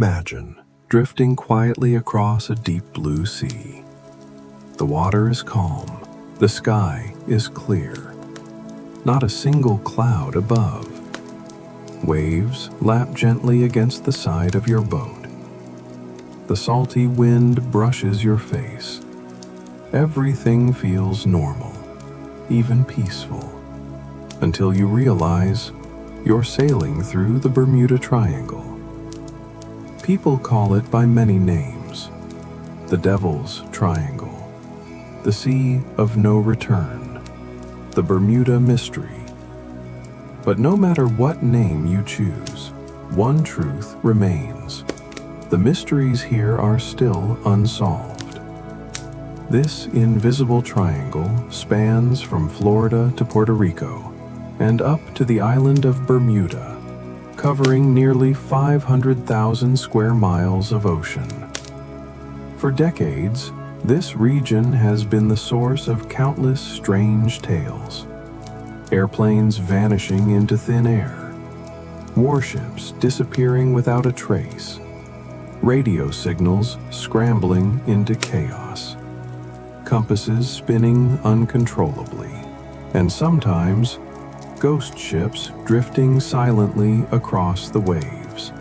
Imagine drifting quietly across a deep blue sea. The water is calm, the sky is clear. Not a single cloud above. Waves lap gently against the side of your boat. The salty wind brushes your face. Everything feels normal, even peaceful, until you realize you're sailing through the Bermuda Triangle. People call it by many names: the Devil's Triangle, the Sea of No Return, the Bermuda Mystery. But no matter what name you choose, one truth remains: the mysteries here are still unsolved. This invisible triangle spans from Florida to Puerto Rico and up to the island of Bermuda, covering nearly 500,000 square miles of ocean. For decades, this region has been the source of countless strange tales. Airplanes vanishing into thin air, warships disappearing without a trace, radio signals scrambling into chaos, compasses spinning uncontrollably, and sometimes ghost ships drifting silently across the waves.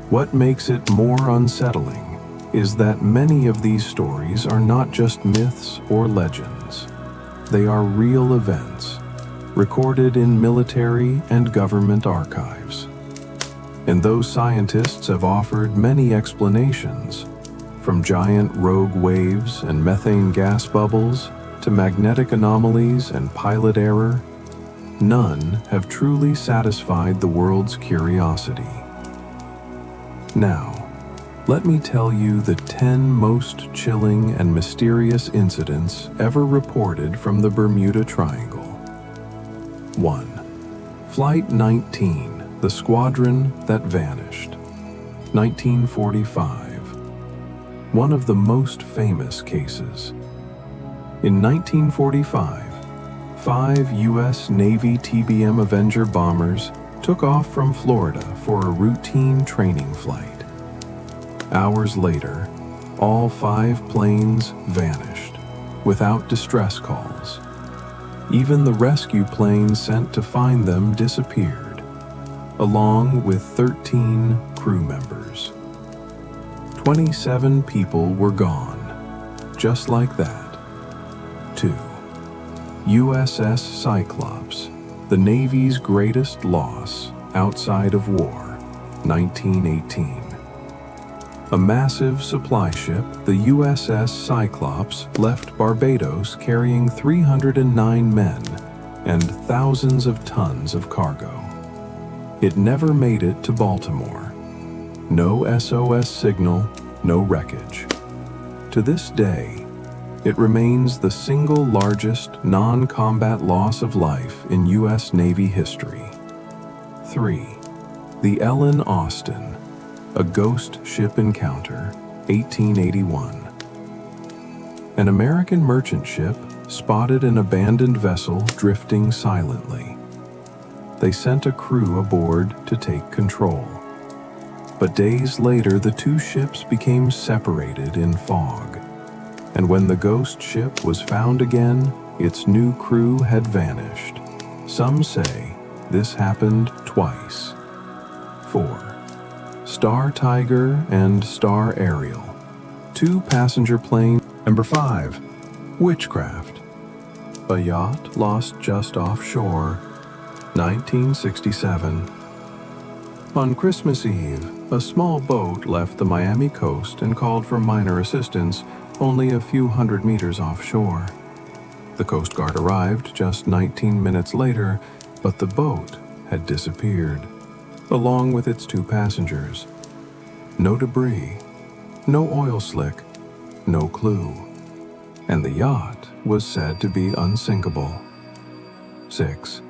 What makes it more unsettling is that many of these stories are not just myths or legends. They are real events, recorded in military and government archives. And though scientists have offered many explanations, from giant rogue waves and methane gas bubbles to magnetic anomalies and pilot error, none have truly satisfied the world's curiosity. Now, let me tell you the 10 most chilling and mysterious incidents ever reported from the Bermuda Triangle. 1. Flight 19, the squadron that vanished. 1945. One of the most famous cases. In 1945, 5 U.S. Navy TBM Avenger bombers took off from Florida for a routine training flight. Hours later, all 5 planes vanished, without distress calls. Even the rescue planes sent to find them disappeared, along with 13 crew members. 27 people were gone, just like that. 2. USS Cyclops, the Navy's greatest loss outside of war, 1918. A massive supply ship, the USS Cyclops left Barbados carrying 309 men and thousands of tons of cargo. It never made it to Baltimore. No SOS signal, no wreckage. To this day, it remains the single largest non-combat loss of life in U.S. Navy history. 3. The Ellen Austin, a ghost ship encounter, 1881. An American merchant ship spotted an abandoned vessel drifting silently. They sent a crew aboard to take control. But days later, the two ships became separated in fog. And when the ghost ship was found again, its new crew had vanished. Some say this happened twice. 4. Star Tiger and Star Ariel, 2 passenger planes. Number 5. Witchcraft. A yacht lost just offshore, 1967. On Christmas Eve, a small boat left the Miami coast and called for minor assistance only a few hundred meters offshore. The Coast Guard arrived just 19 minutes later, but the boat had disappeared, along with its 2 passengers. No debris, no oil slick, no clue. And the yacht was said to be unsinkable. 6.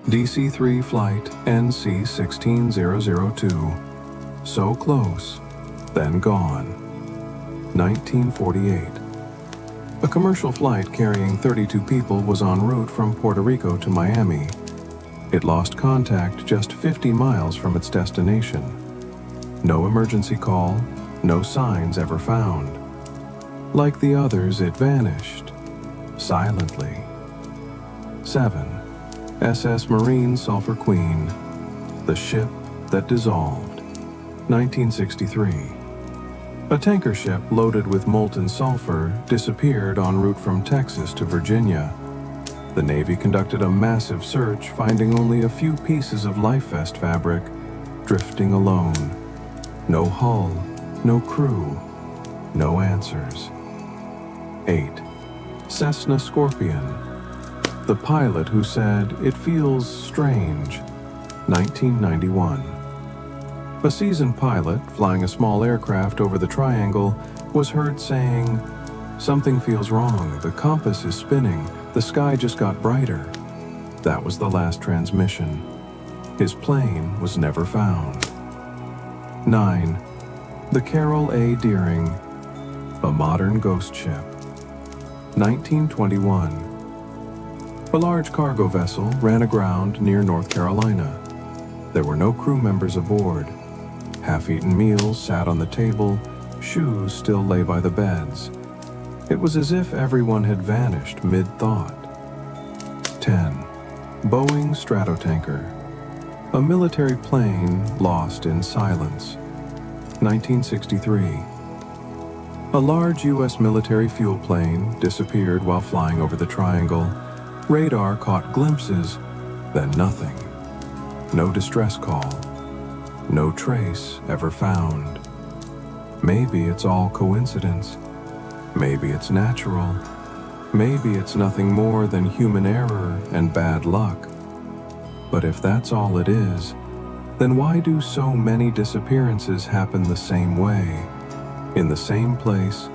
DC-3 Flight NC-16002. So close, then gone. 1948. A commercial flight carrying 32 people was en route from Puerto Rico to Miami. It lost contact just 50 miles from its destination. No emergency call, no signs ever found. Like the others, it vanished, silently. 7. SS Marine Sulphur Queen, the ship that dissolved. 1963. A tanker ship loaded with molten sulfur disappeared en route from Texas to Virginia. The Navy conducted a massive search, finding only a few pieces of life vest fabric, drifting alone. No hull, no crew, no answers. 8. Cessna Scorpion, the pilot who said, "It feels strange." 1991. A seasoned pilot flying a small aircraft over the triangle was heard saying, "Something feels wrong, the compass is spinning, the sky just got brighter." That was the last transmission. His plane was never found. 9. The Carroll A. Deering, a modern ghost ship. 1921. A large cargo vessel ran aground near North Carolina. There were no crew members aboard. Half-eaten meals sat on the table, shoes still lay by the beds. It was as if everyone had vanished mid-thought. 10. Boeing Stratotanker, a military plane lost in silence. 1963. A large U.S. military fuel plane disappeared while flying over the triangle. Radar caught glimpses, then nothing. No distress call. No trace ever found. Maybe it's all coincidence. Maybe it's natural. Maybe it's nothing more than human error and bad luck. But if that's all it is, then why do so many disappearances happen the same way, in the same place,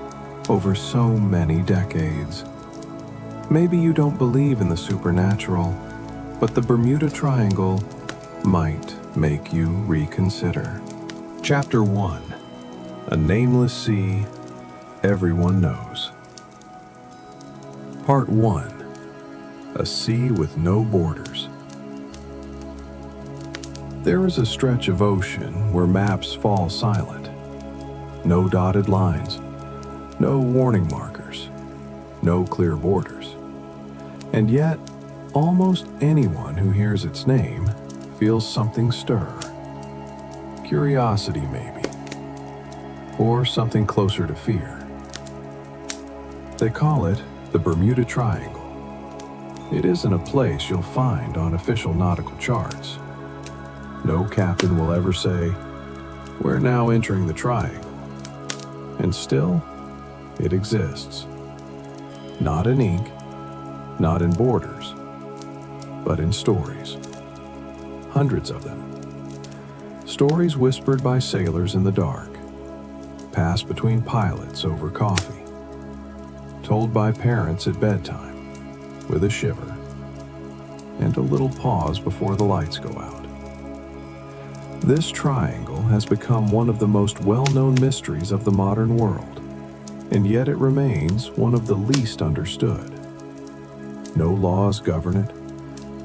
over so many decades? Maybe you don't believe in the supernatural, but the Bermuda Triangle might make you reconsider. Chapter 1. A Nameless Sea Everyone Knows. Part 1. A Sea with No Borders. There is a stretch of ocean where maps fall silent. No dotted lines, no warning markers, no clear borders. And yet, almost anyone who hears its name feels something stir. Curiosity, maybe. Or something closer to fear. They call it the Bermuda Triangle. It isn't a place you'll find on official nautical charts. No captain will ever say, "We're now entering the triangle." And still, it exists. Not in ink, not in borders, but in stories. Hundreds of them. Stories whispered by sailors in the dark, passed between pilots over coffee, told by parents at bedtime, with a shiver, and a little pause before the lights go out. This triangle has become one of the most well-known mysteries of the modern world, and yet it remains one of the least understood. No laws govern it,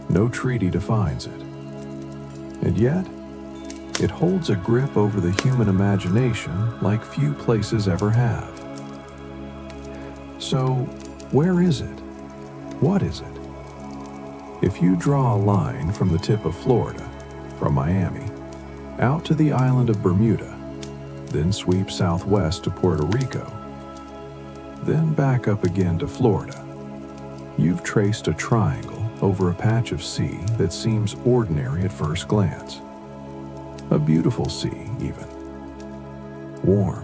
no treaty defines it, and yet it holds a grip over the human imagination like few places ever have. So, where is it? What is it? If you draw a line from the tip of Florida, from Miami, out to the island of Bermuda, then sweep southwest to Puerto Rico, then back up again to Florida, you've traced a triangle over a patch of sea that seems ordinary at first glance. A beautiful sea, even. Warm,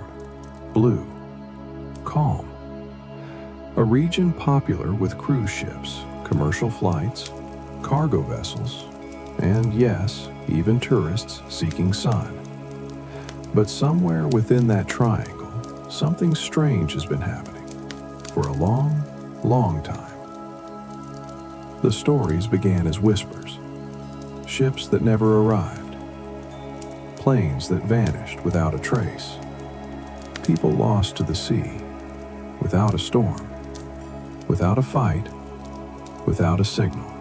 blue, calm. A region popular with cruise ships, commercial flights, cargo vessels, and yes, even tourists seeking sun. But somewhere within that triangle, something strange has been happening for a long, long time. The stories began as whispers, ships that never arrived, planes that vanished without a trace, people lost to the sea, without a storm, without a fight, without a signal.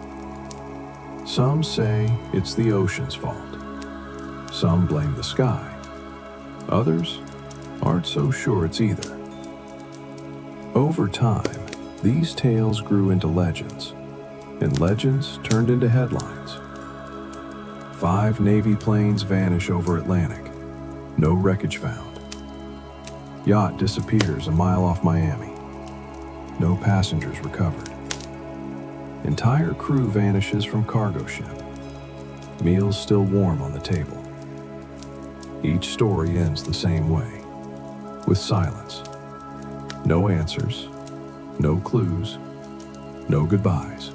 Some say it's the ocean's fault. Some blame the sky. Others aren't so sure it's either. Over time, these tales grew into legends, and legends turned into headlines. 5 Navy planes vanish over Atlantic. No wreckage found. Yacht disappears a mile off Miami. No passengers recovered. Entire crew vanishes from cargo ship. Meals still warm on the table. Each story ends the same way, with silence. No answers, no clues, no goodbyes.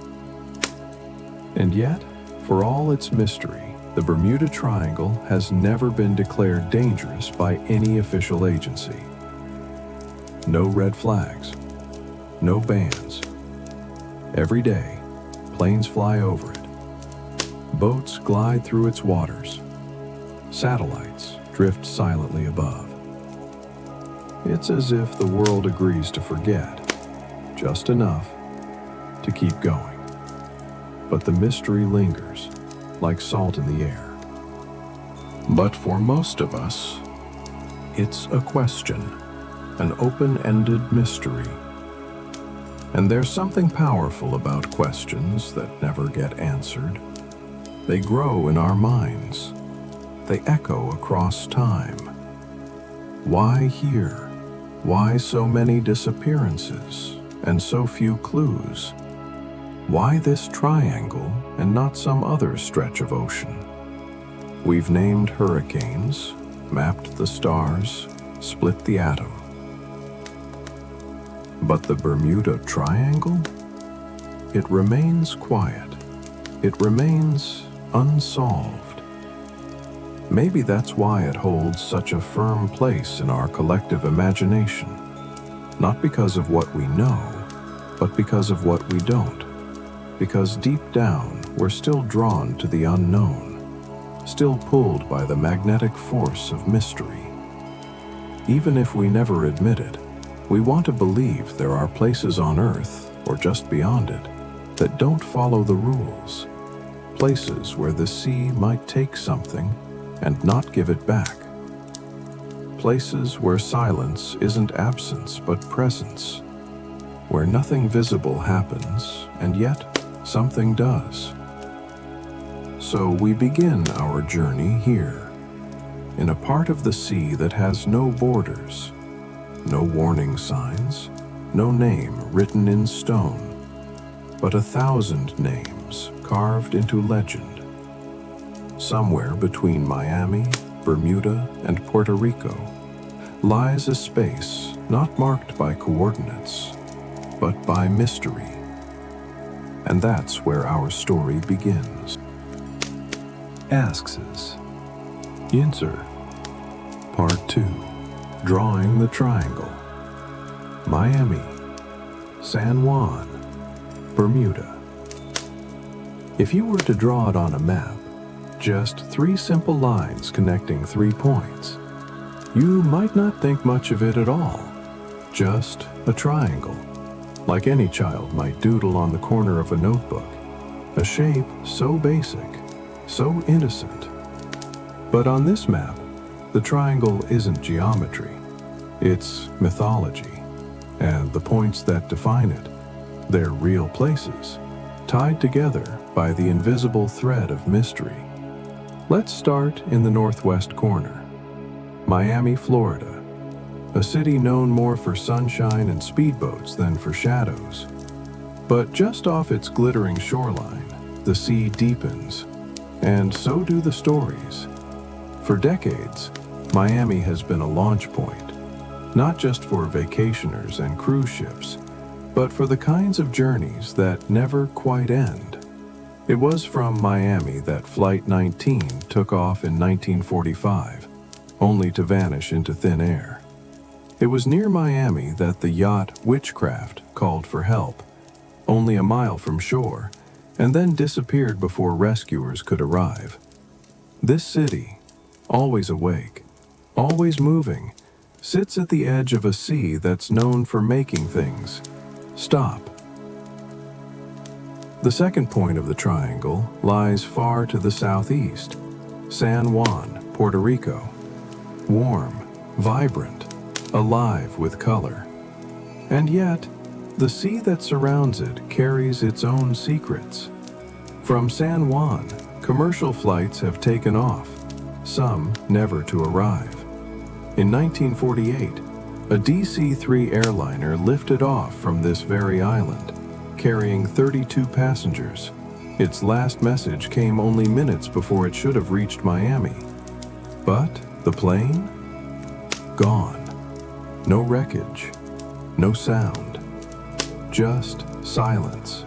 And yet, for all its mystery, the Bermuda Triangle has never been declared dangerous by any official agency. No red flags, no bans. Every day, planes fly over it. Boats glide through its waters. Satellites drift silently above. It's as if the world agrees to forget, just enough to keep going. But the mystery lingers, like salt in the air. But for most of us, it's a question, an open-ended mystery. And there's something powerful about questions that never get answered. They grow in our minds. They echo across time. Why here? Why so many disappearances and so few clues? Why this triangle and not some other stretch of ocean? We've named hurricanes, mapped the stars, split the atom. But the Bermuda Triangle? It remains quiet. It remains unsolved. Maybe that's why it holds such a firm place in our collective imagination. Not because of what we know, but because of what we don't. Because deep down, we're still drawn to the unknown, still pulled by the magnetic force of mystery. Even if we never admit it, we want to believe there are places on Earth, or just beyond it, that don't follow the rules. Places where the sea might take something and not give it back. Places where silence isn't absence but presence, where nothing visible happens and yet something does. So we begin our journey here, in a part of the sea that has no borders, no warning signs, no name written in stone, but 1,000 names carved into legend. Somewhere between Miami, Bermuda, and Puerto Rico lies a space not marked by coordinates, but by mystery. And that's where our story begins. Asks. Answer. Part 2. Drawing the Triangle. Miami, San Juan, Bermuda. If you were to draw it on a map, just 3 simple lines connecting 3 points, you might not think much of it at all. Just a triangle, like any child might doodle on the corner of a notebook. A shape so basic, so innocent. But on this map, the triangle isn't geometry. It's mythology. And the points that define it, they're real places, tied together by the invisible thread of mystery. Let's start in the northwest corner. Miami, Florida, a city known more for sunshine and speedboats than for shadows. But just off its glittering shoreline, the sea deepens, and so do the stories. For decades, Miami has been a launch point, not just for vacationers and cruise ships, but for the kinds of journeys that never quite end. It was from Miami that Flight 19 took off in 1945, only to vanish into thin air. It was near Miami that the yacht Witchcraft called for help, only a mile from shore, and then disappeared before rescuers could arrive. This city, always awake, always moving, sits at the edge of a sea that's known for making things stop. The second point of the triangle lies far to the southeast, San Juan, Puerto Rico. Warm, vibrant, alive with color. And yet, the sea that surrounds it carries its own secrets. From San Juan, commercial flights have taken off, some never to arrive. In 1948, a DC-3 airliner lifted off from this very island, carrying 32 passengers. Its last message came only minutes before it should have reached Miami. But the plane? Gone. No wreckage, no sound, just silence.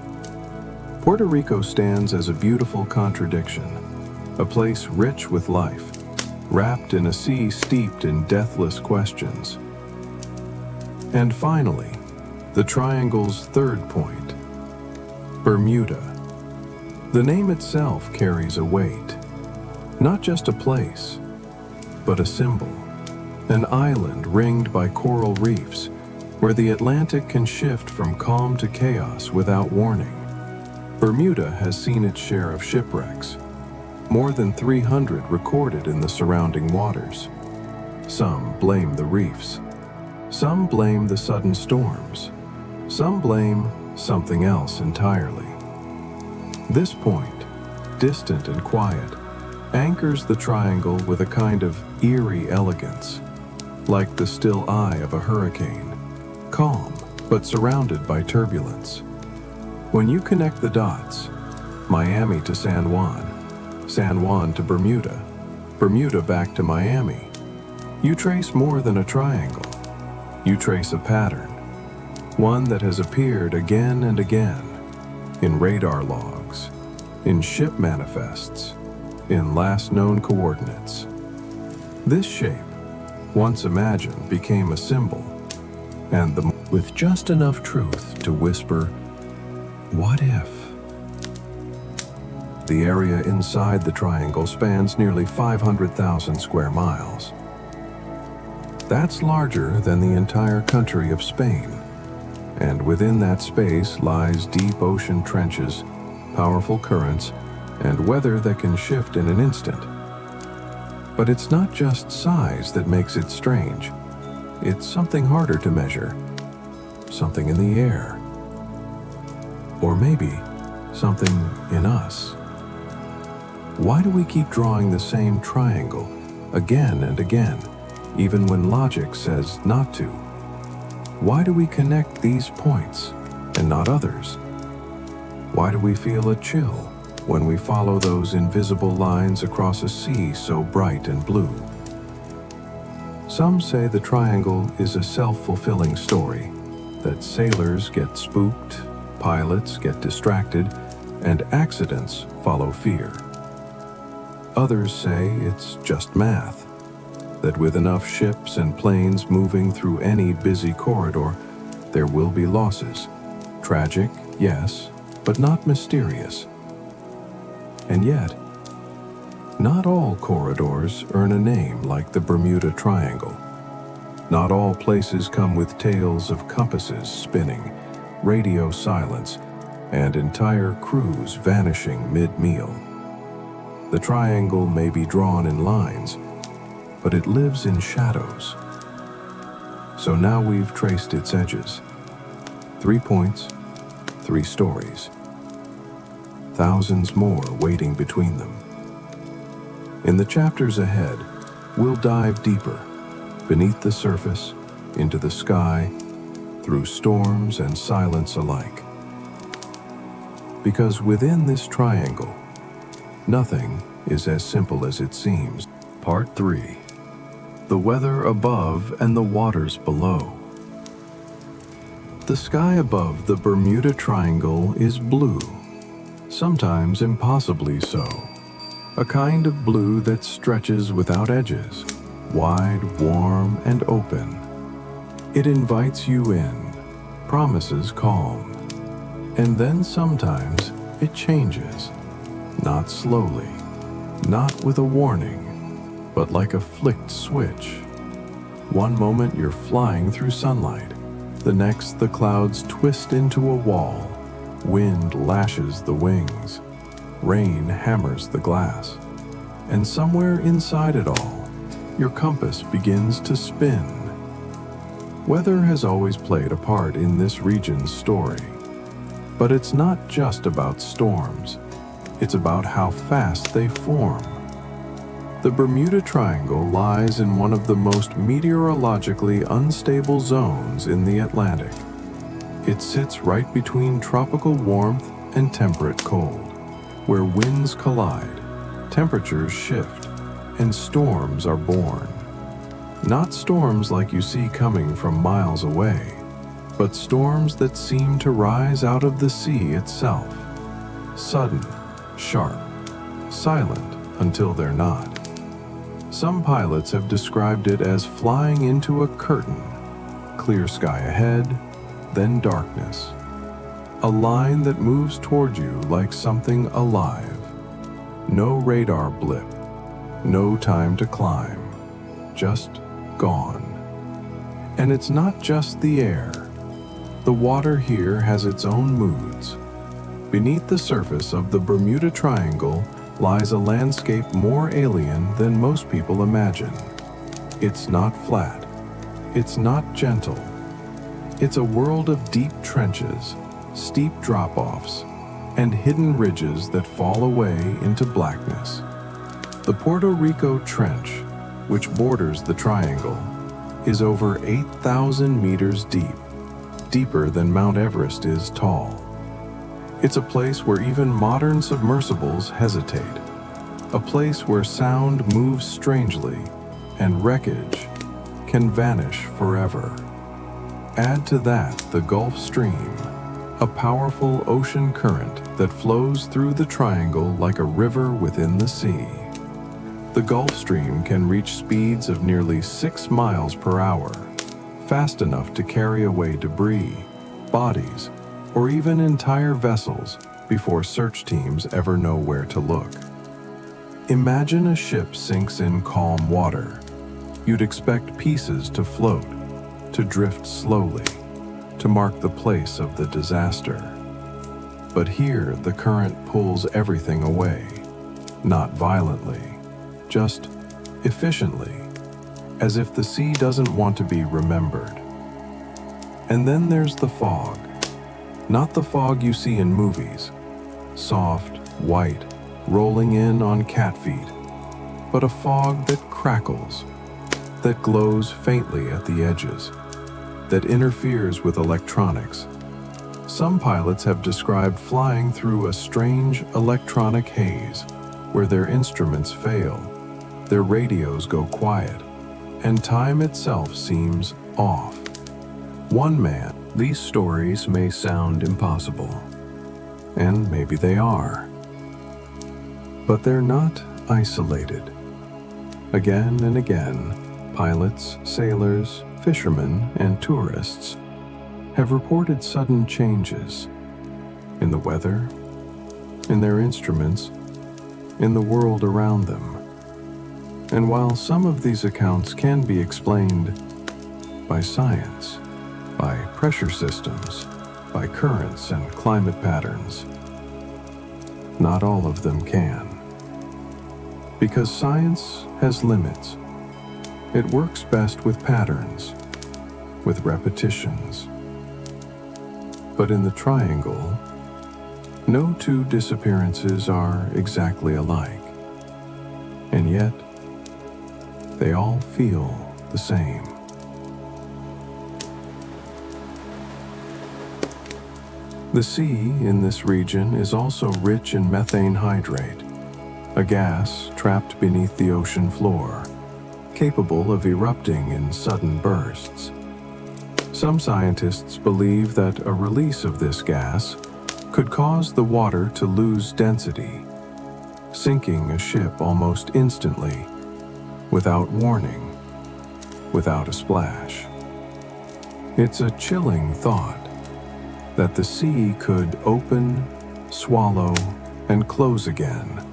Puerto Rico stands as a beautiful contradiction, a place rich with life, wrapped in a sea steeped in deathless questions. And finally, the triangle's third point, Bermuda. The name itself carries a weight, not just a place, but a symbol, an island ringed by coral reefs, where the Atlantic can shift from calm to chaos without warning. Bermuda has seen its share of shipwrecks, more than 300 recorded in the surrounding waters. Some blame the reefs. Some blame the sudden storms. Some blame something else entirely. This point, distant and quiet, anchors the triangle with a kind of eerie elegance, like the still eye of a hurricane, calm but surrounded by turbulence. When you connect the dots, Miami to San Juan to Bermuda, Bermuda back to Miami, you trace more than a triangle. You trace a pattern, one that has appeared again and again, in radar logs, in ship manifests, in last known coordinates. This shape, once imagined, became a symbol, and with just enough truth to whisper, "What if?" The area inside the triangle spans nearly 500,000 square miles. That's larger than the entire country of Spain, and within that space lies deep ocean trenches, powerful currents, and weather that can shift in an instant. But it's not just size that makes it strange. It's something harder to measure, something in the air, or maybe something in us. Why do we keep drawing the same triangle again and again, even when logic says not to? Why do we connect these points and not others? Why do we feel a chill when we follow those invisible lines across a sea so bright and blue? Some say the triangle is a self-fulfilling story, that sailors get spooked, pilots get distracted, and accidents follow fear. Others say it's just math, that with enough ships and planes moving through any busy corridor, there will be losses. Tragic, yes, but not mysterious. And yet, not all corridors earn a name like the Bermuda Triangle. Not all places come with tales of compasses spinning, radio silence, and entire crews vanishing mid-meal. The triangle may be drawn in lines, but it lives in shadows. So now we've traced its edges. 3 points, 3 stories. Thousands more waiting between them. In the chapters ahead, we'll dive deeper, beneath the surface, into the sky, through storms and silence alike. Because within this triangle, nothing is as simple as it seems. Part 3. The weather above and the waters below. The sky above the Bermuda Triangle is blue, sometimes impossibly so. A kind of blue that stretches without edges, wide, warm, and open. It invites you in, promises calm. And then sometimes it changes, not slowly, not with a warning, but like a flicked switch. One moment you're flying through sunlight, the next the clouds twist into a wall, wind lashes the wings, rain hammers the glass, and somewhere inside it all, your compass begins to spin. Weather has always played a part in this region's story, but it's not just about storms. It's about how fast they form. The Bermuda Triangle lies in one of the most meteorologically unstable zones in the Atlantic. It sits right between tropical warmth and temperate cold, where winds collide, temperatures shift, and storms are born. Not storms like you see coming from miles away, but storms that seem to rise out of the sea itself. Sudden, sharp, silent until they're not. Some pilots have described it as flying into a curtain. Clear sky ahead, then darkness. A line that moves toward you like something alive. No radar blip, no time to climb, just gone. And it's not just the air. The water here has its own moods. Beneath the surface of the Bermuda Triangle lies a landscape more alien than most people imagine. It's not flat. It's not gentle. It's a world of deep trenches, steep drop-offs, and hidden ridges that fall away into blackness. The Puerto Rico Trench, which borders the triangle, is over 8,000 meters deep, deeper than Mount Everest is tall. It's a place where even modern submersibles hesitate, a place where sound moves strangely and wreckage can vanish forever. Add to that the Gulf Stream, a powerful ocean current that flows through the triangle like a river within the sea. The Gulf Stream can reach speeds of nearly 6 miles per hour, fast enough to carry away debris, bodies, or even entire vessels before search teams ever know where to look. Imagine a ship sinks in calm water. You'd expect pieces to float, to drift slowly, to mark the place of the disaster. But here the current pulls everything away, not violently, just efficiently, as if the sea doesn't want to be remembered. And then there's the fog. Not the fog you see in movies, soft, white, rolling in on cat feet, but a fog that crackles, that glows faintly at the edges, that interferes with electronics. Some pilots have described flying through a strange electronic haze where their instruments fail, their radios go quiet, and time itself seems off. One man, these stories may sound impossible, and maybe they are, but they're not isolated. Again and again, pilots, sailors, fishermen, and tourists have reported sudden changes in the weather, in their instruments, in the world around them. And while some of these accounts can be explained by science, by pressure systems, by currents and climate patterns, not all of them can. Because science has limits. It works best with patterns, with repetitions. But in the triangle, no two disappearances are exactly alike. And yet, they all feel the same. The sea in this region is also rich in methane hydrate, a gas trapped beneath the ocean floor, capable of erupting in sudden bursts. Some scientists believe that a release of this gas could cause the water to lose density, sinking a ship almost instantly, without warning, without a splash. It's a chilling thought that the sea could open, swallow, and close again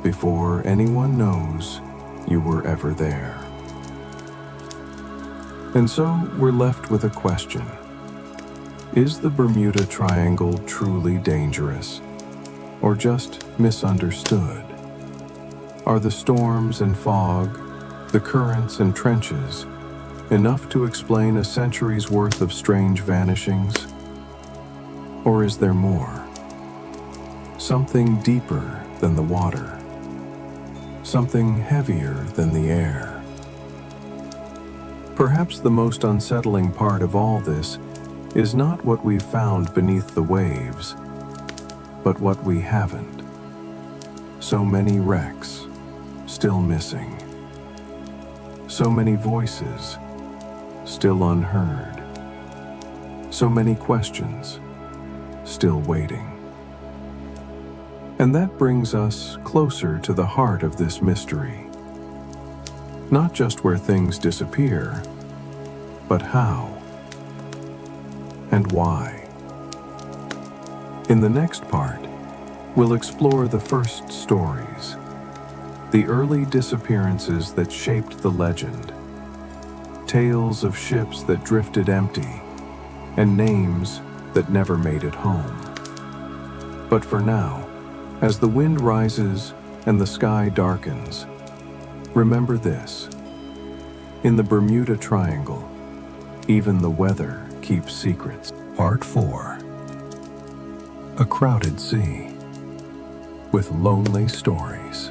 before anyone knows you were ever there. And so we're left with a question. Is the Bermuda Triangle truly dangerous, or just misunderstood? Are the storms and fog The currents and trenches, enough to explain a century's worth of strange vanishings? Or is there more? Something deeper than the water. Something heavier than the air. Perhaps the most unsettling part of all this is not what we've found beneath the waves, but what we haven't. So many wrecks, still missing. So many voices, still unheard. So many questions, still waiting. And that brings us closer to the heart of this mystery. Not just where things disappear, but how and why. In the next part, we'll explore the first stories, the early disappearances that shaped the legend, tales of ships that drifted empty, and names that never made it home. But for now, as the wind rises and the sky darkens, remember this: in the Bermuda Triangle, even the weather keeps secrets. Part 4. A crowded sea with lonely stories.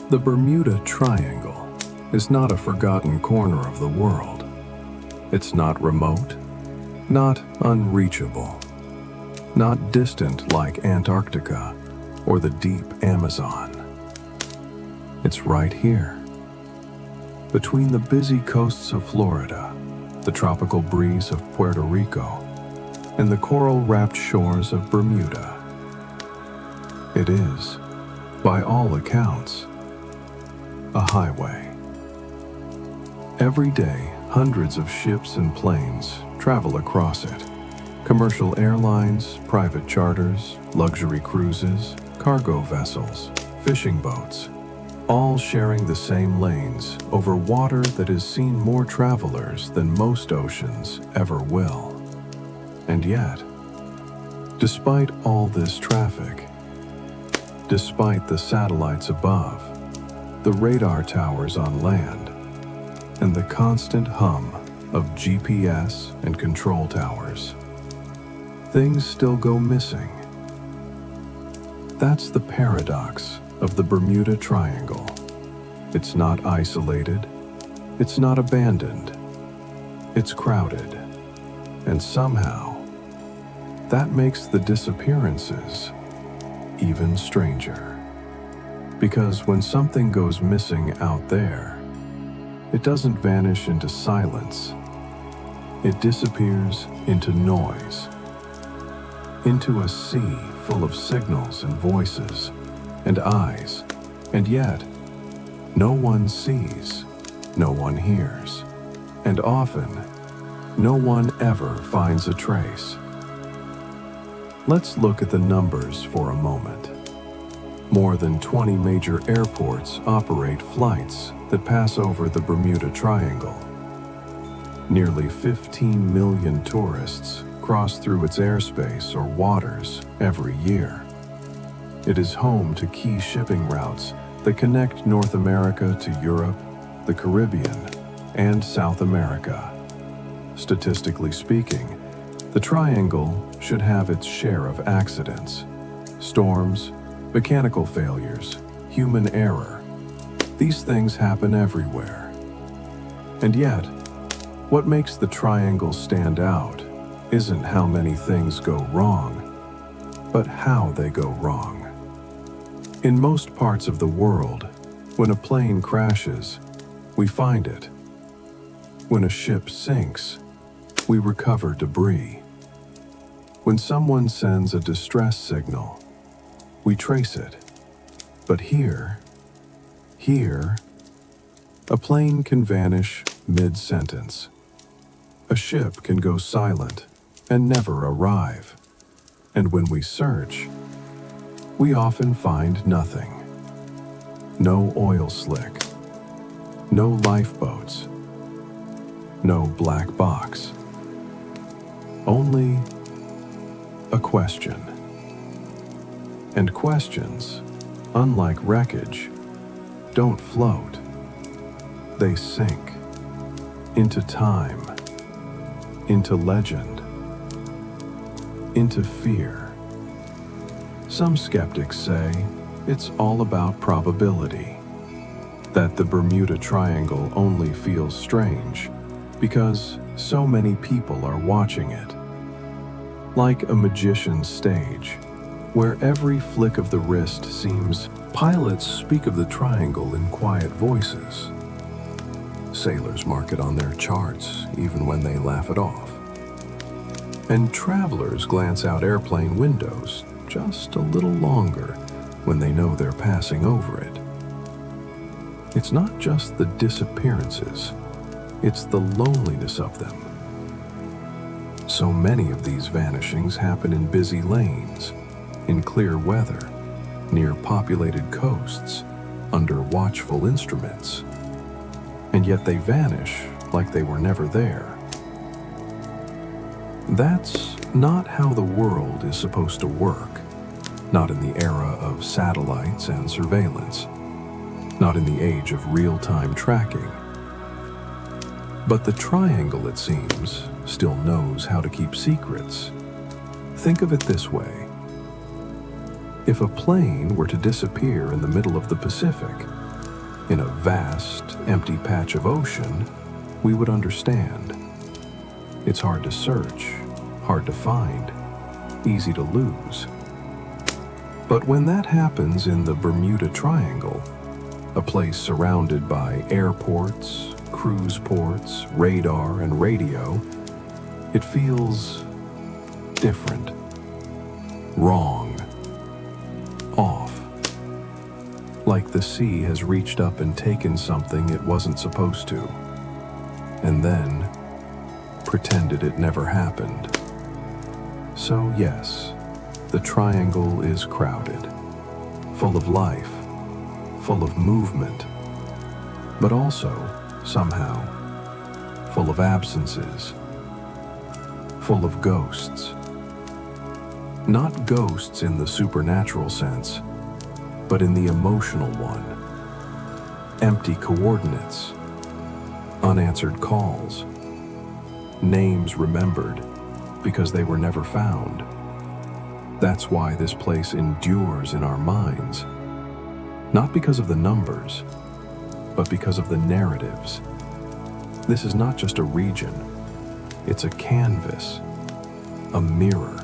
The Bermuda Triangle is not a forgotten corner of the world. It's not remote, not unreachable, not distant like Antarctica or the deep Amazon. It's right here, between the busy coasts of Florida, the tropical breeze of Puerto Rico, and the coral-wrapped shores of Bermuda. It is, by all accounts, a highway. Every day, hundreds of ships and planes travel across it. Commercial airlines, private charters, luxury cruises, cargo vessels, fishing boats, all sharing the same lanes over water that has seen more travelers than most oceans ever will. And yet, despite all this traffic, despite the satellites above, the radar towers on land, and the constant hum of GPS and control towers, things still go missing. That's the paradox of the Bermuda Triangle. It's not isolated, it's not abandoned, it's crowded, and somehow that makes the disappearances even stranger. Because when something goes missing out there, it doesn't vanish into silence. It disappears into noise, into a sea full of signals and voices and eyes, and yet no one sees, no one hears, and often no one ever finds a trace. Let's look at the numbers for a moment. More than 20 major airports operate flights that pass over the Bermuda Triangle. Nearly 15 million tourists cross through its airspace or waters every year. It is home to key shipping routes that connect North America to Europe, the Caribbean, and South America. Statistically speaking, the Triangle should have its share of accidents, storms, mechanical failures, human error. These things happen everywhere. And yet, what makes the Triangle stand out isn't how many things go wrong, but how they go wrong. In most parts of the world, when a plane crashes, we find it. When a ship sinks, we recover debris. When someone sends a distress signal, we trace it. But here, a plane can vanish mid-sentence. A ship can go silent and never arrive. And when we search, we often find nothing. No oil slick, no lifeboats, no black box. Only a question. And questions, unlike wreckage, don't float. They sink into time, into legend, into fear. Some skeptics say it's all about probability, that the Bermuda Triangle only feels strange because so many people are watching it. Like a magician's stage, where every flick of the wrist seems. Pilots speak of the triangle in quiet voices. Sailors mark it on their charts, even when they laugh it off. And travelers glance out airplane windows just a little longer when they know they're passing over it. It's not just the disappearances, it's the loneliness of them. So many of these vanishings happen in busy lanes, in clear weather, near populated coasts, under watchful instruments. And yet they vanish like they were never there. That's not how the world is supposed to work, not in the era of satellites and surveillance, not in the age of real-time tracking. But the triangle, it seems, still knows how to keep secrets. Think of it this way. If a plane were to disappear in the middle of the Pacific, in a vast, empty patch of ocean, we would understand. It's hard to search, hard to find, easy to lose. But when that happens in the Bermuda Triangle, a place surrounded by airports, cruise ports, radar, and radio, it feels different, wrong, off. Like the sea has reached up and taken something it wasn't supposed to, and then pretended it never happened. So yes, the triangle is crowded, full of life, full of movement, but also, somehow, full of absences, full of ghosts. Not ghosts in the supernatural sense, but in the emotional one. Empty coordinates, unanswered calls, names remembered because they were never found. That's why this place endures in our minds, not because of the numbers, but because of the narratives. This is not just a region, it's a canvas, a mirror,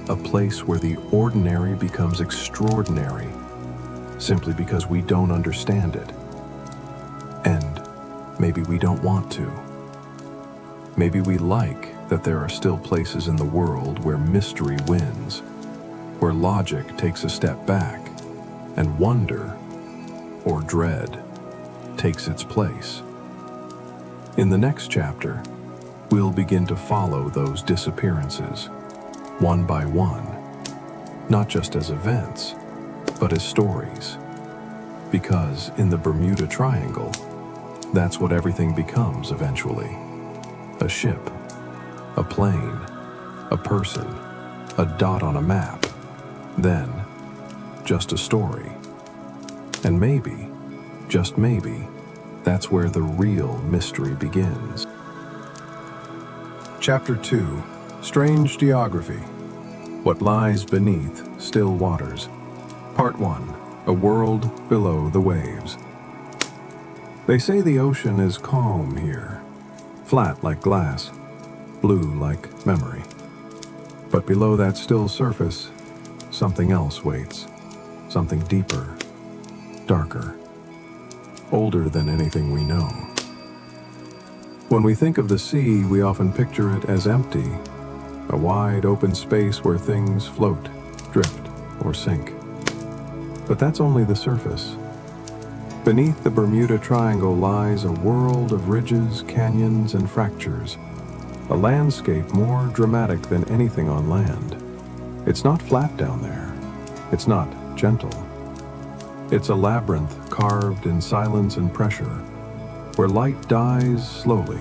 a place where the ordinary becomes extraordinary simply because we don't understand it. And maybe we don't want to. Maybe we like that there are still places in the world where mystery wins, where logic takes a step back, and wonder, or dread, takes its place. In the next chapter, we'll begin to follow those disappearances, one by one, not just as events, but as stories. Because in the Bermuda Triangle, that's what everything becomes eventually. A ship, a plane, a person, a dot on a map, then just a story. And maybe, just maybe, that's where the real mystery begins. Chapter 2, Strange Geography. What Lies Beneath Still Waters. Part 1, A World Below the Waves. They say the ocean is calm here, flat like glass, blue like memory. But below that still surface, something else waits, something deeper, darker, older than anything we know. When we think of the sea, we often picture it as empty, a wide open space where things float, drift, or sink. But that's only the surface. Beneath the Bermuda Triangle lies a world of ridges, canyons, and fractures, a landscape more dramatic than anything on land. It's not flat down there. It's not gentle. It's a labyrinth carved in silence and pressure, where light dies slowly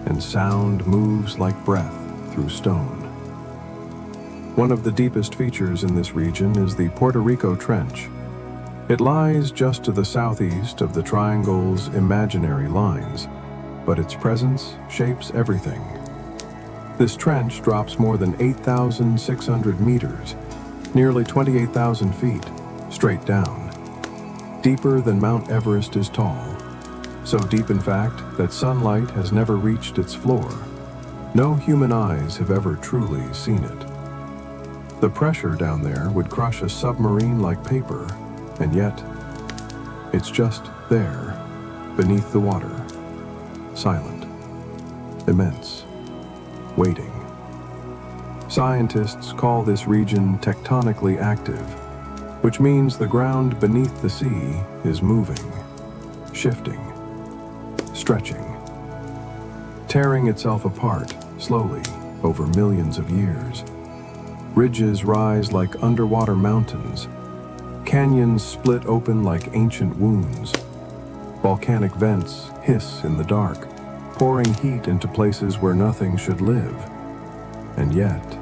and sound moves like breath through stone. One of the deepest features in this region is the Puerto Rico Trench, It lies just to the southeast of the triangle's imaginary lines, but its presence shapes everything. This trench drops more than 8,600 meters, nearly 28,000 feet, straight down. Deeper than Mount Everest is tall, so deep in fact that sunlight has never reached its floor. No human eyes have ever truly seen it. The pressure down there would crush a submarine like paper, and yet it's just there, beneath the water, silent, immense, waiting. Scientists call this region tectonically active, which means the ground beneath the sea is moving, shifting, stretching, tearing itself apart slowly over millions of years. Ridges rise like underwater mountains. Canyons split open like ancient wounds. Volcanic vents hiss in the dark, pouring heat into places where nothing should live. And yet,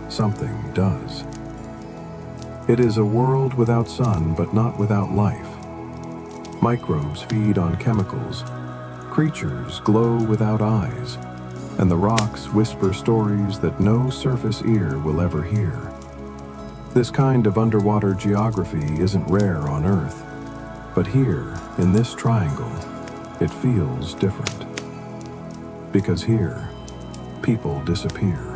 something does. It is a world without sun, but not without life. Microbes feed on chemicals. Creatures glow without eyes. And the rocks whisper stories that no surface ear will ever hear. This kind of underwater geography isn't rare on Earth, but here, in this triangle, it feels different. Because here, people disappear.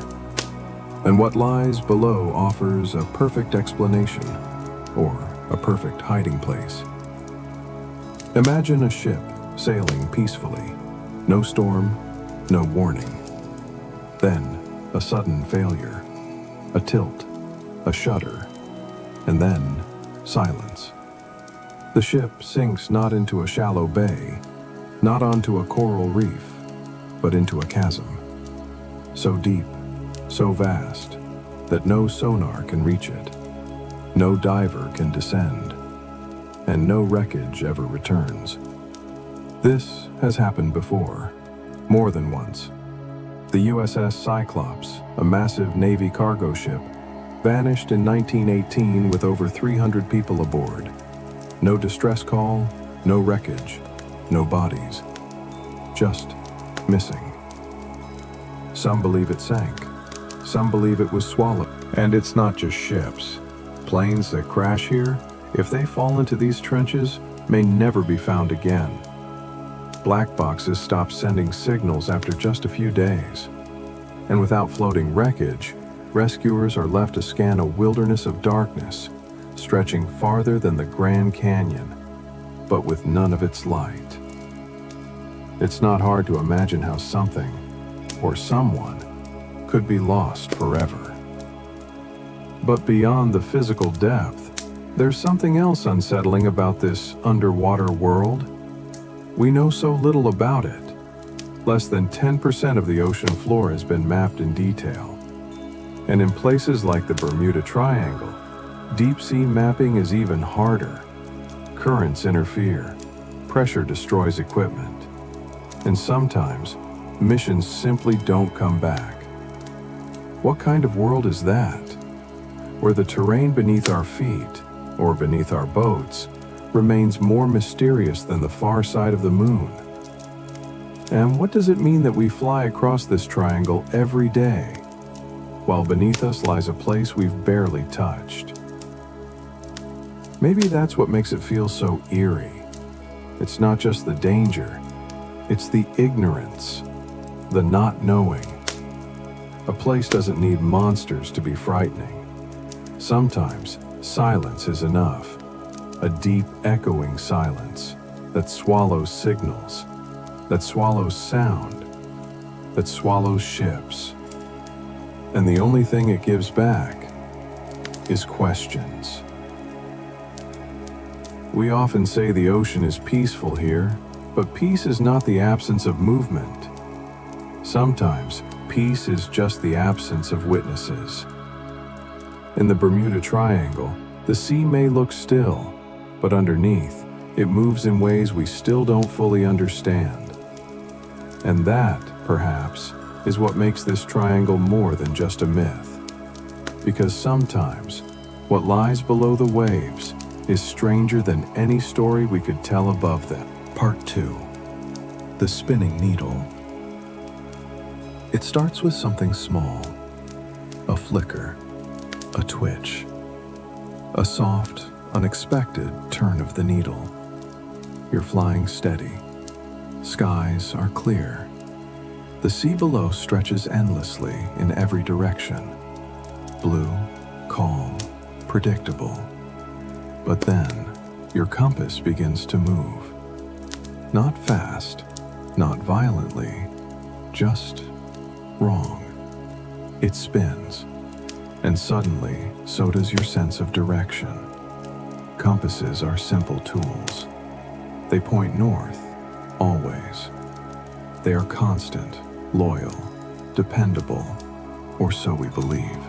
And what lies below offers a perfect explanation, or a perfect hiding place. Imagine a ship sailing peacefully, no storm, no warning. Then, a sudden failure, a tilt, a shudder, and then silence. The ship sinks not into a shallow bay, not onto a coral reef, but into a chasm. So deep, so vast, that no sonar can reach it, no diver can descend, and no wreckage ever returns. This has happened before, more than once. The USS Cyclops, a massive Navy cargo ship, vanished in 1918 with over 300 people aboard. No distress call, no wreckage, no bodies. Just missing. Some believe it sank. Some believe it was swallowed. And it's not just ships. Planes that crash here, if they fall into these trenches, may never be found again. Black boxes stop sending signals after just a few days. And without floating wreckage, rescuers are left to scan a wilderness of darkness, stretching farther than the Grand Canyon, but with none of its light. It's not hard to imagine how something, or someone, could be lost forever. But beyond the physical depth, there's something else unsettling about this underwater world. We know so little about it. Less than 10% of the ocean floor has been mapped in detail. And in places like the Bermuda Triangle, deep-sea mapping is even harder. Currents interfere, pressure destroys equipment, and sometimes missions simply don't come back. What kind of world is that? Where the terrain beneath our feet, or beneath our boats, remains more mysterious than the far side of the moon. And what does it mean that we fly across this triangle every day, while beneath us lies a place we've barely touched? Maybe that's what makes it feel so eerie. It's not just the danger, it's the ignorance, the not knowing. A place doesn't need monsters to be frightening. Sometimes silence is enough. A deep, echoing silence that swallows signals, that swallows sound, that swallows ships. And the only thing it gives back is questions. We often say the ocean is peaceful here, but peace is not the absence of movement. Sometimes, peace is just the absence of witnesses. In the Bermuda Triangle, the sea may look still, but underneath, it moves in ways we still don't fully understand. And that, perhaps, is what makes this triangle more than just a myth. Because sometimes, what lies below the waves is stranger than any story we could tell above them. Part 2. The spinning needle. It starts with something small, a flicker, a twitch, a soft, unexpected turn of the needle. You're flying steady. Skies are clear. The sea below stretches endlessly in every direction. Blue, calm, predictable. But then, your compass begins to move. Not fast, not violently, just wrong. It spins, and suddenly, so does your sense of direction. Compasses are simple tools. They point north, always. They are constant, loyal, dependable, or so we believe.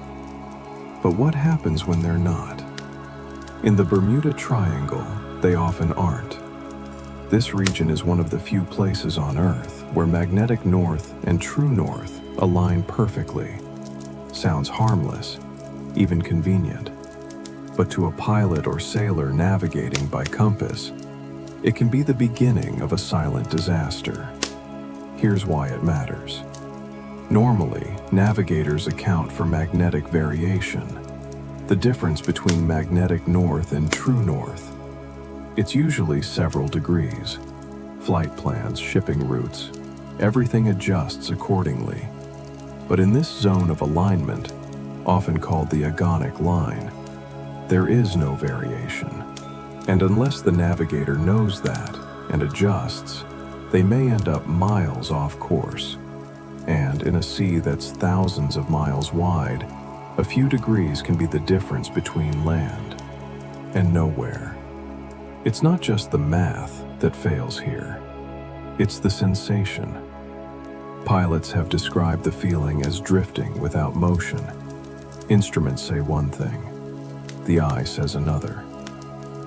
But what happens when they're not? In the Bermuda Triangle, they often aren't. This region is one of the few places on Earth where magnetic north and true north align perfectly. Sounds harmless, even convenient. But to a pilot or sailor navigating by compass, it can be the beginning of a silent disaster. Here's why it matters. Normally, navigators account for magnetic variation, the difference between magnetic north and true north. It's usually several degrees. Flight plans, shipping routes, everything adjusts accordingly. But in this zone of alignment, often called the agonic line, there is no variation. And unless the navigator knows that and adjusts, they may end up miles off course. And in a sea that's thousands of miles wide, a few degrees can be the difference between land and nowhere. It's not just the math that fails here. It's the sensation. Pilots have described the feeling as drifting without motion. Instruments say one thing, the eye says another.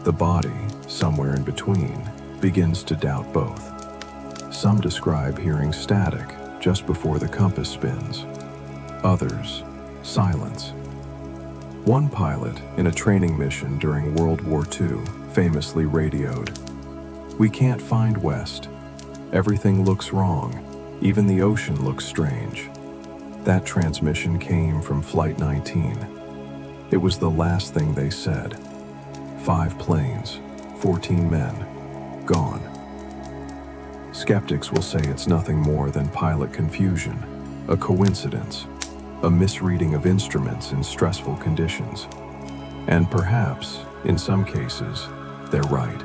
The body, somewhere in between, begins to doubt both. Some describe hearing static just before the compass spins. Others, silence. One pilot in a training mission during World War II famously radioed, "We can't find west. Everything looks wrong. Even the ocean looks strange." That transmission came from Flight 19. It was the last thing they said. 5 planes, 14 men, gone. Skeptics will say it's nothing more than pilot confusion, a coincidence, a misreading of instruments in stressful conditions. And perhaps, in some cases, they're right.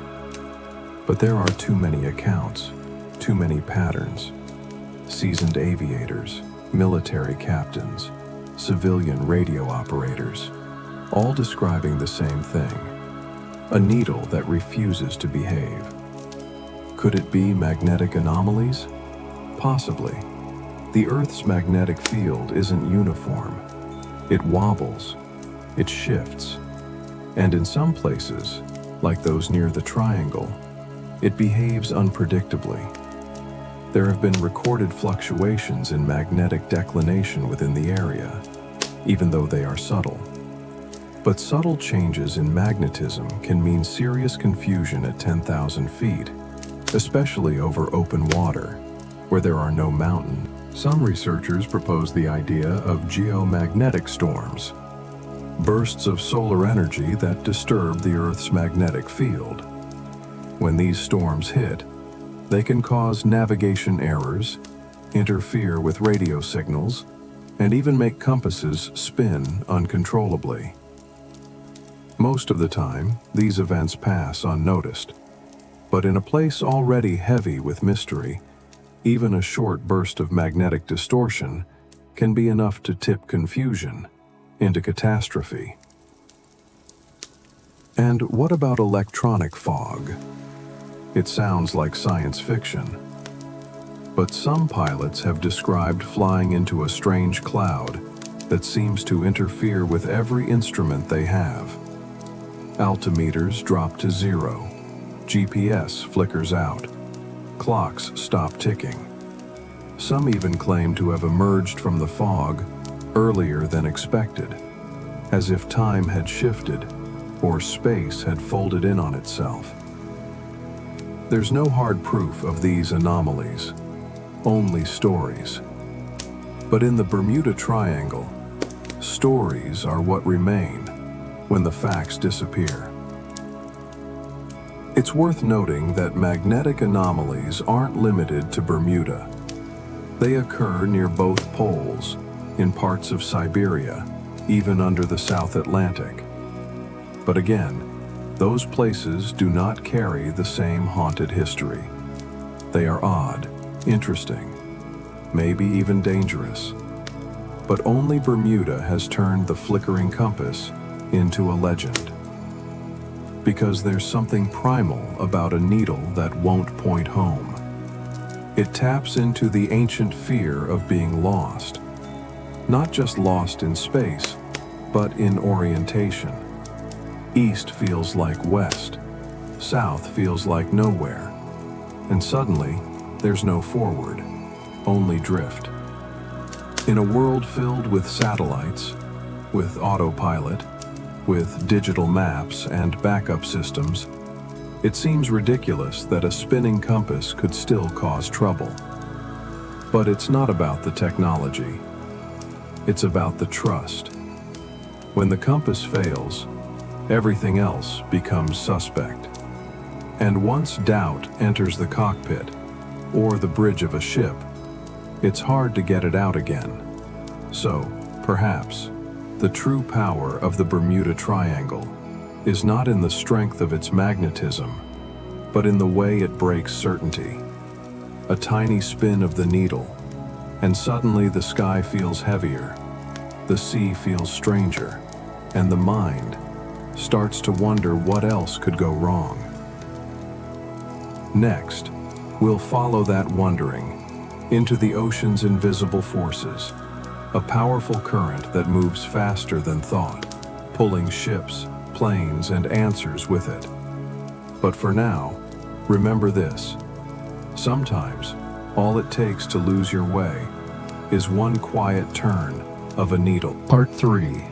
But there are too many accounts, too many patterns. Seasoned aviators, military captains, civilian radio operators, all describing the same thing, a needle that refuses to behave. Could it be magnetic anomalies? Possibly. The Earth's magnetic field isn't uniform. It wobbles, it shifts, and in some places, like those near the triangle, it behaves unpredictably. There have been recorded fluctuations in magnetic declination within the area, even though they are subtle. But subtle changes in magnetism can mean serious confusion at 10,000 feet, especially over open water, where there are no mountains. Some researchers propose the idea of geomagnetic storms, bursts of solar energy that disturb the Earth's magnetic field. When these storms hit, they can cause navigation errors, interfere with radio signals, and even make compasses spin uncontrollably. Most of the time, these events pass unnoticed. But in a place already heavy with mystery, even a short burst of magnetic distortion can be enough to tip confusion into catastrophe. And what about electronic fog? It sounds like science fiction. But some pilots have described flying into a strange cloud that seems to interfere with every instrument they have. Altimeters drop to 0. GPS flickers out. Clocks stop ticking. Some even claim to have emerged from the fog earlier than expected, as if time had shifted or space had folded in on itself. There's no hard proof of these anomalies, only stories. But in the Bermuda Triangle, stories are what remain when the facts disappear. It's worth noting that magnetic anomalies aren't limited to Bermuda. They occur near both poles, in parts of Siberia, even under the South Atlantic. But again, those places do not carry the same haunted history. They are odd, interesting, maybe even dangerous. But only Bermuda has turned the flickering compass into a legend. Because there's something primal about a needle that won't point home. It taps into the ancient fear of being lost. Not just lost in space, but in orientation. East feels like west, south feels like nowhere, and suddenly there's no forward, only drift. In a world filled with satellites, with autopilot, with digital maps and backup systems, it seems ridiculous that a spinning compass could still cause trouble. But it's not about the technology. It's about the trust. When the compass fails, everything else becomes suspect. And once doubt enters the cockpit or the bridge of a ship, it's hard to get it out again. So, perhaps, the true power of the Bermuda Triangle is not in the strength of its magnetism, but in the way it breaks certainty. A tiny spin of the needle, and suddenly the sky feels heavier, the sea feels stranger, and the mind starts to wonder what else could go wrong. Next, we'll follow that wondering into the ocean's invisible forces, a powerful current that moves faster than thought, pulling ships, planes, and answers with it. But for now, remember this: sometimes all it takes to lose your way is one quiet turn of a needle. Part 3.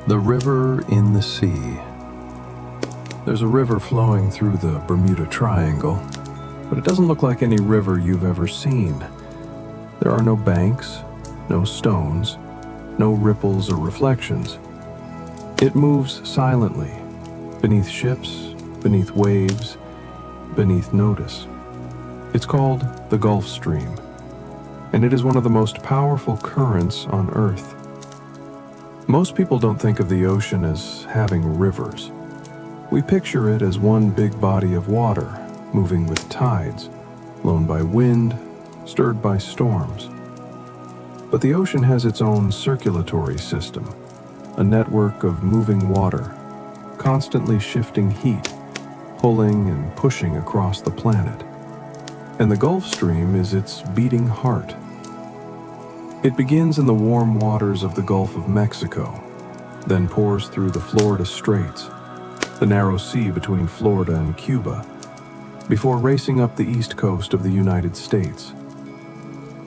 The river in the sea. There's a river flowing through the Bermuda Triangle, but it doesn't look like any river you've ever seen. There are no banks, no stones, no ripples or reflections. It moves silently, beneath ships, beneath waves, beneath notice. It's called the Gulf Stream, and it is one of the most powerful currents on Earth. Most people don't think of the ocean as having rivers. We picture it as one big body of water, moving with tides, blown by wind, stirred by storms. But the ocean has its own circulatory system, a network of moving water, constantly shifting heat, pulling and pushing across the planet. And the Gulf Stream is its beating heart. It begins in the warm waters of the Gulf of Mexico, then pours through the Florida Straits, the narrow sea between Florida and Cuba, before racing up the east coast of the United States.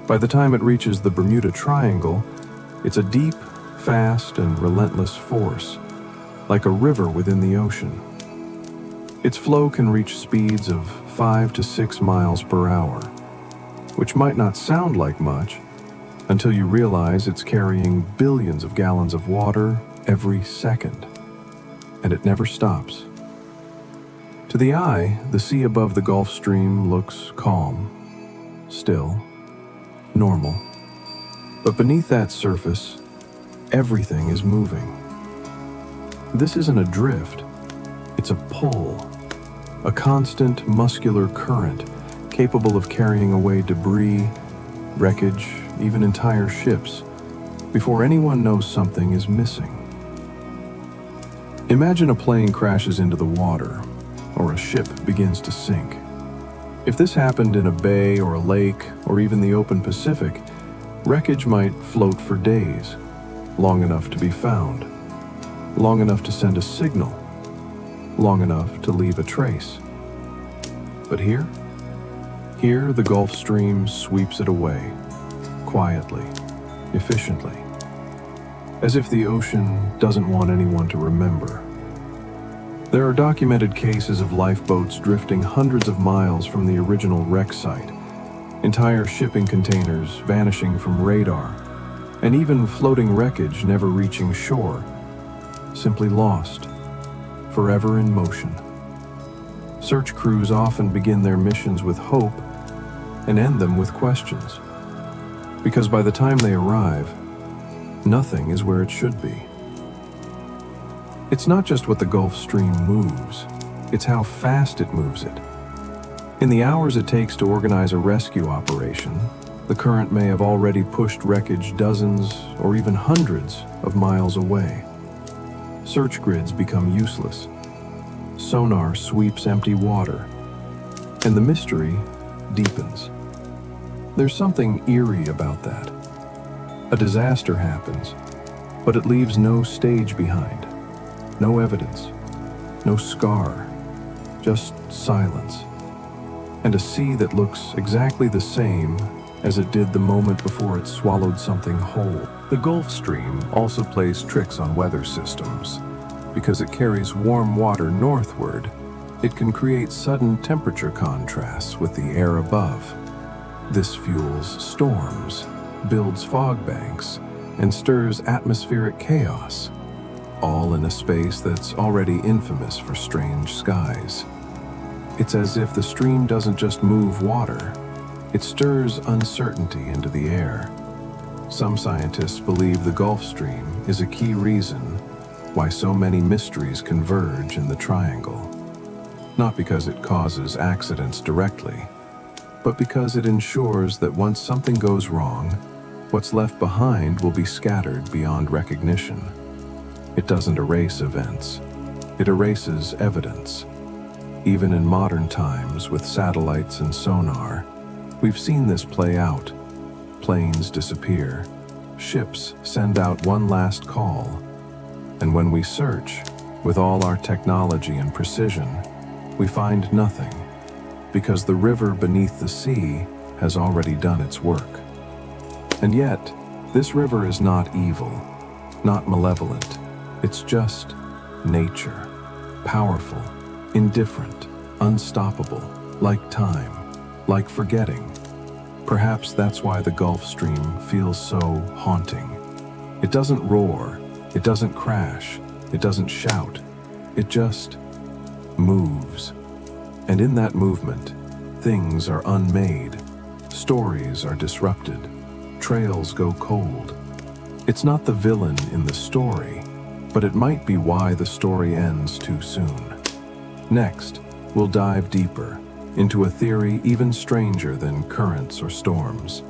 By the time it reaches the Bermuda Triangle, it's a deep, fast, and relentless force, like a river within the ocean. Its flow can reach speeds of 5 to 6 miles per hour, which might not sound like much until you realize it's carrying billions of gallons of water every second, and it never stops. To the eye, the sea above the Gulf Stream looks calm, still, normal. But beneath that surface, everything is moving. This isn't a drift, it's a pull, a constant muscular current capable of carrying away debris, wreckage, even entire ships, before anyone knows something is missing. Imagine a plane crashes into the water, or a ship begins to sink. If this happened in a bay or a lake, or even the open Pacific, wreckage might float for days, long enough to be found, long enough to send a signal, long enough to leave a trace. But here the Gulf Stream sweeps it away, quietly, efficiently, as if the ocean doesn't want anyone to remember, There are documented cases of lifeboats drifting hundreds of miles from the original wreck site, entire shipping containers vanishing from radar, and even floating wreckage never reaching shore, simply lost, forever in motion. Search crews often begin their missions with hope and end them with questions, because by the time they arrive, nothing is where it should be. It's not just what the Gulf Stream moves, it's how fast it moves it. In the hours it takes to organize a rescue operation, the current may have already pushed wreckage dozens or even hundreds of miles away. Search grids become useless. Sonar sweeps empty water, and the mystery deepens. There's something eerie about that. A disaster happens, but it leaves no stage behind. No evidence, no scar, just silence, and a sea that looks exactly the same as it did the moment before it swallowed something whole. The Gulf Stream also plays tricks on weather systems. Because it carries warm water northward, it can create sudden temperature contrasts with the air above. This fuels storms, builds fog banks, and stirs atmospheric chaos, all in a space that's already infamous for strange skies. It's as if the stream doesn't just move water, it stirs uncertainty into the air. Some scientists believe the Gulf Stream is a key reason why so many mysteries converge in the triangle. Not because it causes accidents directly, but because it ensures that once something goes wrong, what's left behind will be scattered beyond recognition. It doesn't erase events, it erases evidence. Even in modern times with satellites and sonar, we've seen this play out. Planes disappear, ships send out one last call, and when we search, with all our technology and precision, we find nothing, because the river beneath the sea has already done its work. And yet, this river is not evil, not malevolent. It's just nature, powerful, indifferent, unstoppable, like time, like forgetting. Perhaps that's why the Gulf Stream feels so haunting. It doesn't roar, it doesn't crash, it doesn't shout, it just moves. And in that movement, things are unmade, stories are disrupted, trails go cold. It's not the villain in the story, but it might be why the story ends too soon. Next, we'll dive deeper into a theory even stranger than currents or storms.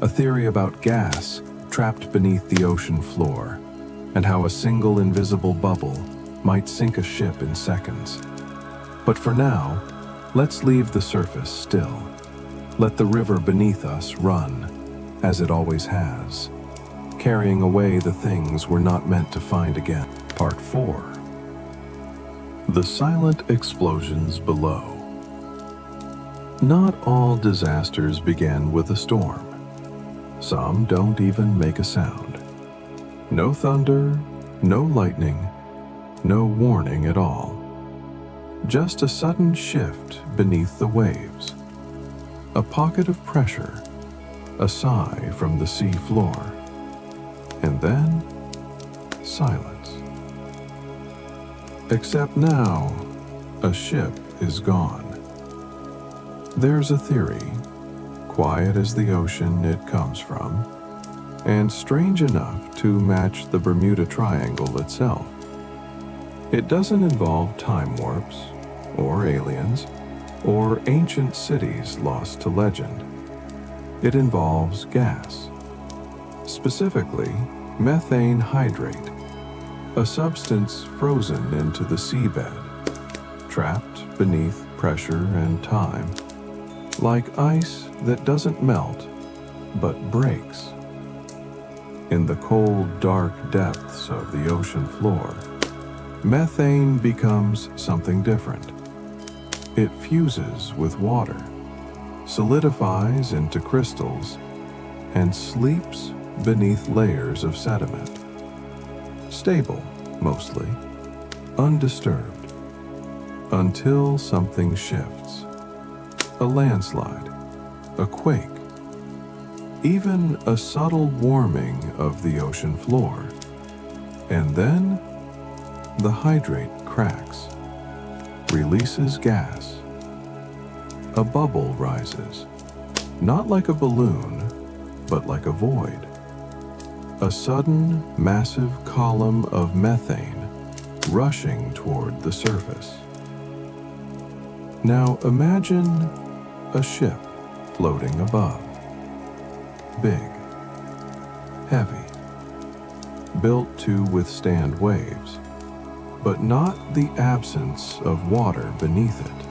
A theory about gas trapped beneath the ocean floor, and how a single invisible bubble might sink a ship in seconds. But for now, let's leave the surface still. Let the river beneath us run, as it always has, carrying away the things we're not meant to find again. Part 4. The silent explosions below. Not all disasters begin with a storm. Some don't even make a sound. No thunder, no lightning, no warning at all. Just a sudden shift beneath the waves. A pocket of pressure, a sigh from the sea floor, and then silence. Except now, a ship is gone. There's a theory, quiet as the ocean it comes from, and strange enough to match the Bermuda Triangle itself. It doesn't involve time warps, or aliens, or ancient cities lost to legend. It involves gas, specifically methane hydrate, a substance frozen into the seabed, trapped beneath pressure and time, like ice that doesn't melt, but breaks. In the cold, dark depths of the ocean floor, methane becomes something different. It fuses with water, solidifies into crystals, and sleeps beneath layers of sediment. Stable, mostly, undisturbed, until something shifts. A landslide, a quake, even a subtle warming of the ocean floor. And then the hydrate cracks, releases gas. A bubble rises, not like a balloon, but like a void. A sudden, massive column of methane rushing toward the surface. Now imagine a ship floating above. Big, heavy, built to withstand waves, but not the absence of water beneath it.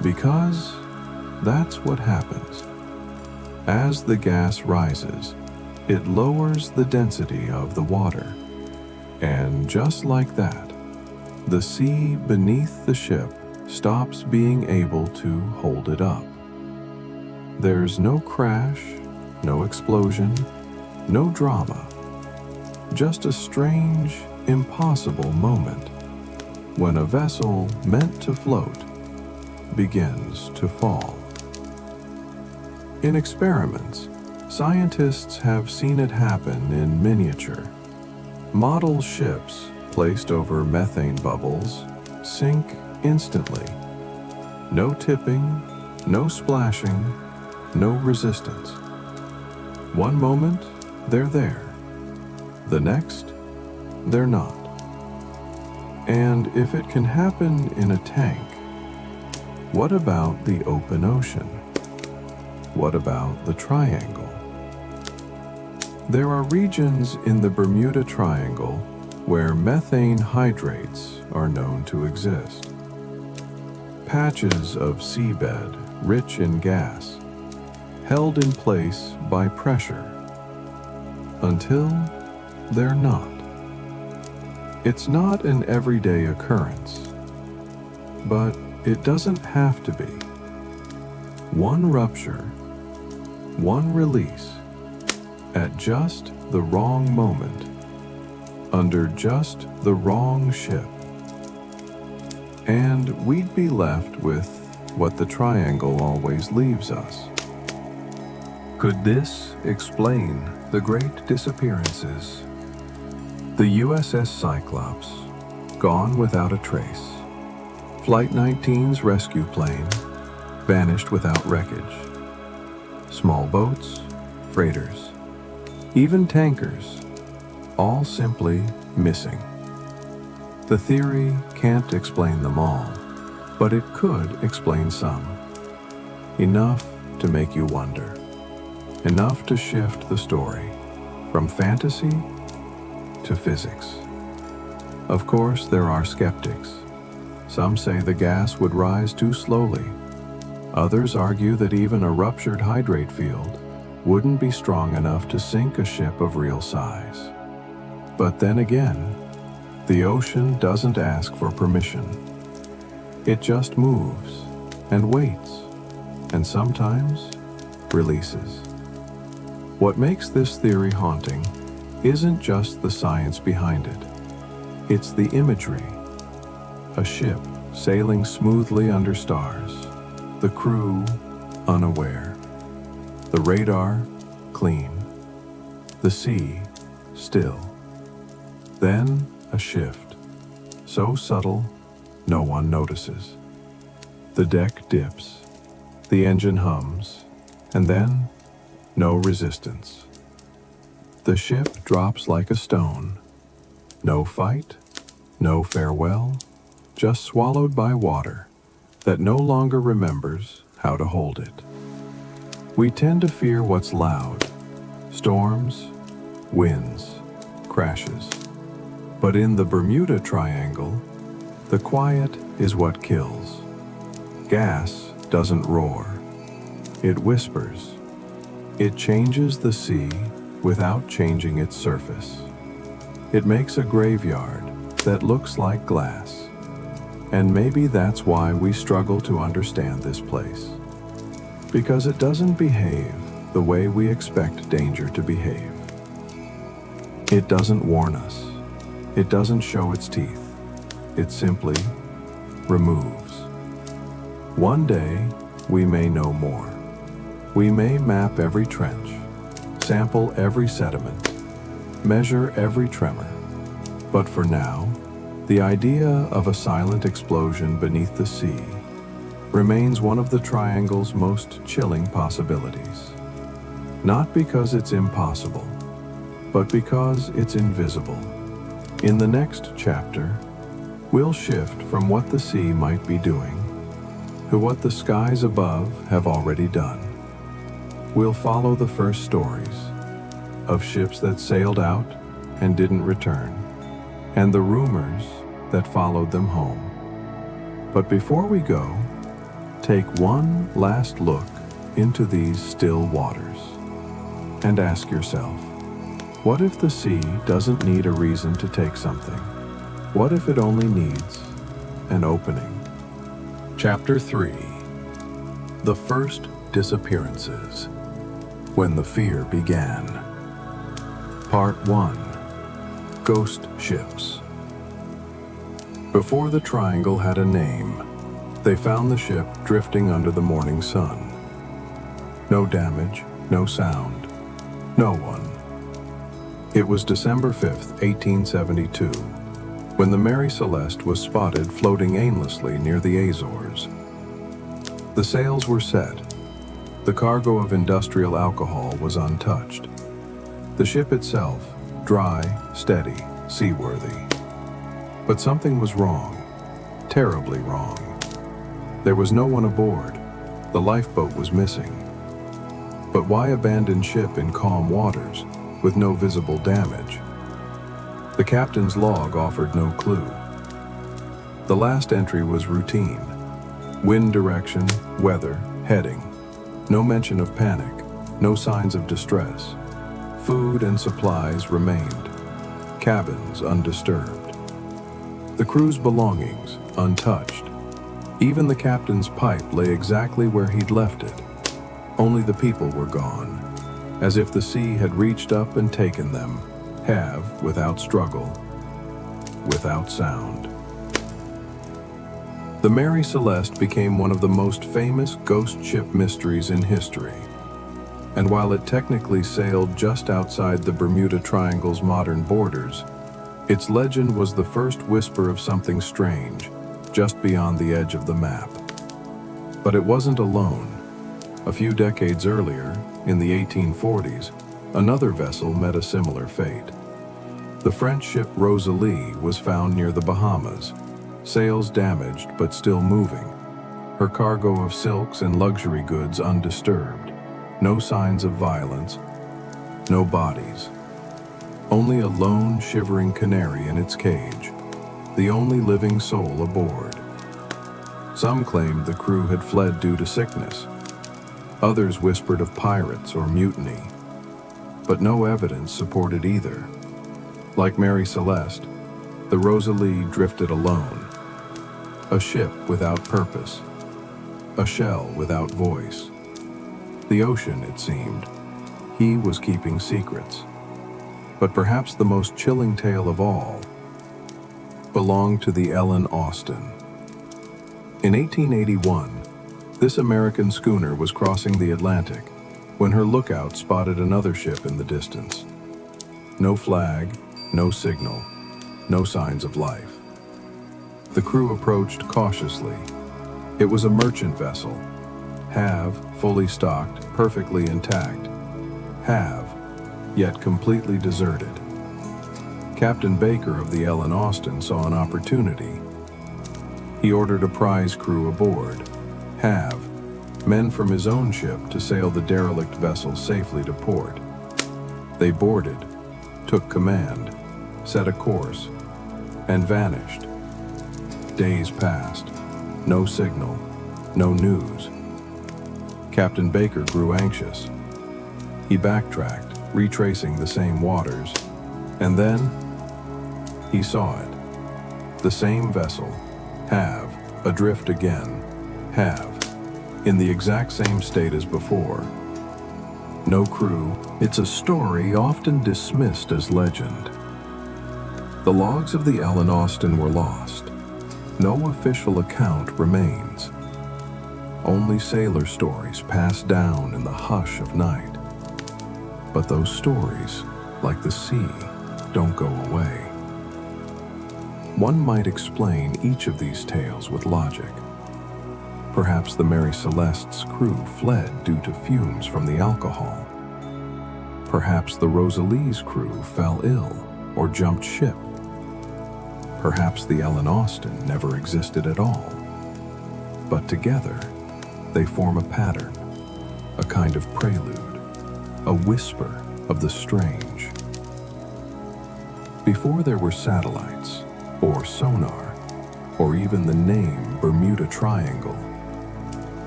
Because that's what happens. As the gas rises, it lowers the density of the water. And just like that, the sea beneath the ship stops being able to hold it up. There's no crash, no explosion, no drama. Just a strange, impossible moment when a vessel meant to float begins to fall. In experiments, scientists have seen it happen in miniature. Model ships placed over methane bubbles sink instantly. No tipping, no splashing, no resistance. One moment, they're there. The next, they're not. And if it can happen in a tank, what about the open ocean? What about the triangle? There are regions in the Bermuda Triangle where methane hydrates are known to exist. Patches of seabed rich in gas, held in place by pressure, until they're not. It's not an everyday occurrence, but it doesn't have to be. One rupture, one release, at just the wrong moment, under just the wrong ship, and we'd be left with what the triangle always leaves us. Could this explain the great disappearances? The USS Cyclops, gone without a trace. Flight 19's rescue plane, vanished without wreckage. Small boats, freighters, even tankers, all simply missing. The theory can't explain them all, but it could explain some. Enough to make you wonder. Enough to shift the story from fantasy to physics. Of course, there are skeptics. Some say the gas would rise too slowly. Others argue that even a ruptured hydrate field wouldn't be strong enough to sink a ship of real size. But then again, the ocean doesn't ask for permission. It just moves and waits, and sometimes releases. What makes this theory haunting isn't just the science behind it. It's the imagery. A ship sailing smoothly under stars, the crew unaware, the radar clean, the sea still. Then a shift, so subtle no one notices. The deck dips, the engine hums, and then no resistance. The ship drops like a stone. No fight, no farewell, just swallowed by water that no longer remembers how to hold it. We tend to fear what's loud, storms, winds, crashes. But in the Bermuda Triangle, the quiet is what kills. Gas doesn't roar. It whispers. It changes the sea without changing its surface. It makes a graveyard that looks like glass. And maybe that's why we struggle to understand this place. Because it doesn't behave the way we expect danger to behave. It doesn't warn us. It doesn't show its teeth. It simply removes. One day, we may know more. We may map every trench, sample every sediment, measure every tremor. But for now, the idea of a silent explosion beneath the sea remains one of the triangle's most chilling possibilities. Not because it's impossible, but because it's invisible. In the next chapter, we'll shift from what the sea might be doing to what the skies above have already done. We'll follow the first stories of ships that sailed out and didn't return, and the rumors that followed them home. But before we go, take one last look into these still waters and ask yourself, what if the sea doesn't need a reason to take something? What if it only needs an opening? Chapter 3. The First Disappearances. When the Fear Began. Part 1. Ghost Ships. Before the Triangle had a name, they found the ship drifting under the morning sun. No damage, no sound, no one. It was December 5th, 1872, when the Mary Celeste was spotted floating aimlessly near the Azores. The sails were set. The cargo of industrial alcohol was untouched. The ship itself, dry, steady, seaworthy. But something was wrong, terribly wrong. There was no one aboard. The lifeboat was missing. But why abandon ship in calm waters with no visible damage? The captain's log offered no clue. The last entry was routine. Wind direction, weather, heading. No mention of panic, no signs of distress. Food and supplies remained. Cabins undisturbed. The crew's belongings untouched. Even the captain's pipe lay exactly where he'd left it. Only the people were gone, as if the sea had reached up and taken them, have without struggle, without sound. The Mary Celeste became one of the most famous ghost ship mysteries in history. And while it technically sailed just outside the Bermuda Triangle's modern borders, its legend was the first whisper of something strange, just beyond the edge of the map. But it wasn't alone. A few decades earlier, in the 1840s, another vessel met a similar fate. The French ship Rosalie was found near the Bahamas, sails damaged but still moving, her cargo of silks and luxury goods undisturbed, no signs of violence, no bodies. Only a lone, shivering canary in its cage, the only living soul aboard. Some claimed the crew had fled due to sickness. Others whispered of pirates or mutiny, but no evidence supported either. Like Mary Celeste, the Rosalie drifted alone, a ship without purpose, a shell without voice. The ocean, it seemed, he was keeping secrets. But perhaps the most chilling tale of all belonged to the Ellen Austin. In 1881, this American schooner was crossing the Atlantic when her lookout spotted another ship in the distance. No flag, no signal, no signs of life. The crew approached cautiously. It was a merchant vessel, have fully stocked, perfectly intact, have yet completely deserted. Captain Baker of the Ellen Austin saw an opportunity. He ordered a prize crew aboard, have men from his own ship to sail the derelict vessel safely to port. They boarded, took command, set a course, and vanished. Days passed, no signal, no news. Captain Baker grew anxious. He backtracked, retracing the same waters, and then he saw it. The same vessel, have, adrift again, have, in the exact same state as before. No crew. It's a story often dismissed as legend. The logs of the Ellen Austin were lost. No official account remains. Only sailor stories passed down in the hush of night. But those stories, like the sea, don't go away. One might explain each of these tales with logic. Perhaps the Mary Celeste's crew fled due to fumes from the alcohol. Perhaps the Rosalie's crew fell ill or jumped ship. Perhaps the Ellen Austen never existed at all. But together, they form a pattern, a kind of prelude, a whisper of the strange. Before there were satellites, or sonar, or even the name Bermuda Triangle,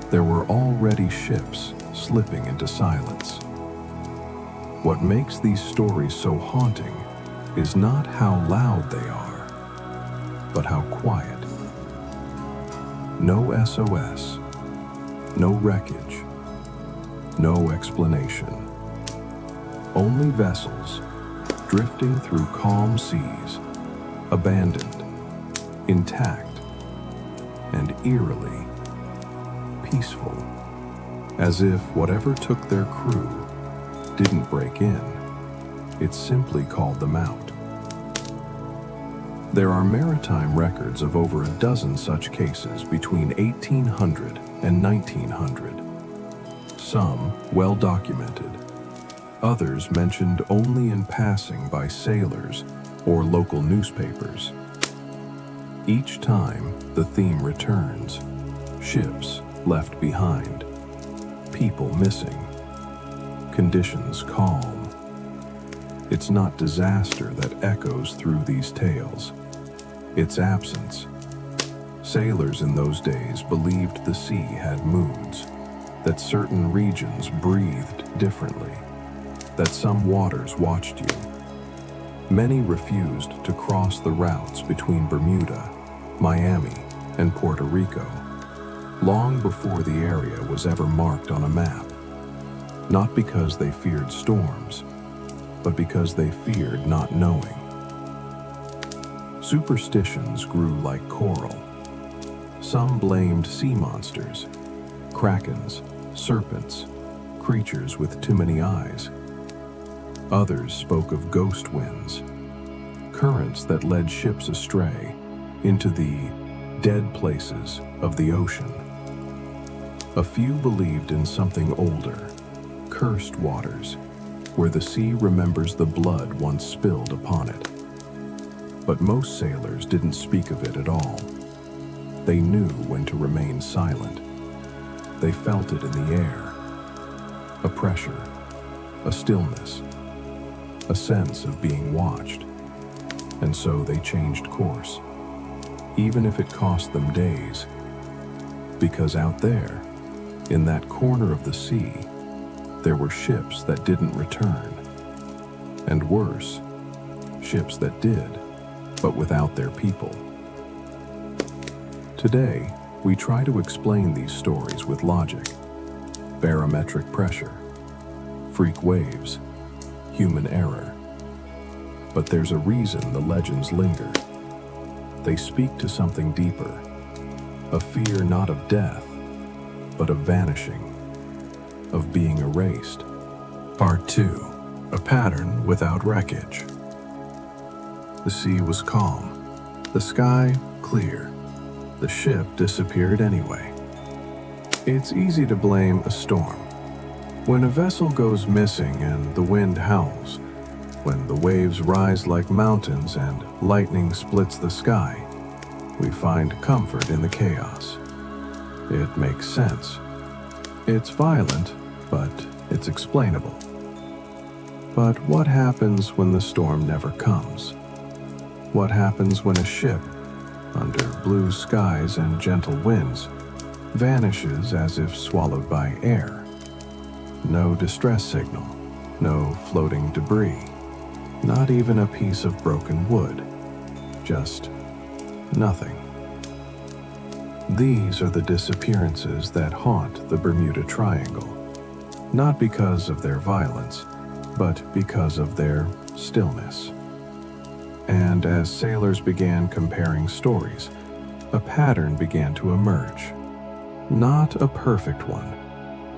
there were already ships slipping into silence. What makes these stories so haunting is not how loud they are, but how quiet. No SOS, no wreckage, no explanation. Only vessels drifting through calm seas, abandoned, intact, and eerily peaceful, as if whatever took their crew didn't break in, it simply called them out. There are maritime records of over a dozen such cases between 1800 and 1900. Some well documented, others mentioned only in passing by sailors or local newspapers. Each time, the theme returns: ships left behind, people missing, conditions calm. It's not disaster that echoes through these tales. It's absence. Sailors in those days believed the sea had moods, that certain regions breathed differently, that some waters watched you. Many refused to cross the routes between Bermuda, Miami, and Puerto Rico, long before the area was ever marked on a map. Not because they feared storms, but because they feared not knowing. Superstitions grew like coral. Some blamed sea monsters, krakens, serpents, creatures with too many eyes. Others spoke of ghost winds, currents that led ships astray into the dead places of the ocean. A few believed in something older, cursed waters, where the sea remembers the blood once spilled upon it. But most sailors didn't speak of it at all. They knew when to remain silent. They felt it in the air. A pressure, a stillness, a sense of being watched. And so they changed course, even if it cost them days. Because out there, in that corner of the sea, there were ships that didn't return. And worse, ships that did, but without their people. Today, we try to explain these stories with logic: barometric pressure, freak waves, human error. But there's a reason the legends linger. They speak to something deeper, a fear not of death, but of vanishing, of being erased. Part 2. A pattern without wreckage. The sea was calm, the sky clear. The ship disappeared anyway. It's easy to blame a storm. When a vessel goes missing and the wind howls, when the waves rise like mountains and lightning splits the sky, we find comfort in the chaos. It makes sense. It's violent, but it's explainable. But what happens when the storm never comes? What happens when a ship, under blue skies and gentle winds, vanishes as if swallowed by air? No distress signal, no floating debris, not even a piece of broken wood, just nothing. These are the disappearances that haunt the Bermuda Triangle, not because of their violence, but because of their stillness. And as sailors began comparing stories, a pattern began to emerge. Not a perfect one,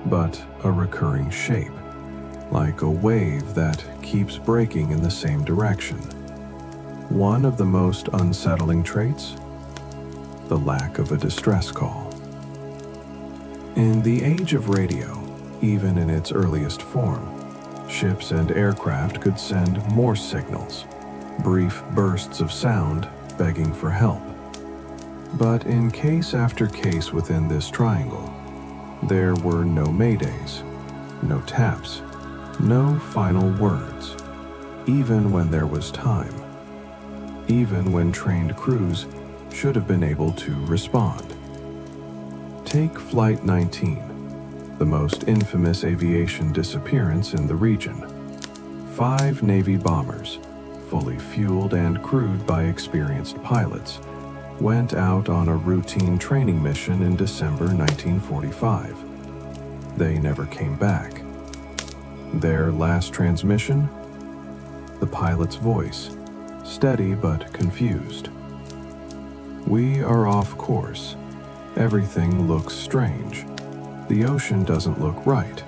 but a recurring shape, like a wave that keeps breaking in the same direction. One of the most unsettling traits? The lack of a distress call. In the age of radio, even in its earliest form, ships and aircraft could send Morse signals, brief bursts of sound begging for help. But in case after case within this triangle, there were no maydays, no taps, no final words, even when there was time, even when trained crews should have been able to respond. Take Flight 19, the most infamous aviation disappearance in the region. 5 Navy bombers, fully fueled and crewed by experienced pilots, went out on a routine training mission in December 1945. They never came back. Their last transmission? The pilot's voice, steady but confused. "We are off course. Everything looks strange. The ocean doesn't look right."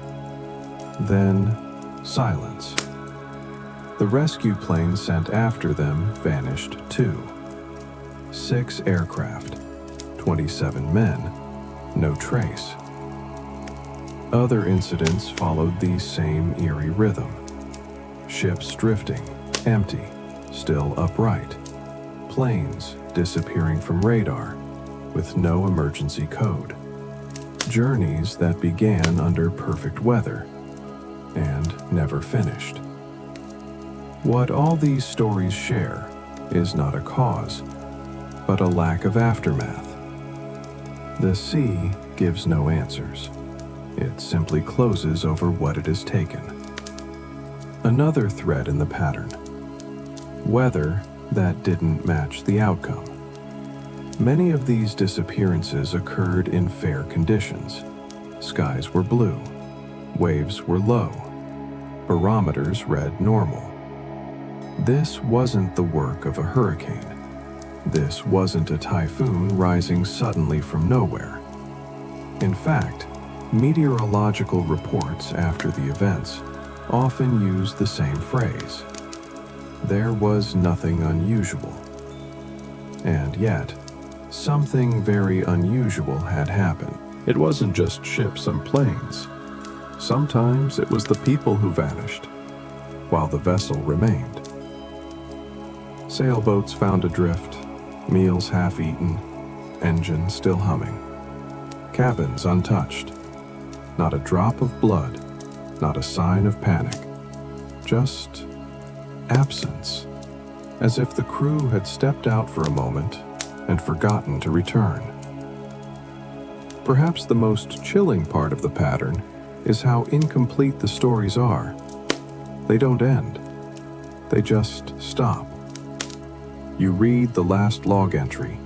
Then, silence. The rescue plane sent after them vanished too. 6 aircraft, 27 men, no trace. Other incidents followed the same eerie rhythm. Ships drifting, empty, still upright. Planes disappearing from radar, with no emergency code. Journeys that began under perfect weather and never finished. What all these stories share is not a cause, but a lack of aftermath. The sea gives no answers. It simply closes over what it has taken. Another thread in the pattern: weather that didn't match the outcome. Many of these disappearances occurred in fair conditions. Skies were blue, waves were low, barometers read normal. This wasn't the work of a hurricane. This wasn't a typhoon rising suddenly from nowhere. In fact, meteorological reports after the events often use the same phrase: there was nothing unusual. And yet, something very unusual had happened. It wasn't just ships and planes. Sometimes it was the people who vanished, while the vessel remained. Sailboats found adrift, meals half-eaten, engines still humming. Cabins untouched. Not a drop of blood, not a sign of panic. Just absence, as if the crew had stepped out for a moment and forgotten to return. Perhaps the most chilling part of the pattern is how incomplete the stories are. They don't end. They just stop. You read the last log entry.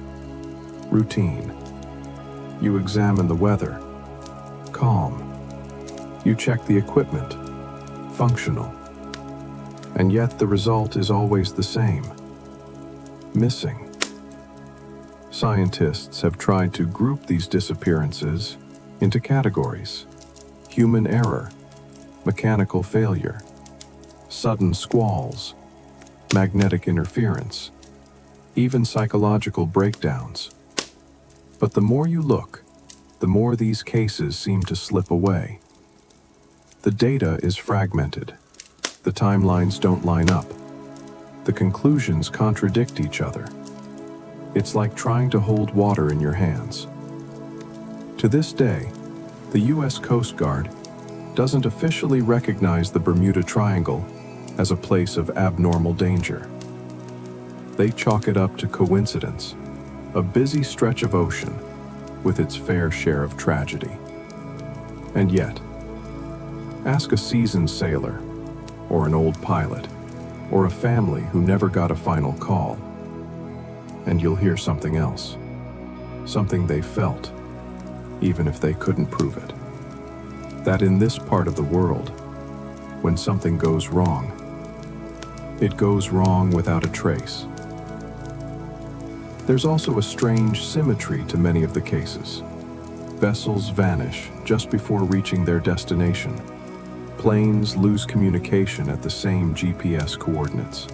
Routine. You examine the weather. Calm. You check the equipment. Functional. And yet the result is always the same. Missing. Scientists have tried to group these disappearances into categories: human error, mechanical failure, sudden squalls, magnetic interference, even psychological breakdowns. But the more you look, the more these cases seem to slip away. The data is fragmented. The timelines don't line up. The conclusions contradict each other. It's like trying to hold water in your hands. To this day, the U.S. Coast Guard doesn't officially recognize the Bermuda Triangle as a place of abnormal danger. They chalk it up to coincidence, a busy stretch of ocean with its fair share of tragedy. And yet, ask a seasoned sailor, or an old pilot, or a family who never got a final call, and you'll hear something else, something they felt, even if they couldn't prove it. That in this part of the world, when something goes wrong, it goes wrong without a trace. There's also a strange symmetry to many of the cases. Vessels vanish just before reaching their destination. Planes lose communication at the same GPS coordinates.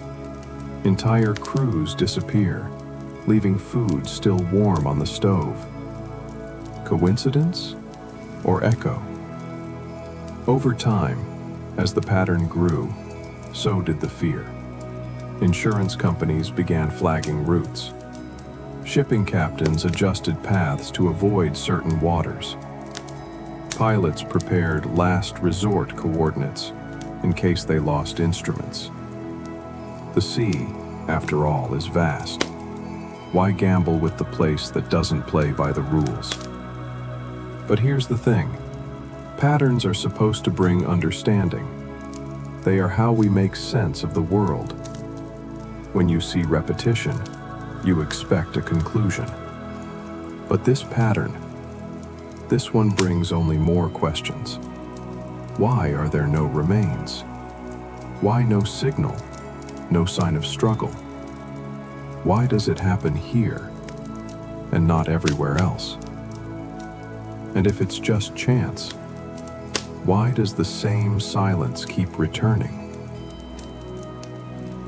Entire crews disappear, leaving food still warm on the stove. Coincidence or echo? Over time, as the pattern grew, so did the fear. Insurance companies began flagging routes. Shipping captains adjusted paths to avoid certain waters. Pilots prepared last resort coordinates in case they lost instruments. The sea, after all, is vast. Why gamble with the place that doesn't play by the rules? But here's the thing. Patterns are supposed to bring understanding. They are how we make sense of the world. When you see repetition, you expect a conclusion. But this pattern, this one brings only more questions. Why are there no remains? Why no signal? No sign of struggle? Why does it happen here and not everywhere else? And if it's just chance, why does the same silence keep returning?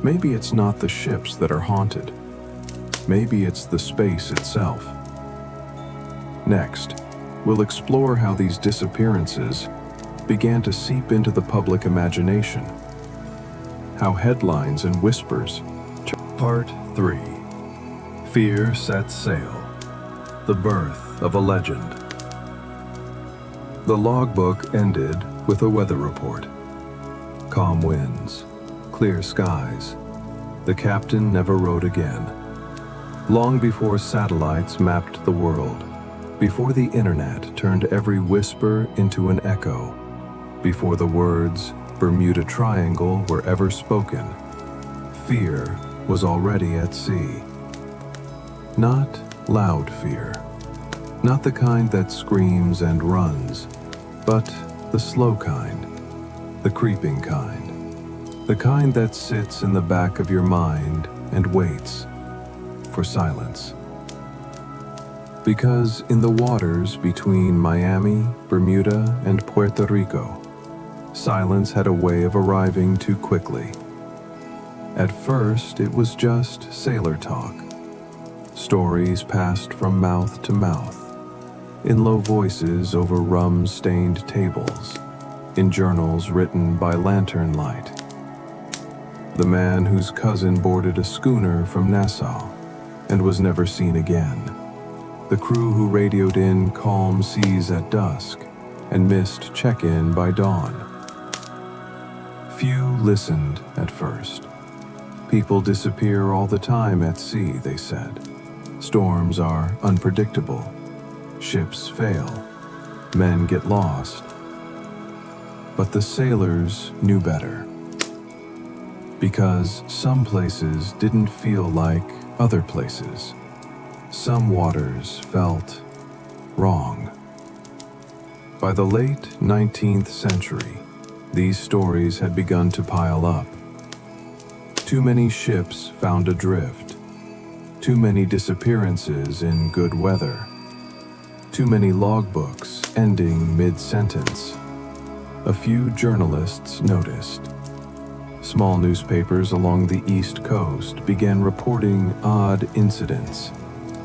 Maybe it's not the ships that are haunted. Maybe it's the space itself. Next, we'll explore how these disappearances began to seep into the public imagination. How headlines and whispers. Part 3. Fear Sets Sail. The Birth of a Legend. The logbook ended with a weather report. Calm winds, clear skies. The captain never wrote again. Long before satellites mapped the world, before the internet turned every whisper into an echo, before the words Bermuda Triangle were ever spoken, fear was already at sea. Not loud fear, not the kind that screams and runs, but the slow kind, the creeping kind, the kind that sits in the back of your mind and waits for silence. Because in the waters between Miami, Bermuda, and Puerto Rico, silence had a way of arriving too quickly. At first, it was just sailor talk. Stories passed from mouth to mouth, in low voices over rum-stained tables, in journals written by lantern light. The man whose cousin boarded a schooner from Nassau and was never seen again. The crew who radioed in calm seas at dusk and missed check-in by dawn. Few listened at first. People disappear all the time at sea, they said. Storms are unpredictable. Ships fail. Men get lost. But the sailors knew better. Because some places didn't feel like other places. Some waters felt wrong. By the late 19th century, these stories had begun to pile up. Too many ships found adrift. Too many disappearances in good weather. Too many logbooks ending mid-sentence. A few journalists noticed. Small newspapers along the East Coast began reporting odd incidents,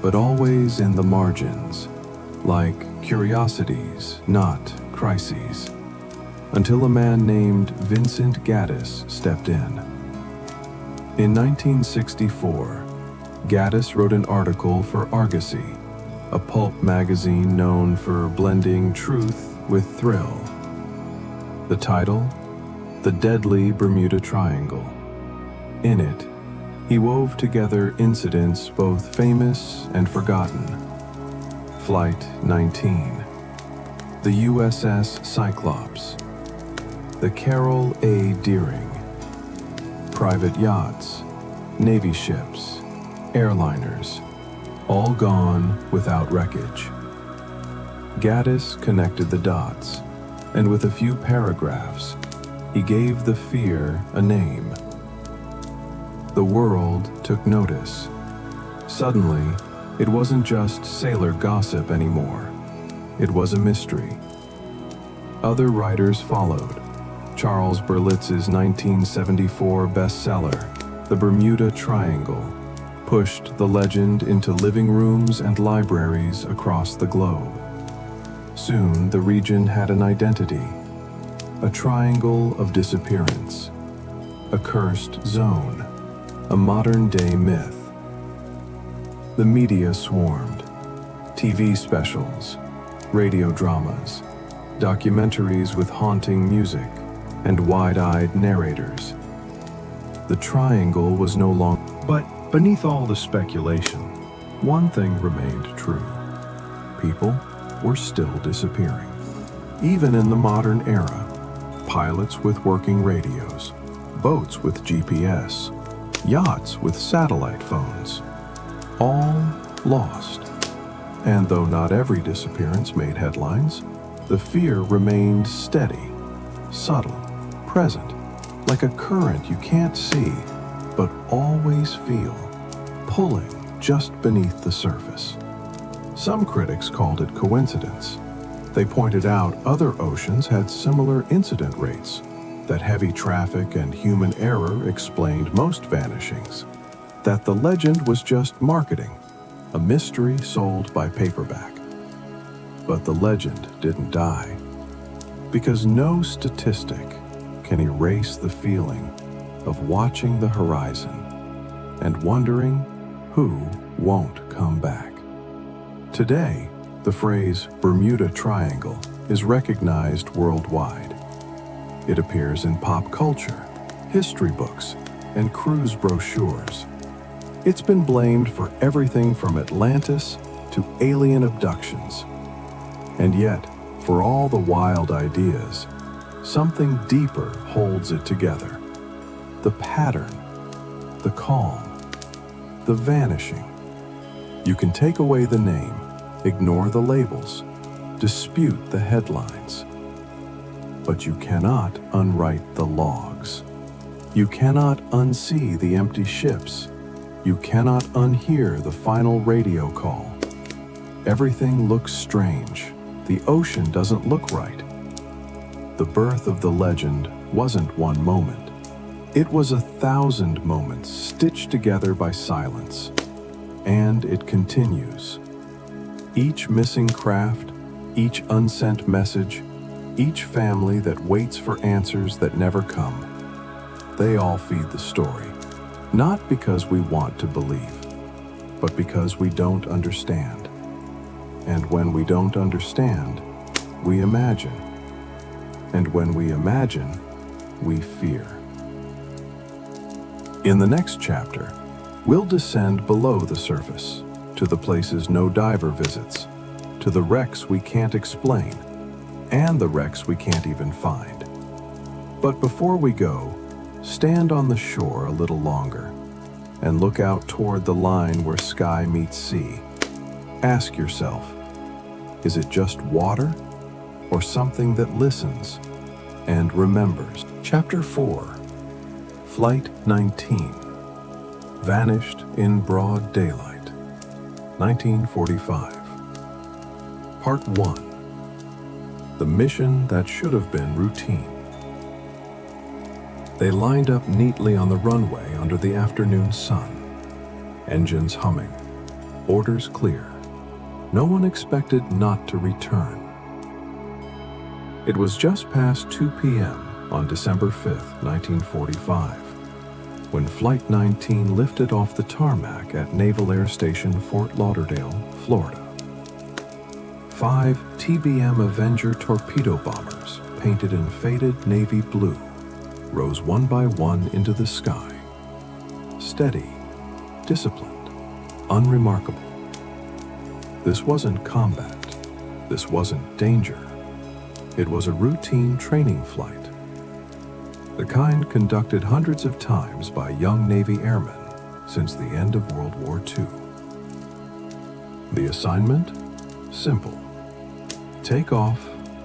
but always in the margins, like curiosities, not crises, until a man named Vincent Gaddis stepped in. In 1964, Gaddis wrote an article for Argosy, a pulp magazine known for blending truth with thrill. The title? The Deadly Bermuda Triangle. In it, he wove together incidents both famous and forgotten. Flight 19, the USS Cyclops, the Carroll A. Deering, private yachts, Navy ships, airliners, all gone without wreckage. Gaddis connected the dots, and with a few paragraphs, he gave the fear a name. The world took notice. Suddenly, it wasn't just sailor gossip anymore. It was a mystery. Other writers followed. Charles Berlitz's 1974 bestseller, The Bermuda Triangle, pushed the legend into living rooms and libraries across the globe. Soon, the region had an identity, a triangle of disappearance, a cursed zone, a modern-day myth. The media swarmed. TV specials, radio dramas, documentaries with haunting music, and wide-eyed narrators. The triangle was no longer... But beneath all the speculation, one thing remained true. People were still disappearing. Even in the modern era, pilots with working radios, boats with GPS, yachts with satellite phones, all lost. And though not every disappearance made headlines, the fear remained steady, subtle, present, like a current you can't see, but always feel, pulling just beneath the surface. Some critics called it coincidence. They pointed out other oceans had similar incident rates, that heavy traffic and human error explained most vanishings, that the legend was just marketing, a mystery sold by paperback. But the legend didn't die, because no statistic can erase the feeling of watching the horizon and wondering who won't come back. Today, the phrase Bermuda Triangle is recognized worldwide. It appears in pop culture, history books, and cruise brochures. It's been blamed for everything from Atlantis to alien abductions. And yet, for all the wild ideas, something deeper holds it together. The pattern, the calm, the vanishing. You can take away the name, ignore the labels, dispute the headlines. But you cannot unwrite the logs. You cannot unsee the empty ships. You cannot unhear the final radio call. Everything looks strange. The ocean doesn't look right. The birth of the legend wasn't one moment. It was 1,000 moments stitched together by silence. And it continues. Each missing craft, each unsent message, each family that waits for answers that never come. They all feed the story. Not because we want to believe, but because we don't understand. And when we don't understand, we imagine. And when we imagine, we fear. In the next chapter, we'll descend below the surface, to the places no diver visits, to the wrecks we can't explain, and the wrecks we can't even find. But before we go, stand on the shore a little longer and look out toward the line where sky meets sea. Ask yourself, is it just water or something that listens and remembers? Chapter 4, Flight 19, Vanished in Broad Daylight, 1945. Part 1, The Mission That Should Have Been Routine. They lined up neatly on the runway under the afternoon sun. Engines humming, orders clear. No one expected not to return. It was just past 2 p.m. on December 5th, 1945, when Flight 19 lifted off the tarmac at Naval Air Station Fort Lauderdale, Florida. 5 TBM Avenger torpedo bombers, painted in faded navy blue, rose one by one into the sky. Steady, disciplined, unremarkable. This wasn't combat. This wasn't danger. It was a routine training flight, the kind conducted hundreds of times by young Navy airmen since the end of World War II. The assignment? Simple. Take off,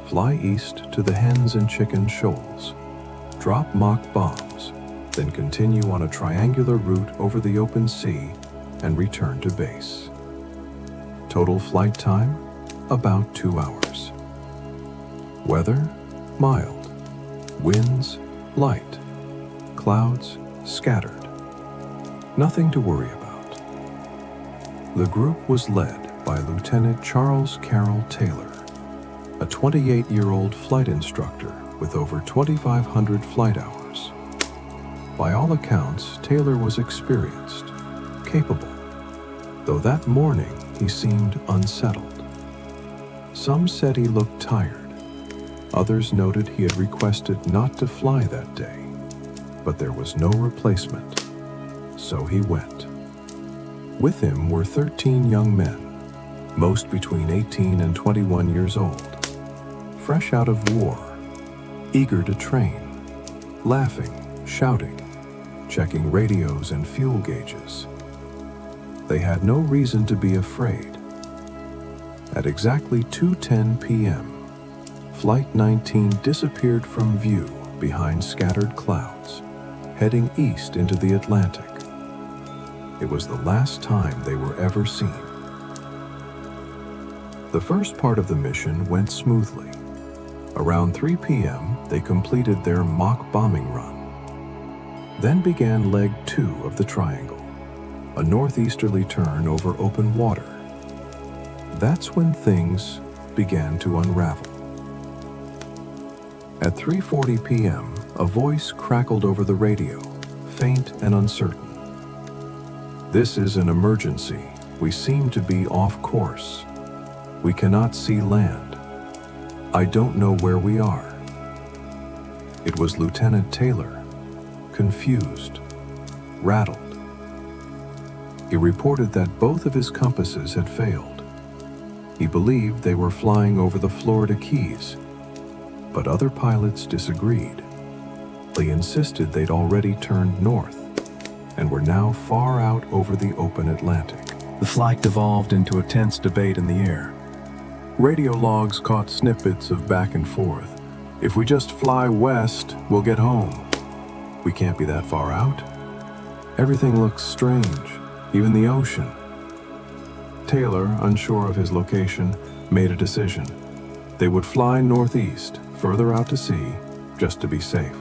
fly east to the Hens and Chicken Shoals, drop mock bombs, then continue on a triangular route over the open sea and returned to base. Total flight time, about 2 hours. Weather, mild. Winds, light. Clouds, scattered. Nothing to worry about. The group was led by Lieutenant Charles Carroll Taylor, a 28-year-old flight instructor with over 2,500 flight hours. By all accounts, Taylor was experienced, capable, though that morning he seemed unsettled. Some said he looked tired. Others noted he had requested not to fly that day, but there was no replacement, so he went. With him were 13 young men, most between 18 and 21 years old, fresh out of war, eager to train, laughing, shouting, checking radios and fuel gauges. They had no reason to be afraid. At exactly 2:10 p.m., Flight 19 disappeared from view behind scattered clouds, heading east into the Atlantic. It was the last time they were ever seen. The first part of the mission went smoothly. Around 3 p.m., they completed their mock bombing run. Then began leg 2 of the triangle, a northeasterly turn over open water. That's when things began to unravel. At 3:40 p.m., a voice crackled over the radio, faint and uncertain. "This is an emergency. We seem to be off course. We cannot see land. I don't know where we are." It was Lieutenant Taylor, confused, rattled. He reported that both of his compasses had failed. He believed they were flying over the Florida Keys, but other pilots disagreed. They insisted they'd already turned north and were now far out over the open Atlantic. The flight devolved into a tense debate in the air. Radio logs caught snippets of back and forth. "If we just fly west, we'll get home. We can't be that far out. Everything looks strange, even the ocean." Taylor, unsure of his location, made a decision. They would fly northeast, further out to sea, just to be safe.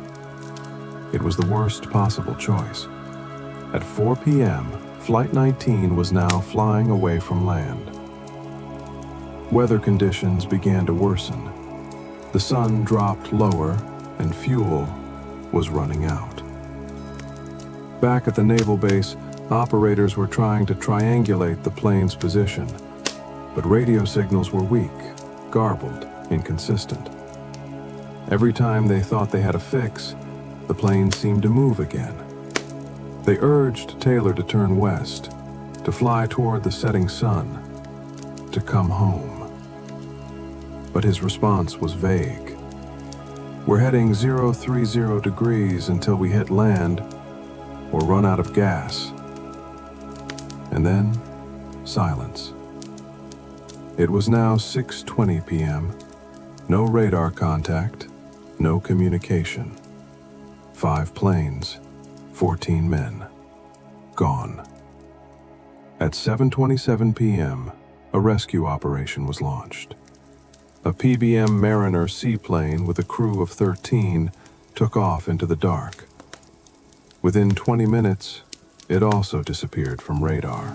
It was the worst possible choice. At 4 p.m., Flight 19 was now flying away from land. Weather conditions began to worsen. The sun dropped lower, and fuel was running out. Back at the naval base, operators were trying to triangulate the plane's position, but radio signals were weak, garbled, inconsistent. Every time they thought they had a fix, the plane seemed to move again. They urged Taylor to turn west, to fly toward the setting sun, to come home. But his response was vague. "We're heading 030 degrees until we hit land or run out of gas." And then, silence. It was now 6:20 p.m. No radar contact, no communication. 5 planes, 14 men, gone. At 7:27 p.m., a rescue operation was launched. A PBM Mariner seaplane with a crew of 13 took off into the dark. Within 20 minutes, it also disappeared from radar.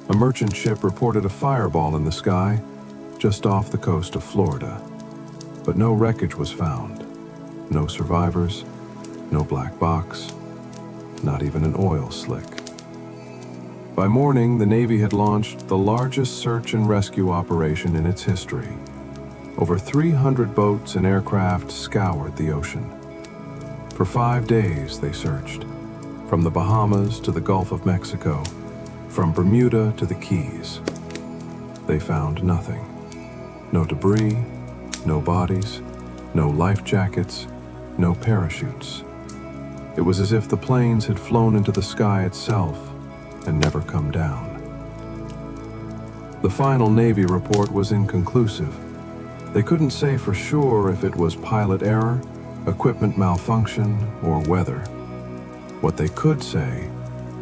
A merchant ship reported a fireball in the sky just off the coast of Florida, but no wreckage was found. No survivors, no black box, not even an oil slick. By morning, the Navy had launched the largest search and rescue operation in its history. Over 300 boats and aircraft scoured the ocean. For 5 days they searched, from the Bahamas to the Gulf of Mexico, from Bermuda to the Keys. They found nothing. No debris, no bodies, no life jackets, no parachutes. It was as if the planes had flown into the sky itself and never come down. The final Navy report was inconclusive. They couldn't say for sure if it was pilot error, equipment malfunction, or weather. What they could say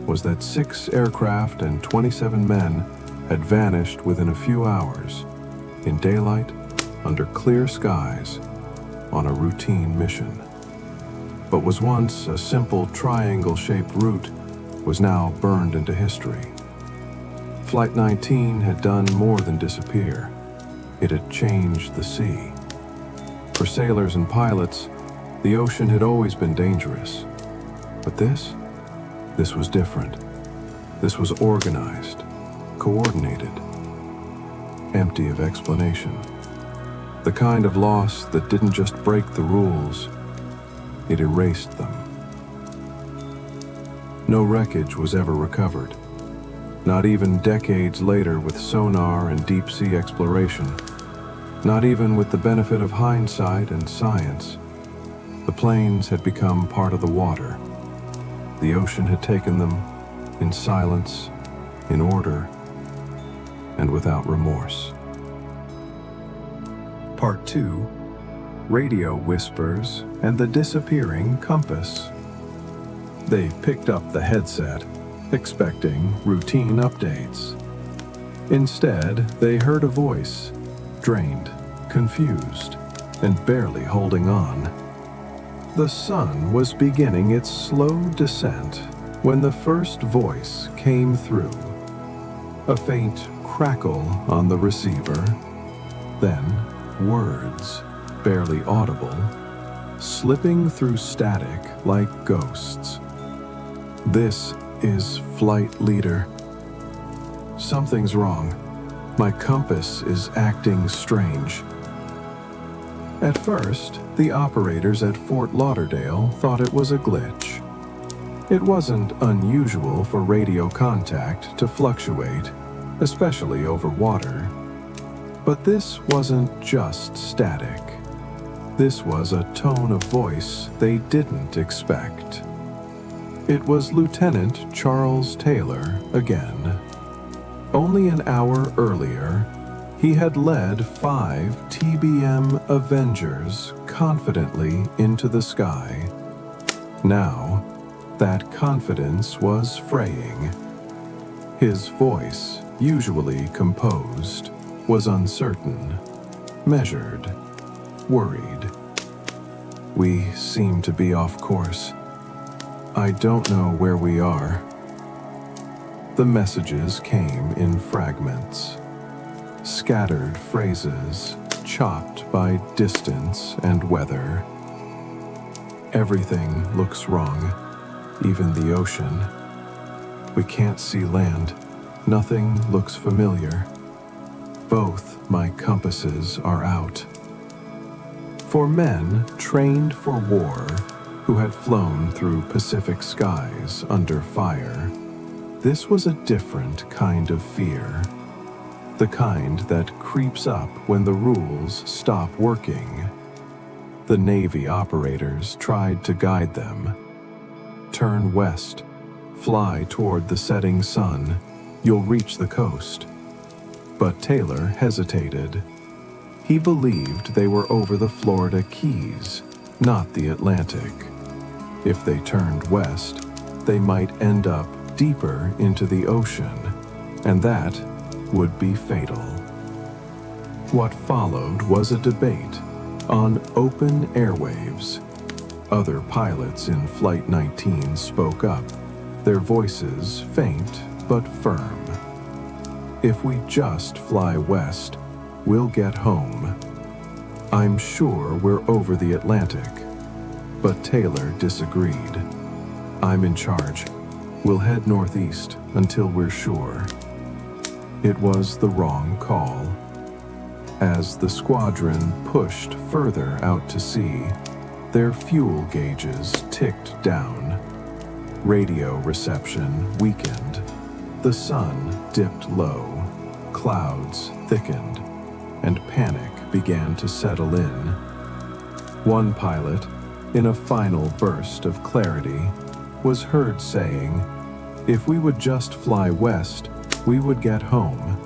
was that 6 aircraft and 27 men had vanished within a few hours, in daylight, under clear skies, on a routine mission. What was once a simple triangle-shaped route was now burned into history. Flight 19 had done more than disappear. It had changed the sea. For sailors and pilots, the ocean had always been dangerous. But this was different. This was organized, coordinated, empty of explanation. The kind of loss that didn't just break the rules, it erased them. No wreckage was ever recovered. Not even decades later with sonar and deep-sea exploration. Not even with the benefit of hindsight and science. The planes had become part of the water. The ocean had taken them in silence, in order, and without remorse. Part 2: Radio Whispers and the Disappearing Compass. They picked up the headset, expecting routine updates. Instead, they heard a voice, drained, confused, and barely holding on. The sun was beginning its slow descent when the first voice came through. A faint crackle on the receiver, then words, barely audible, slipping through static like ghosts. "This is Flight Leader. Something's wrong. My compass is acting strange." At first, the operators at Fort Lauderdale thought it was a glitch. It wasn't unusual for radio contact to fluctuate, especially over water. But this wasn't just static. This was a tone of voice they didn't expect. It was Lieutenant Charles Taylor again. Only an hour earlier, he had led 5 TBM Avengers confidently into the sky. Now, that confidence was fraying. His voice, usually composed, was uncertain, measured, worried. "We seem to be off course. I don't know where we are." The messages came in fragments. Scattered phrases, chopped by distance and weather. "Everything looks wrong, even the ocean. We can't see land. Nothing looks familiar. Both my compasses are out." For men trained for war, who had flown through Pacific skies under fire, this was a different kind of fear. The kind that creeps up when the rules stop working. The Navy operators tried to guide them. "Turn west. Fly toward the setting sun. You'll reach the coast." But Taylor hesitated. He believed they were over the Florida Keys, not the Atlantic. If they turned west, they might end up deeper into the ocean, and that would be fatal. What followed was a debate on open airwaves. Other pilots in Flight 19 spoke up, their voices faint but firm. "If we just fly west, we'll get home. I'm sure we're over the Atlantic." But Taylor disagreed. "I'm in charge. We'll head northeast until we're sure." It was the wrong call. As the squadron pushed further out to sea, their fuel gauges ticked down. Radio reception weakened. The sun dipped low, clouds thickened, and panic began to settle in. One pilot, in a final burst of clarity, was heard saying, "If we would just fly west, we would get home."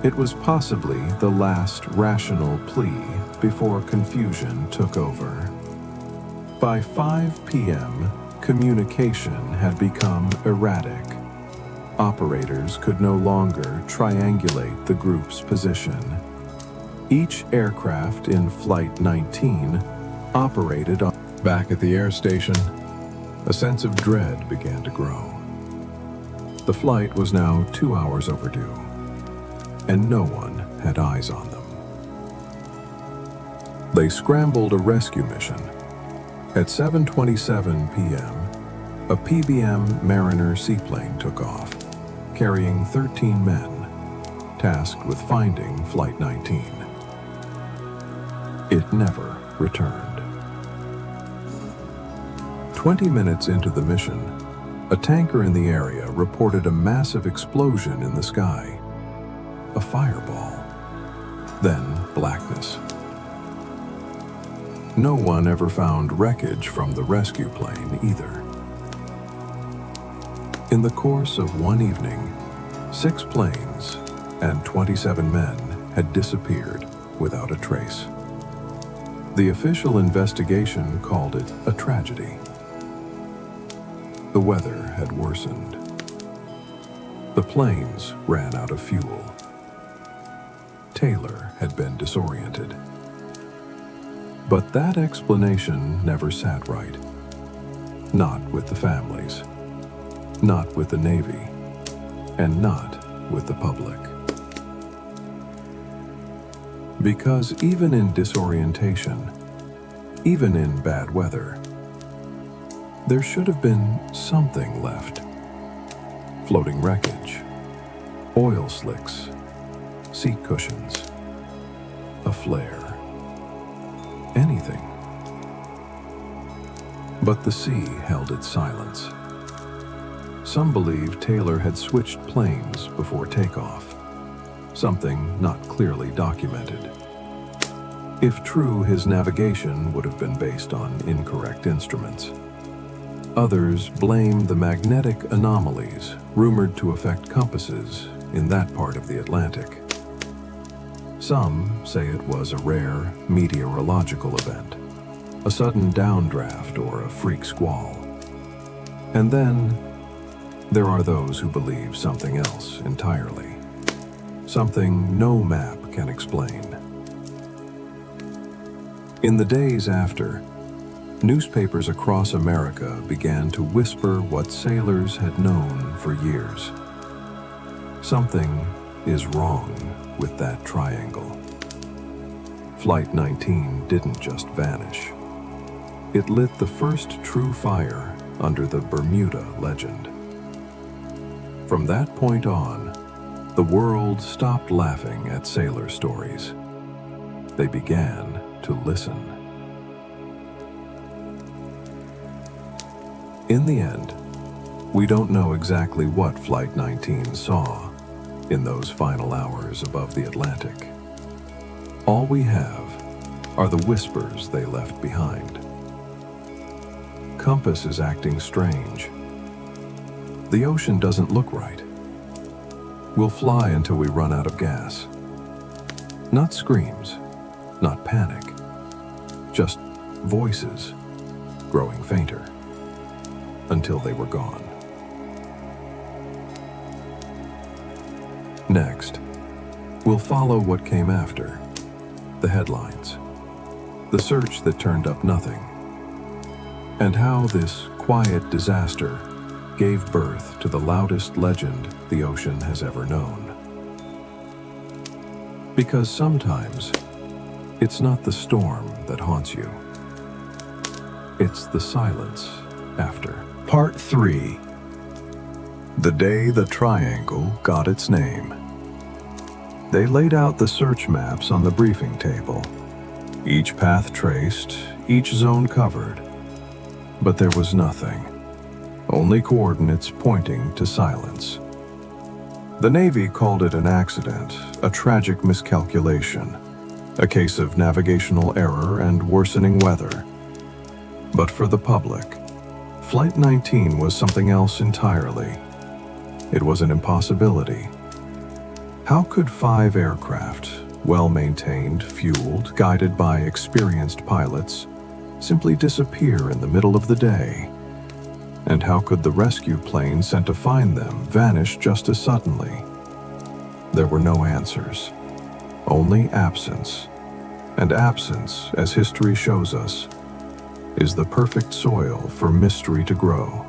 It was possibly the last rational plea before confusion took over. By 5 p.m., Communication had become erratic. Operators could no longer triangulate the group's position. Each aircraft in Flight 19 operated on. Back at the air station, a sense of dread began to grow. The flight was now 2 hours overdue, and no one had eyes on them. They scrambled a rescue mission. At 7:27 p.m., a PBM Mariner seaplane took off, carrying 13 men, tasked with finding Flight 19. It never returned. 20 minutes into the mission, a tanker in the area reported a massive explosion in the sky. A fireball. Then blackness. No one ever found wreckage from the rescue plane either. In the course of one evening, 6 planes and 27 men had disappeared without a trace. The official investigation called it a tragedy. The weather had worsened. The planes ran out of fuel. Taylor had been disoriented. But that explanation never sat right. Not with the families, not with the Navy, and not with the public. Because even in disorientation, even in bad weather, there should have been something left. Floating wreckage, oil slicks, seat cushions, a flare, anything. But the sea held its silence. Some believe Taylor had switched planes before takeoff, something not clearly documented. If true, his navigation would have been based on incorrect instruments. Others blame the magnetic anomalies rumored to affect compasses in that part of the Atlantic. Some say it was a rare meteorological event, a sudden downdraft or a freak squall. And then there are those who believe something else entirely, something no map can explain. In the days after, newspapers across America began to whisper what sailors had known for years. Something is wrong with that triangle. Flight 19 didn't just vanish. It lit the first true fire under the Bermuda legend. From that point on, the world stopped laughing at sailor stories. They began to listen. In the end, we don't know exactly what Flight 19 saw in those final hours above the Atlantic. All we have are the whispers they left behind. Compass is acting strange. The ocean doesn't look right. We'll fly until we run out of gas. Not screams, not panic, just voices growing fainter until they were gone. Next, we'll follow what came after, the headlines, the search that turned up nothing, and how this quiet disaster gave birth to the loudest legend the ocean has ever known. Because sometimes, it's not the storm that haunts you. It's the silence after. Part 3. The day the triangle got its name. They laid out the search maps on the briefing table. Each path traced, each zone covered. But there was nothing. Only coordinates pointing to silence. The Navy called it an accident, a tragic miscalculation, a case of navigational error and worsening weather. But for the public, Flight 19 was something else entirely. It was an impossibility. How could 5 aircraft, well-maintained, fueled, guided by experienced pilots, simply disappear in the middle of the day? And how could the rescue plane sent to find them vanish just as suddenly? There were no answers, only absence. And absence, as history shows us, is the perfect soil for mystery to grow.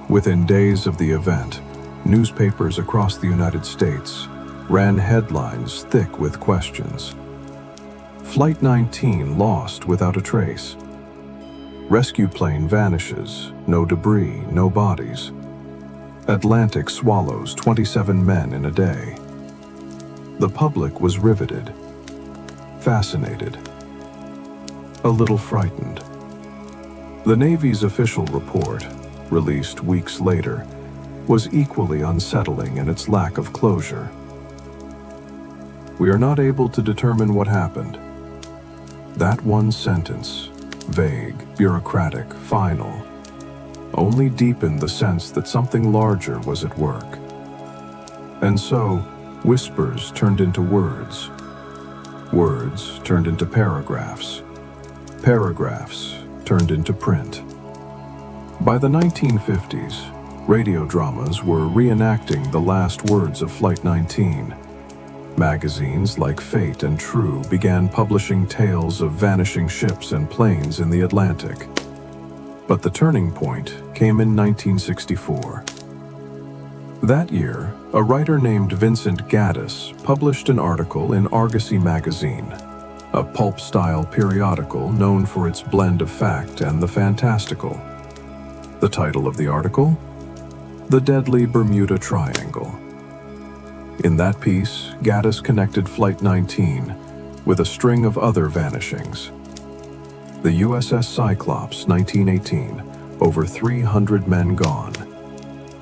Within days of the event, newspapers across the United States ran headlines thick with questions. Flight 19 lost without a trace. Rescue plane vanishes, no debris, no bodies. Atlantic swallows 27 men in a day. The public was riveted, fascinated, a little frightened. The Navy's official report, released weeks later, was equally unsettling in its lack of closure. We are not able to determine what happened. That one sentence, vague, bureaucratic, final, only deepened the sense that something larger was at work. And so, whispers turned into words. Words turned into paragraphs. Paragraphs turned into print. By the 1950s, radio dramas were reenacting the last words of Flight 19. Magazines like Fate and True began publishing tales of vanishing ships and planes in the Atlantic. But the turning point came in 1964. That year, a writer named Vincent Gaddis published an article in Argosy magazine, a pulp-style periodical known for its blend of fact and the fantastical. The title of the article? The Deadly Bermuda Triangle. In that piece, Gaddis connected Flight 19 with a string of other vanishings. The USS Cyclops, 1918, over 300 men gone.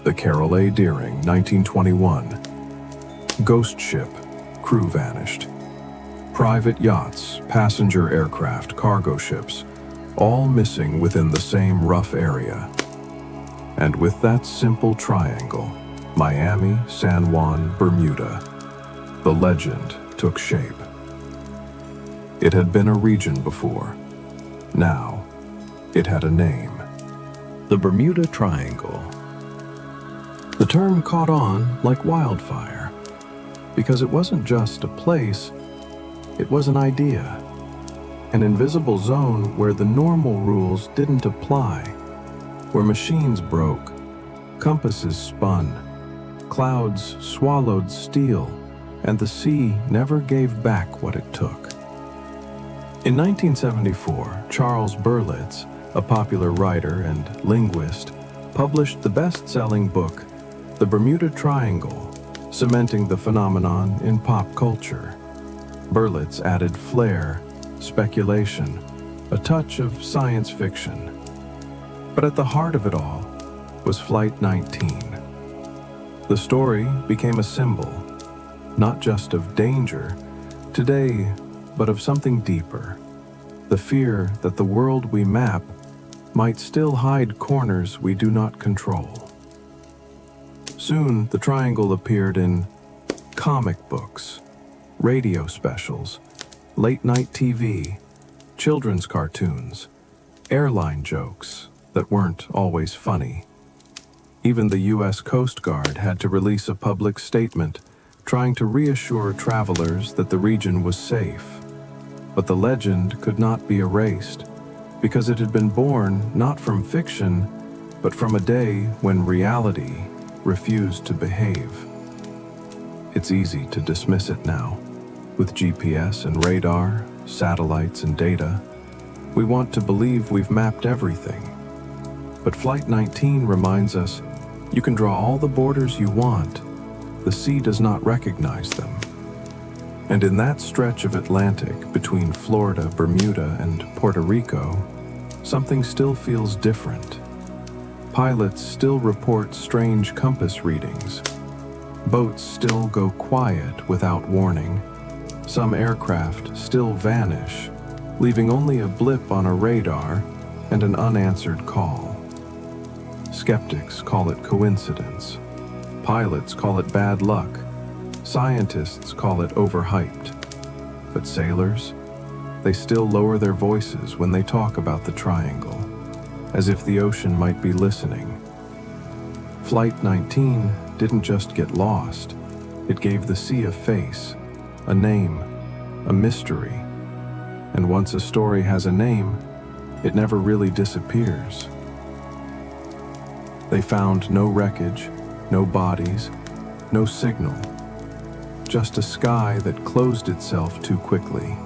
The Carroll A. Deering, 1921. Ghost ship, crew vanished. Private yachts, passenger aircraft, cargo ships, all missing within the same rough area. And with that simple triangle, Miami, San Juan, Bermuda, the legend took shape. It had been a region before. Now, it had a name. The Bermuda Triangle. The term caught on like wildfire, because it wasn't just a place, it was an idea. An invisible zone where the normal rules didn't apply, where machines broke, compasses spun, clouds swallowed steel, and the sea never gave back what it took. In 1974, Charles Berlitz, a popular writer and linguist, published the best-selling book, The Bermuda Triangle, cementing the phenomenon in pop culture. Berlitz added flair, speculation, a touch of science fiction. But at the heart of it all was Flight 19. The story became a symbol, not just of danger today, but of something deeper. The fear that the world we map might still hide corners we do not control. Soon, the triangle appeared in comic books, radio specials, late-night TV, children's cartoons, airline jokes that weren't always funny. Even the U.S. Coast Guard had to release a public statement trying to reassure travelers that the region was safe. But the legend could not be erased because it had been born not from fiction, but from a day when reality refused to behave. It's easy to dismiss it now. With GPS and radar, satellites and data, we want to believe we've mapped everything. But Flight 19 reminds us, you can draw all the borders you want. The sea does not recognize them. And in that stretch of Atlantic between Florida, Bermuda, and Puerto Rico, something still feels different. Pilots still report strange compass readings. Boats still go quiet without warning. Some aircraft still vanish, leaving only a blip on a radar and an unanswered call. Skeptics call it coincidence. Pilots call it bad luck. Scientists call it overhyped. But sailors, they still lower their voices when they talk about the triangle. as if the ocean might be listening. Flight 19 didn't just get lost. It gave the sea a face, a name, a mystery. And once a story has a name, it never really disappears. They found no wreckage, no bodies, no signal. Just a sky that closed itself too quickly,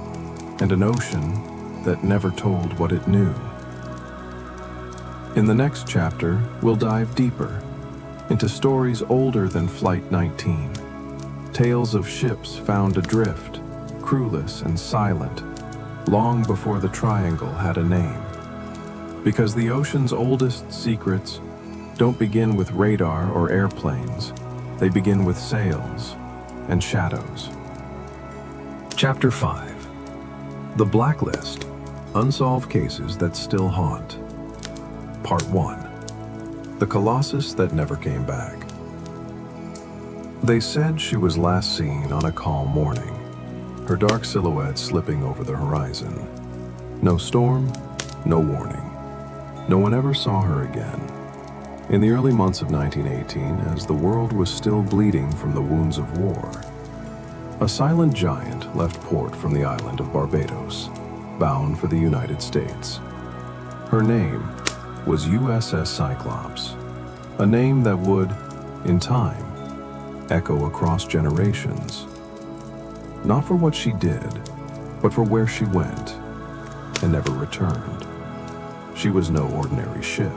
and an ocean that never told what it knew. In the next chapter, we'll dive deeper into stories older than Flight 19. Tales of ships found adrift, crewless and silent, long before the Triangle had a name. Because the ocean's oldest secrets don't begin with radar or airplanes. They begin with sails and shadows. Chapter 5. The Blacklist. Unsolved Cases That Still Haunt. Part 1. The Colossus That Never Came Back. They said she was last seen on a calm morning, her dark silhouette slipping over the horizon. No storm, no warning. No one ever saw her again. In the early months of 1918, as the world was still bleeding from the wounds of war, a silent giant left port from the island of Barbados, bound for the United States. Her name was USS Cyclops, a name that would, in time, echo across generations. Not for what she did, but for where she went and never returned. She was no ordinary ship.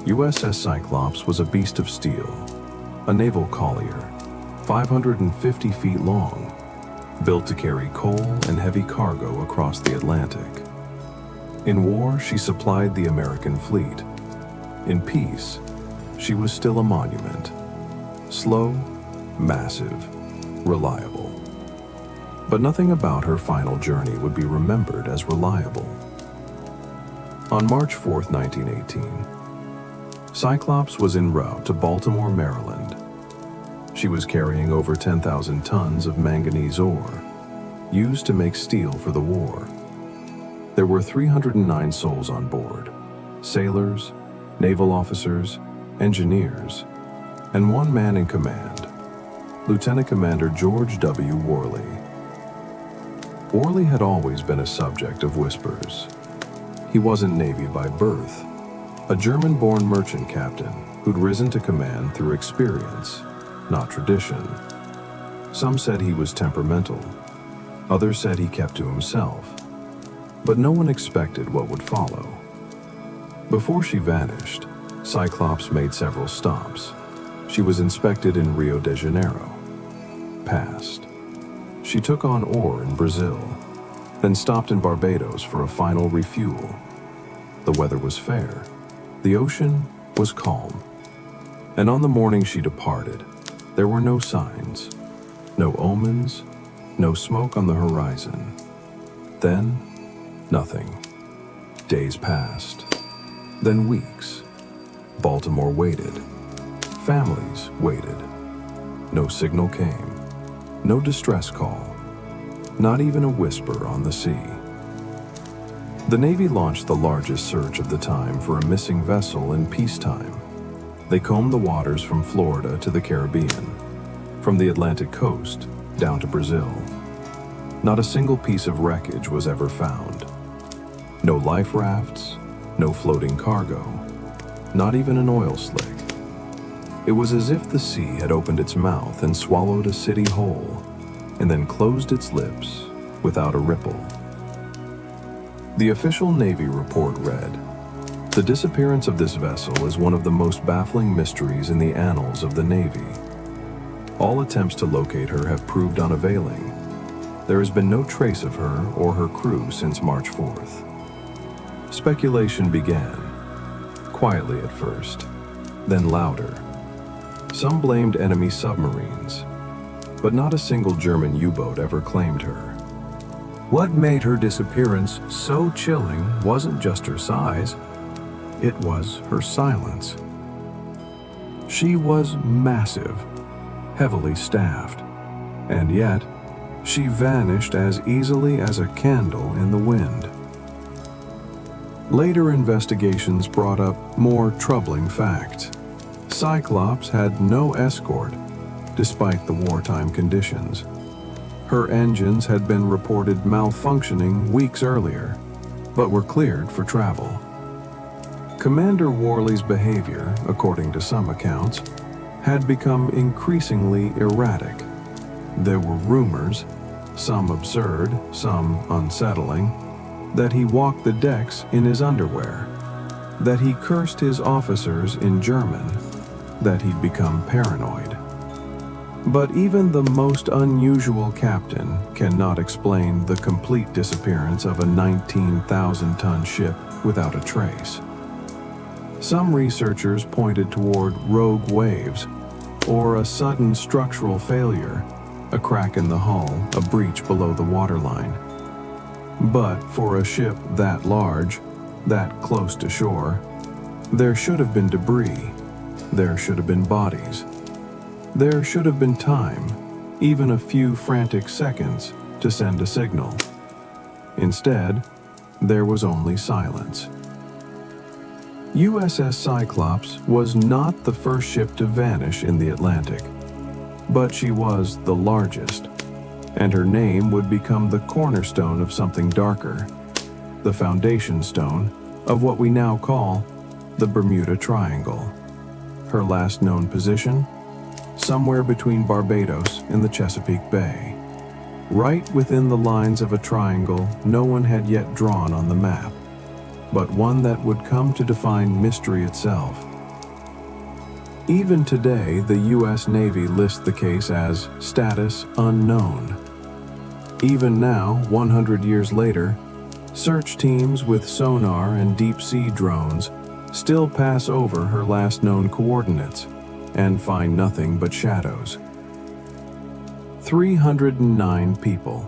USS Cyclops was a beast of steel, a naval collier, 550 feet long, built to carry coal and heavy cargo across the Atlantic. In war, she supplied the American fleet. In peace, she was still a monument. Slow, massive, reliable. But nothing about her final journey would be remembered as reliable. On March 4, 1918, Cyclops was en route to Baltimore, Maryland. She was carrying over 10,000 tons of manganese ore, used to make steel for the war. There were 309 souls on board, sailors, naval officers, engineers, and one man in command, Lieutenant Commander George W. Worley. Worley had always been a subject of whispers. He wasn't Navy by birth, a German-born merchant captain who'd risen to command through experience, not tradition. Some said he was temperamental, others said he kept to himself, but no one expected what would follow. Before she vanished, Cyclops made several stops. She was inspected in Rio de Janeiro. Passed. She took on ore in Brazil, then stopped in Barbados for a final refuel. The weather was fair. The ocean was calm. And on the morning she departed, there were no signs, no omens, no smoke on the horizon. Then, nothing. Days passed. Then weeks. Baltimore waited. Families waited. No signal came. No distress call. Not even a whisper on the sea. The Navy launched the largest search of the time for a missing vessel in peacetime. They combed the waters from Florida to the Caribbean, from the Atlantic coast down to Brazil. Not a single piece of wreckage was ever found. No life rafts, no floating cargo, not even an oil slick. It was as if the sea had opened its mouth and swallowed a city whole, and then closed its lips without a ripple. The official Navy report read, "The disappearance of this vessel is one of the most baffling mysteries in the annals of the Navy. All attempts to locate her have proved unavailing. There has been no trace of her or her crew since March 4th. Speculation began, quietly at first, then louder. Some blamed enemy submarines, but not a single German U-boat ever claimed her. What made her disappearance so chilling wasn't just her size, it was her silence. She was massive, heavily staffed, and yet she vanished as easily as a candle in the wind. Later investigations brought up more troubling facts. Cyclops had no escort, despite the wartime conditions. Her engines had been reported malfunctioning weeks earlier, but were cleared for travel. Commander Worley's behavior, according to some accounts, had become increasingly erratic. There were rumors, some absurd, some unsettling, that he walked the decks in his underwear, that he cursed his officers in German, that he'd become paranoid. But even the most unusual captain cannot explain the complete disappearance of a 19,000-ton ship without a trace. Some researchers pointed toward rogue waves, or a sudden structural failure, a crack in the hull, a breach below the waterline. But for a ship that large, that close to shore, there should have been debris, there should have been bodies. There should have been time, even a few frantic seconds, to send a signal. Instead, there was only silence. USS Cyclops was not the first ship to vanish in the Atlantic, but she was the largest, and her name would become the cornerstone of something darker, the foundation stone of what we now call the Bermuda Triangle. Her last known position? Somewhere between Barbados and the Chesapeake Bay. Right within the lines of a triangle no one had yet drawn on the map, but one that would come to define mystery itself. Even today, the U.S. Navy lists the case as status unknown. Even now, 100 years later, search teams with sonar and deep-sea drones still pass over her last known coordinates and find nothing but shadows. 309 people,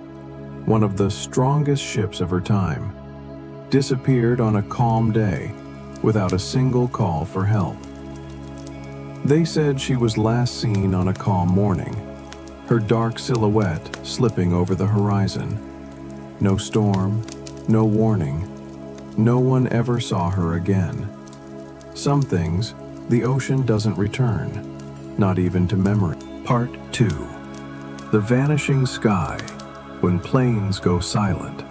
one of the strongest ships of her time, disappeared on a calm day without a single call for help. They said she was last seen on a calm morning, her dark silhouette slipping over the horizon. No storm, no warning. No one ever saw her again. Some things the ocean doesn't return, not even to memory. Part 2. The vanishing sky, when planes go silent.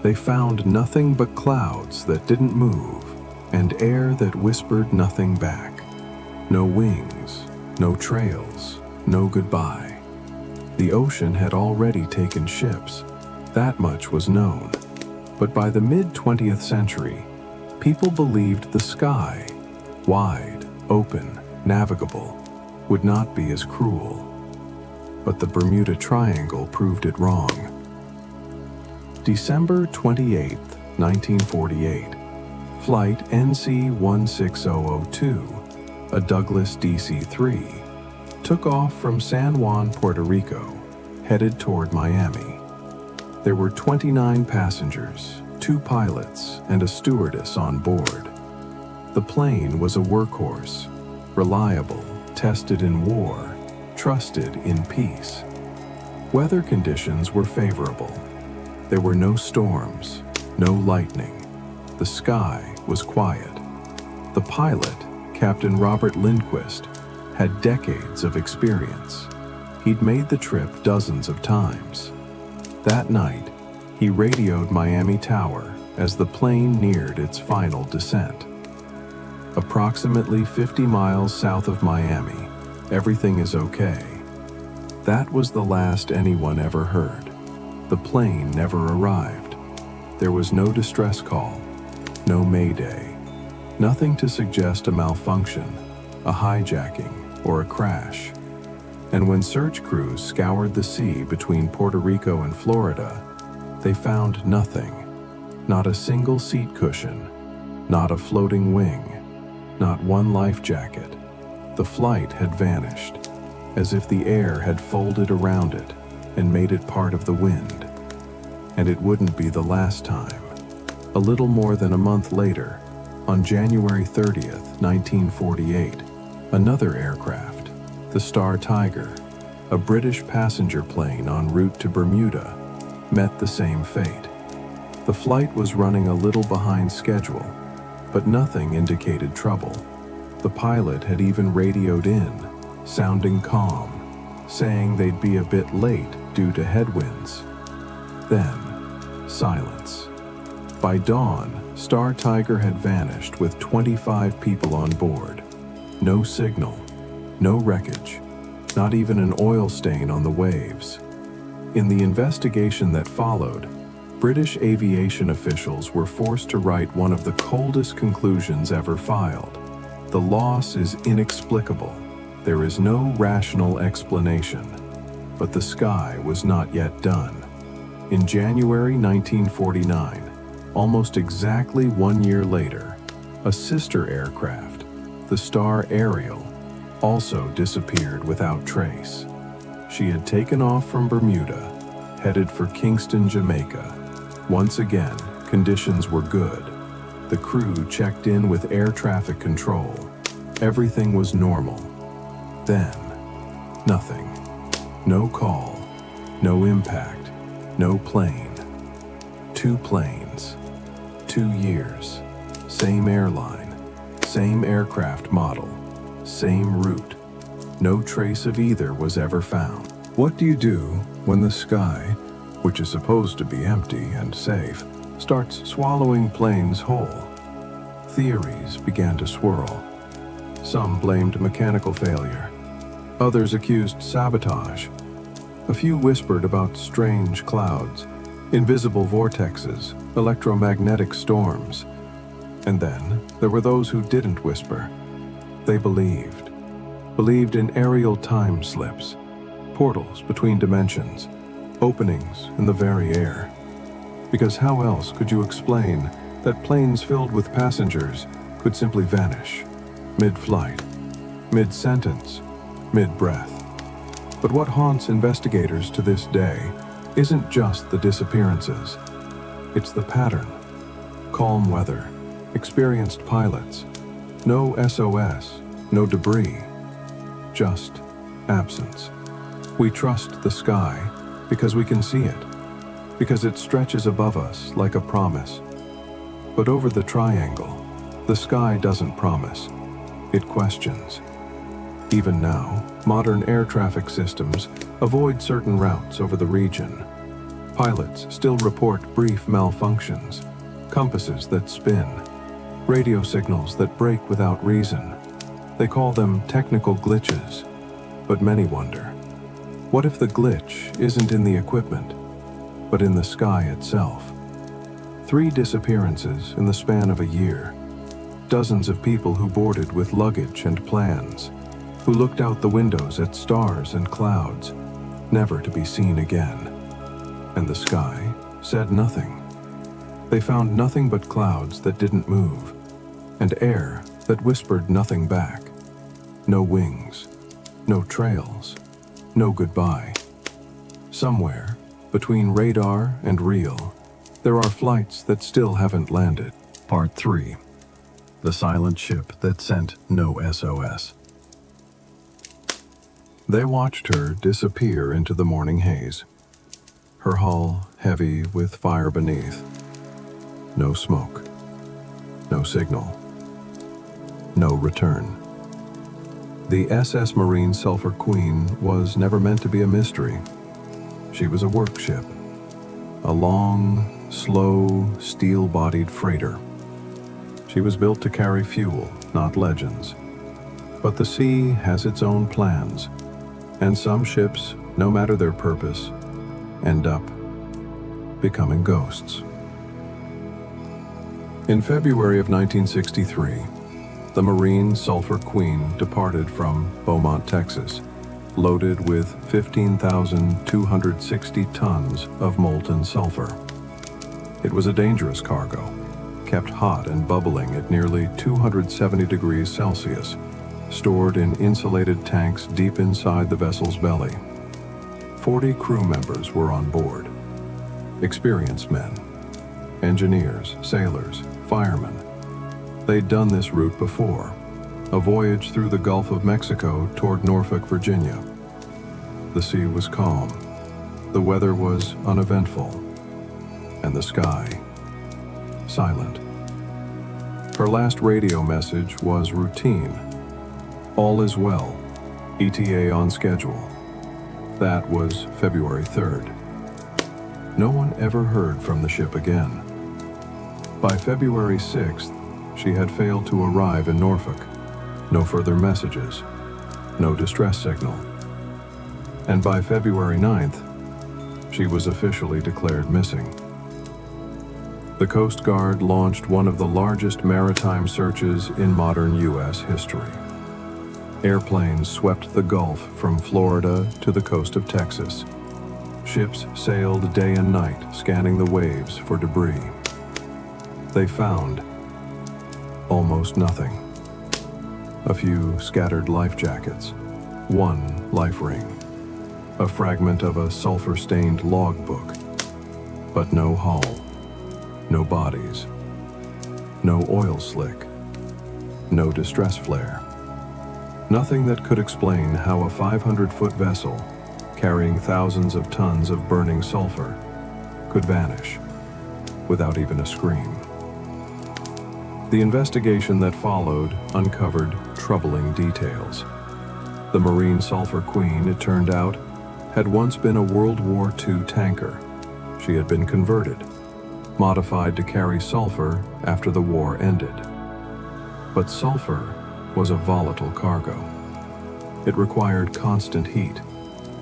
They found nothing but clouds that didn't move, and air that whispered nothing back. No wings, no trails, no goodbye. The ocean had already taken ships. That much was known. But by the mid-20th century, people believed the sky, wide, open, navigable, would not be as cruel. But the Bermuda Triangle proved it wrong. December 28, 1948, Flight NC-16002, a Douglas DC-3, took off from San Juan, Puerto Rico, headed toward Miami. There were 29 passengers, 2 pilots, and a stewardess on board. The plane was a workhorse, reliable, tested in war, trusted in peace. Weather conditions were favorable. There were no storms, no lightning. The sky was quiet. The pilot, Captain Robert Lindquist, had decades of experience. He'd made the trip dozens of times. That night, he radioed Miami Tower as the plane neared its final descent. Approximately 50 miles south of Miami, everything is okay. That was the last anyone ever heard. The plane never arrived. There was no distress call, no mayday, nothing to suggest a malfunction, a hijacking, or a crash. And when search crews scoured the sea between Puerto Rico and Florida, they found nothing. Not a single seat cushion, not a floating wing, not one life jacket. The flight had vanished, as if the air had folded around it and made it part of the wind. And it wouldn't be the last time. A little more than a month later, on January 30th, 1948, another aircraft, the Star Tiger, a British passenger plane en route to Bermuda, met the same fate. The flight was running a little behind schedule, but nothing indicated trouble. The pilot had even radioed in, sounding calm, saying they'd be a bit late due to headwinds. Then, silence. By dawn, Star Tiger had vanished with 25 people on board. No signal, no wreckage, not even an oil stain on the waves. In the investigation that followed, British aviation officials were forced to write one of the coldest conclusions ever filed. The loss is inexplicable. There is no rational explanation. But the sky was not yet done. In January 1949, almost exactly 1 year later, a sister aircraft, the Star Ariel, also disappeared without trace. She had taken off from Bermuda, headed for Kingston, Jamaica. Once again, conditions were good. The crew checked in with air traffic control. Everything was normal. Then, nothing. No call, no impact, no plane. 2 planes, 2 years, same airline, same aircraft model, same route. No trace of either was ever found. What do you do when the sky, which is supposed to be empty and safe, starts swallowing planes whole? Theories began to swirl. Some blamed mechanical failure. Others accused sabotage. A few whispered about strange clouds, invisible vortexes, electromagnetic storms. And then there were those who didn't whisper. They believed in aerial time slips, portals between dimensions, openings in the very air. Because how else could you explain that planes filled with passengers could simply vanish, mid-flight, mid-sentence, mid-breath? But what haunts investigators to this day isn't just the disappearances. It's the pattern. Calm weather, experienced pilots, no SOS, no debris, just absence. We trust the sky because we can see it, because it stretches above us like a promise. But over the triangle, the sky doesn't promise, it questions. Even now, modern air traffic systems avoid certain routes over the region. Pilots still report brief malfunctions, compasses that spin, radio signals that break without reason. They call them technical glitches, but many wonder, what if the glitch isn't in the equipment, but in the sky itself? 3 disappearances in the span of a year. Dozens of people who boarded with luggage and plans, who looked out the windows at stars and clouds, never to be seen again. And the sky said nothing. They found nothing but clouds that didn't move, and air that whispered nothing back. No wings, no trails, no goodbye. Somewhere, between radar and real, there are flights that still haven't landed. Part 3. The silent ship that sent no SOS. They watched her disappear into the morning haze. Her hull heavy with fire beneath. No smoke. No signal. No return. The SS Marine Sulphur Queen was never meant to be a mystery. She was a work ship. A long, slow, steel-bodied freighter. She was built to carry fuel, not legends. But the sea has its own plans, and some ships, no matter their purpose, end up becoming ghosts. In February of 1963, the Marine Sulphur Queen departed from Beaumont, Texas, loaded with 15,260 tons of molten sulfur. It was a dangerous cargo, kept hot and bubbling at nearly 270 degrees Celsius, stored in insulated tanks deep inside the vessel's belly. 40 crew members were on board. Experienced men, engineers, sailors, firemen. They'd done this route before, a voyage through the Gulf of Mexico toward Norfolk, Virginia. The sea was calm, the weather was uneventful, and the sky silent. Her last radio message was routine. All is well. ETA on schedule. That was February 3rd. No one ever heard from the ship again. By February 6th, she had failed to arrive in Norfolk. No further messages. No distress signal. And by February 9th, she was officially declared missing. The Coast Guard launched one of the largest maritime searches in modern U.S. history. Airplanes swept the Gulf from Florida to the coast of Texas. Ships sailed day and night, scanning the waves for debris. They found almost nothing. A few scattered life jackets, one life ring, a fragment of a sulfur-stained logbook, but no hull. No bodies, no oil slick, no distress flare. Nothing that could explain how a 500-foot vessel carrying thousands of tons of burning sulfur could vanish without even a scream. The investigation that followed uncovered troubling details. The Marine Sulphur Queen, it turned out, had once been a World War II tanker. She had been converted, modified to carry sulfur after the war ended. But sulfur was a volatile cargo. It required constant heat,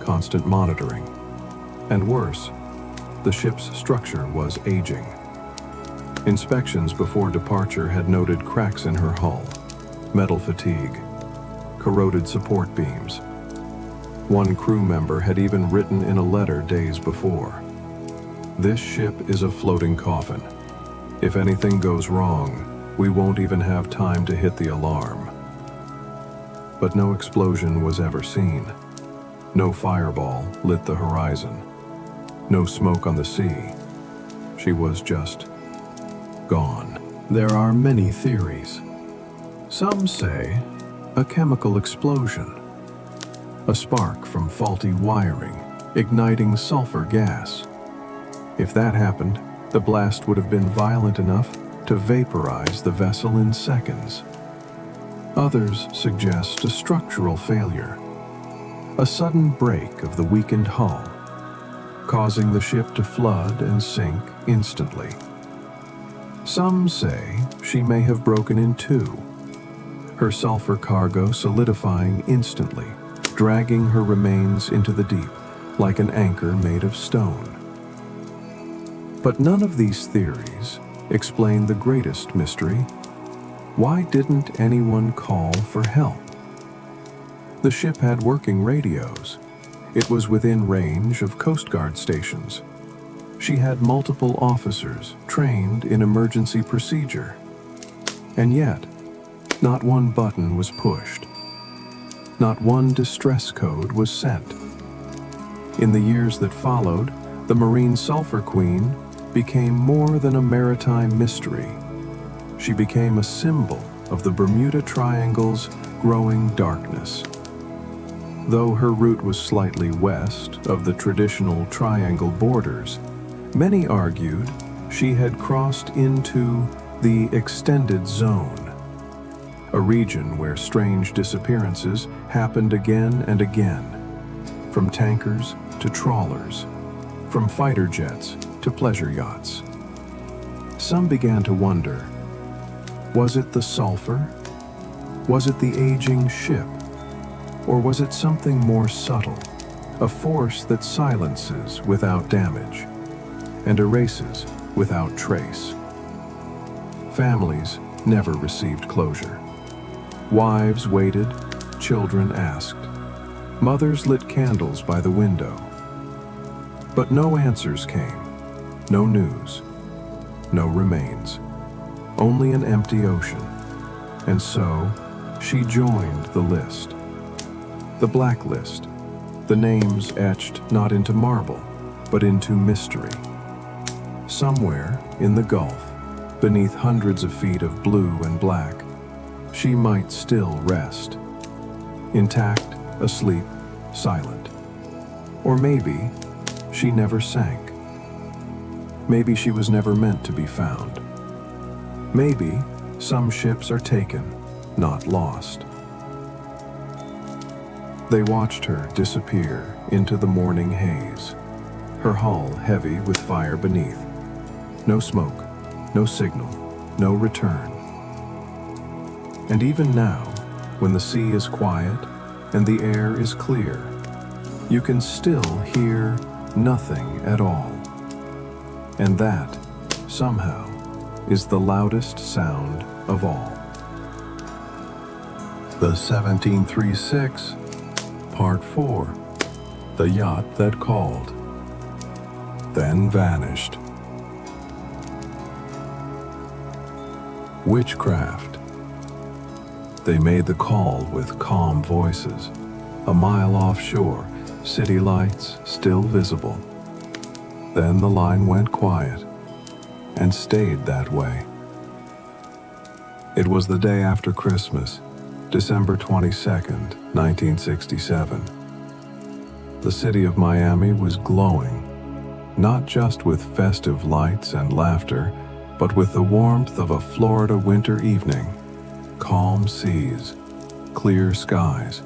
constant monitoring, and worse, the ship's structure was aging. Inspections before departure had noted cracks in her hull, metal fatigue, corroded support beams. One crew member had even written in a letter days before, "This ship is a floating coffin. If anything goes wrong, we won't even have time to hit the alarm." But no explosion was ever seen. No fireball lit the horizon. No smoke on the sea. She was just gone. There are many theories. Some say a chemical explosion, a spark from faulty wiring, igniting sulfur gas. If that happened, the blast would have been violent enough to vaporize the vessel in seconds. Others suggest a structural failure, a sudden break of the weakened hull, causing the ship to flood and sink instantly. Some say she may have broken in two, her sulfur cargo solidifying instantly, dragging her remains into the deep like an anchor made of stone. But none of these theories explain the greatest mystery. Why didn't anyone call for help? The ship had working radios. It was within range of Coast Guard stations. She had multiple officers trained in emergency procedure. And yet, not one button was pushed. Not one distress code was sent. In the years that followed, the Marine Sulphur Queen became more than a maritime mystery. She became a symbol of the Bermuda Triangle's growing darkness. Though her route was slightly west of the traditional triangle borders, many argued she had crossed into the extended zone, a region where strange disappearances happened again and again, from tankers to trawlers, from fighter jets to pleasure yachts. Some began to wonder, was it the sulfur? Was it the aging ship? Or was it something more subtle, a force that silences without damage and erases without trace? Families never received closure. Wives waited, children asked. Mothers lit candles by the window. But no answers came, no news, no remains, only an empty ocean. And so, she joined the list. The blacklist, the names etched not into marble, but into mystery. Somewhere in the Gulf, beneath hundreds of feet of blue and black, she might still rest, intact, asleep, silent. Or maybe she never sank. Maybe she was never meant to be found. Maybe some ships are taken, not lost. They watched her disappear into the morning haze, her hull heavy with fire beneath. No smoke, no signal, no return. And even now, when the sea is quiet and the air is clear, you can still hear nothing at all. And that, somehow, is the loudest sound of all. The 1736, Part 4, The Yacht That Called, Then Vanished. Witchcraft. They made the call with calm voices. A mile offshore, city lights still visible. Then the line went quiet and stayed that way. It was the day after Christmas, December 22nd, 1967. The city of Miami was glowing, not just with festive lights and laughter, but with the warmth of a Florida winter evening. Calm seas, clear skies,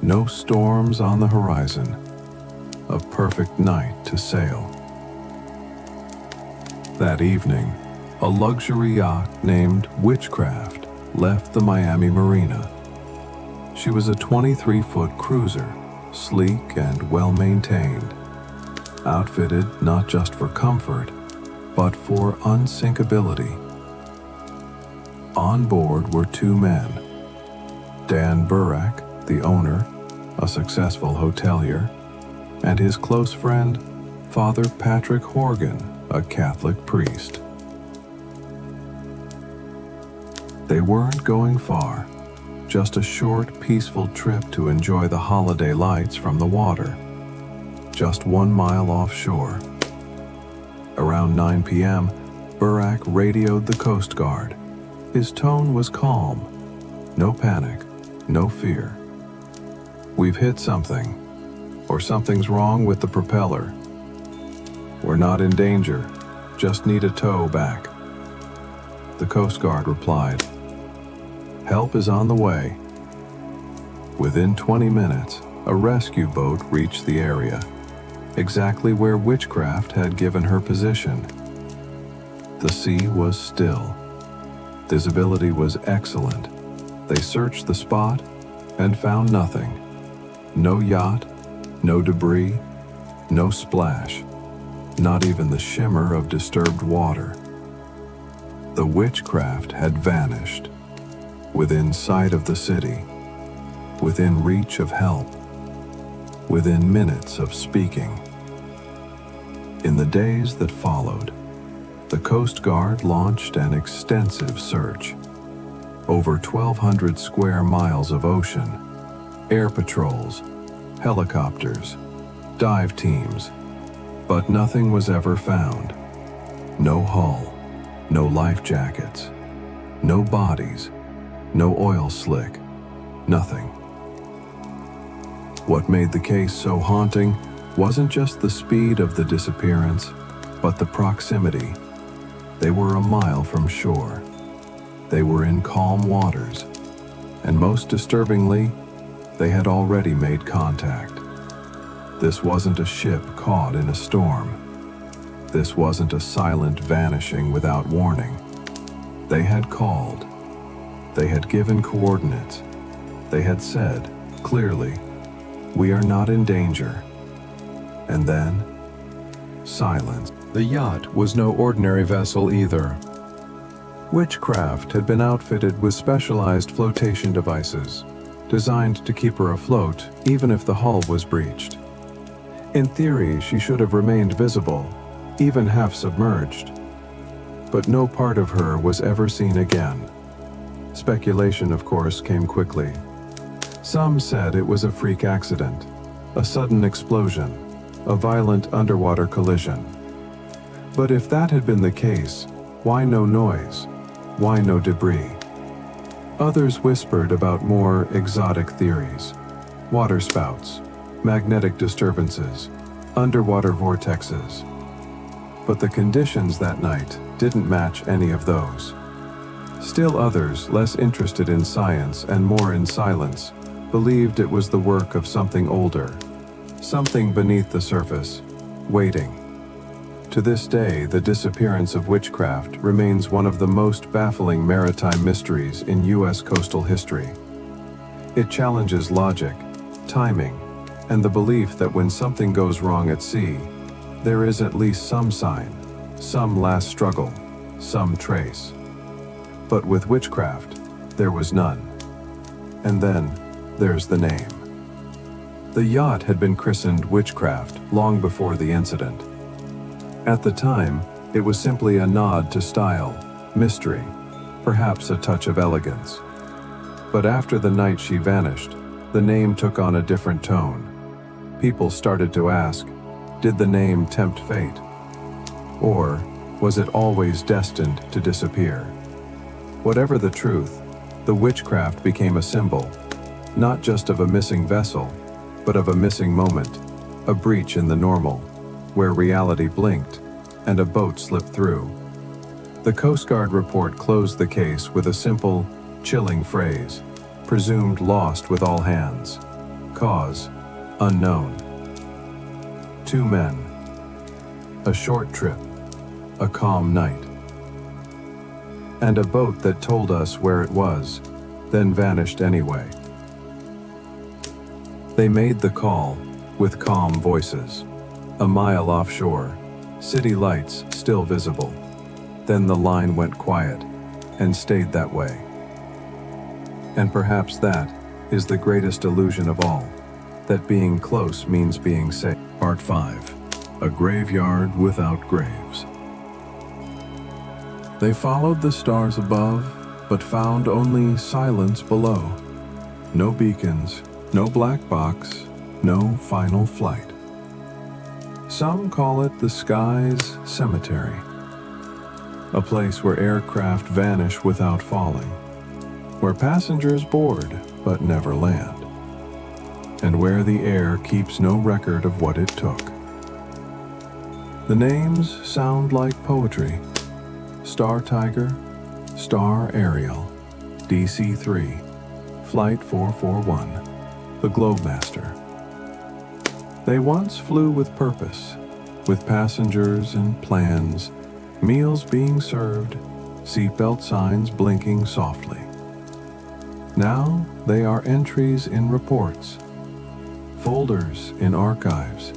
no storms on the horizon. A perfect night to sail. That evening, a luxury yacht named Witchcraft left the Miami Marina. She was a 23-foot cruiser, sleek and well-maintained, outfitted not just for comfort, but for unsinkability. On board were two men, Dan Burak, the owner, a successful hotelier, and his close friend, Father Patrick Horgan, a Catholic priest. They weren't going far, just a short, peaceful trip to enjoy the holiday lights from the water, just 1 mile offshore. Around 9 p.m., Burak radioed the Coast Guard. His tone was calm. No panic, no fear. "We've hit something, or something's wrong with the propeller. We're not in danger, just need a tow back." The Coast Guard replied, "Help is on the way." Within 20 minutes, a rescue boat reached the area, exactly where Witchcraft had given her position. The sea was still. Visibility was excellent. They searched the spot and found nothing. No yacht, no debris, no splash, not even the shimmer of disturbed water. The Witchcraft had vanished, within sight of the city, within reach of help, within minutes of speaking. In the days that followed, the Coast Guard launched an extensive search. Over 1,200 square miles of ocean, air patrols, helicopters, dive teams, but nothing was ever found. No hull, no life jackets, no bodies, no oil slick, nothing. What made the case so haunting wasn't just the speed of the disappearance, but the proximity. They were a mile from shore. They were in calm waters, and most disturbingly, they had already made contact. This wasn't a ship caught in a storm. This wasn't a silent vanishing without warning. They had called. They had given coordinates. They had said, clearly, "We are not in danger." And then, silence. The yacht was no ordinary vessel either. Witchcraft had been outfitted with specialized flotation devices, designed to keep her afloat even if the hull was breached. In theory, she should have remained visible, even half submerged. But no part of her was ever seen again. Speculation, of course, came quickly. Some said it was a freak accident, a sudden explosion, a violent underwater collision. But if that had been the case, why no noise? Why no debris? Others whispered about more exotic theories: water spouts, magnetic disturbances, underwater vortexes. But the conditions that night didn't match any of those. Still others, less interested in science and more in silence, believed it was the work of something older, something beneath the surface, waiting. To this day, the disappearance of witchcraft remains one of the most baffling maritime mysteries in U.S. coastal history. It challenges logic, timing, and the belief that when something goes wrong at sea, there is at least some sign, some last struggle, some trace. But with witchcraft, there was none. And then, there's the name. The yacht had been christened Witchcraft long before the incident. At the time, it was simply a nod to style, mystery, perhaps a touch of elegance. But after the night she vanished, the name took on a different tone. People started to ask, did the name tempt fate? Or was it always destined to disappear? Whatever the truth, the Witchcraft became a symbol, not just of a missing vessel, but of a missing moment, a breach in the normal, where reality blinked and a boat slipped through. The Coast Guard report closed the case with a simple, chilling phrase, presumed lost with all hands. Cause, unknown. 2 men. A short trip. A calm night. And a boat that told us where it was, then vanished anyway. They made the call, with calm voices. A mile offshore, city lights still visible. Then the line went quiet, and stayed that way. And perhaps that is the greatest illusion of all, that being close means being safe. Part 5. A graveyard without graves. They followed the stars above, but found only silence below. No beacons, no black box, no final flight. Some call it the sky's cemetery, a place where aircraft vanish without falling, where passengers board but never land, and where the air keeps no record of what it took. The names sound like poetry. Star Tiger, Star Ariel, DC-3, Flight 441, the Globemaster. They once flew with purpose, with passengers and plans, meals being served, seatbelt signs blinking softly. Now they are entries in reports, folders in archives,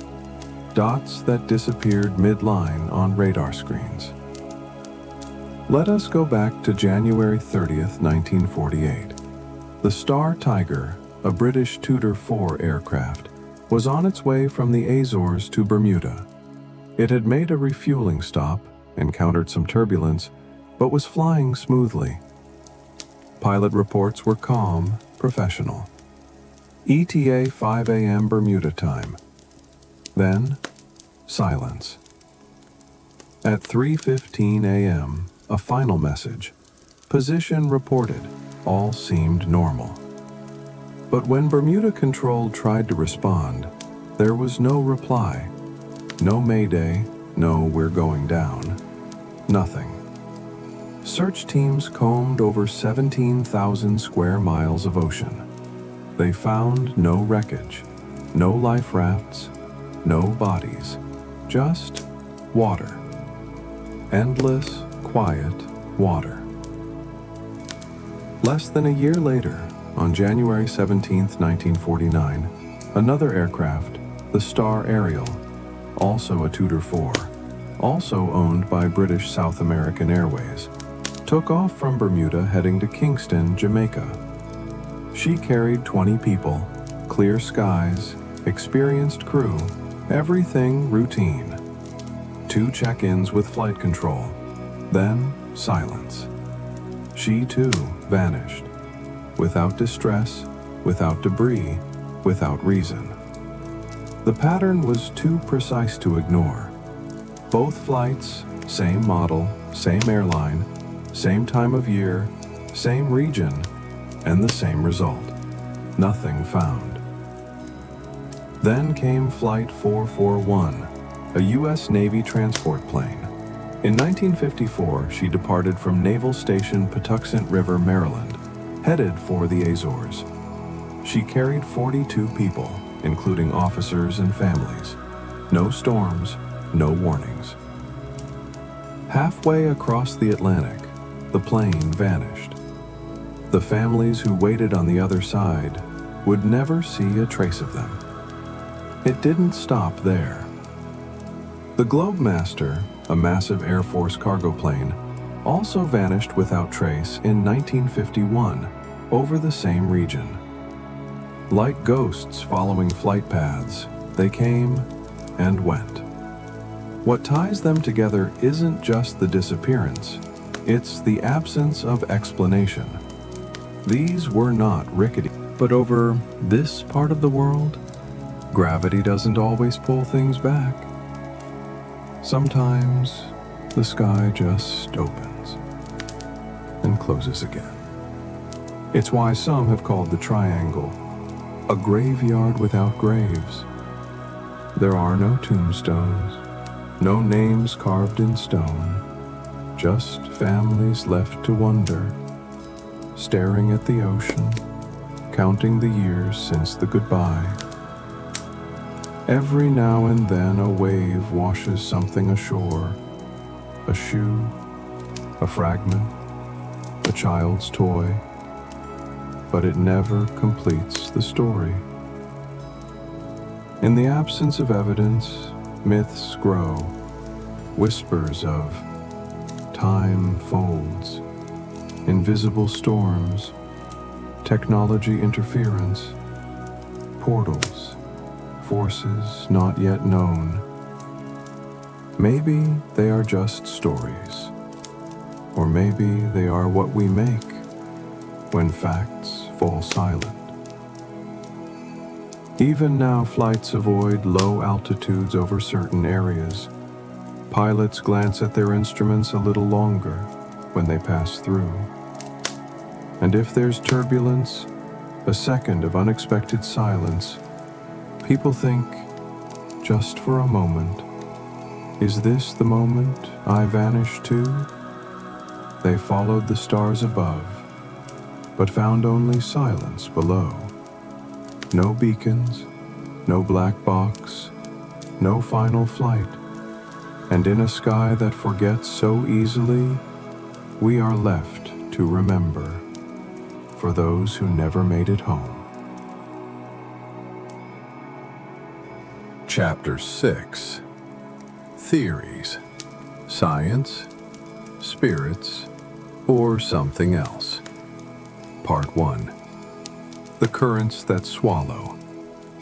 dots that disappeared mid-line on radar screens. Let us go back to January 30th, 1948. The Star Tiger, a British Tudor IV aircraft, was on its way from the Azores to Bermuda. It had made a refueling stop, encountered some turbulence, but was flying smoothly. Pilot reports were calm, professional. ETA 5 a.m. Bermuda time. Then, silence. At 3:15 a.m., a final message. Position reported. All seemed normal. But when Bermuda Control tried to respond, there was no reply. No mayday, no we're going down. Nothing. Search teams combed over 17,000 square miles of ocean. They found no wreckage, no life rafts, no bodies, just water. Endless, quiet water. Less than a year later, on January 17, 1949, another aircraft, the Star Ariel, also a Tudor IV, also owned by British South American Airways, took off from Bermuda heading to Kingston, Jamaica. She carried 20 people, clear skies, experienced crew, everything routine. 2 check-ins with flight control, then silence. She too vanished, without distress, without debris, without reason. The pattern was too precise to ignore. Both flights, same model, same airline, same time of year, same region, and the same result. Nothing found. Then came Flight 441, a U.S. Navy transport plane. In 1954, she departed from Naval Station Patuxent River, Maryland, headed for the Azores. She carried 42 people, including officers and families. No storms, no warnings. Halfway across the Atlantic, the plane vanished. The families who waited on the other side would never see a trace of them. It didn't stop there. The Globemaster, a massive Air Force cargo plane, also vanished without trace in 1951 over the same region. Like ghosts following flight paths, they came and went. What ties them together isn't just the disappearance, it's the absence of explanation. These were not rickety. But over this part of the world, gravity doesn't always pull things back. Sometimes the sky just opens and closes again. It's why some have called the Triangle a graveyard without graves. There are no tombstones, no names carved in stone, just families left to wonder, staring at the ocean, counting the years since the goodbye. Every now and then a wave washes something ashore, a shoe, a fragment, a child's toy, but it never completes the story. In the absence of evidence, myths grow, whispers of time folds, invisible storms, technology interference, portals, forces not yet known. Maybe they are just stories, or maybe they are what we make when facts fall silent. Even now, flights avoid low altitudes over certain areas. Pilots glance at their instruments a little longer when they pass through. And if there's turbulence, a second of unexpected silence, people think, just for a moment, is this the moment I vanish too? They followed the stars above, but found only silence below. No beacons, no black box, no final flight. And in a sky that forgets so easily, we are left to remember for those who never made it home. Chapter 6. Theories. Science, spirits, or something else. Part 1. The currents that swallow,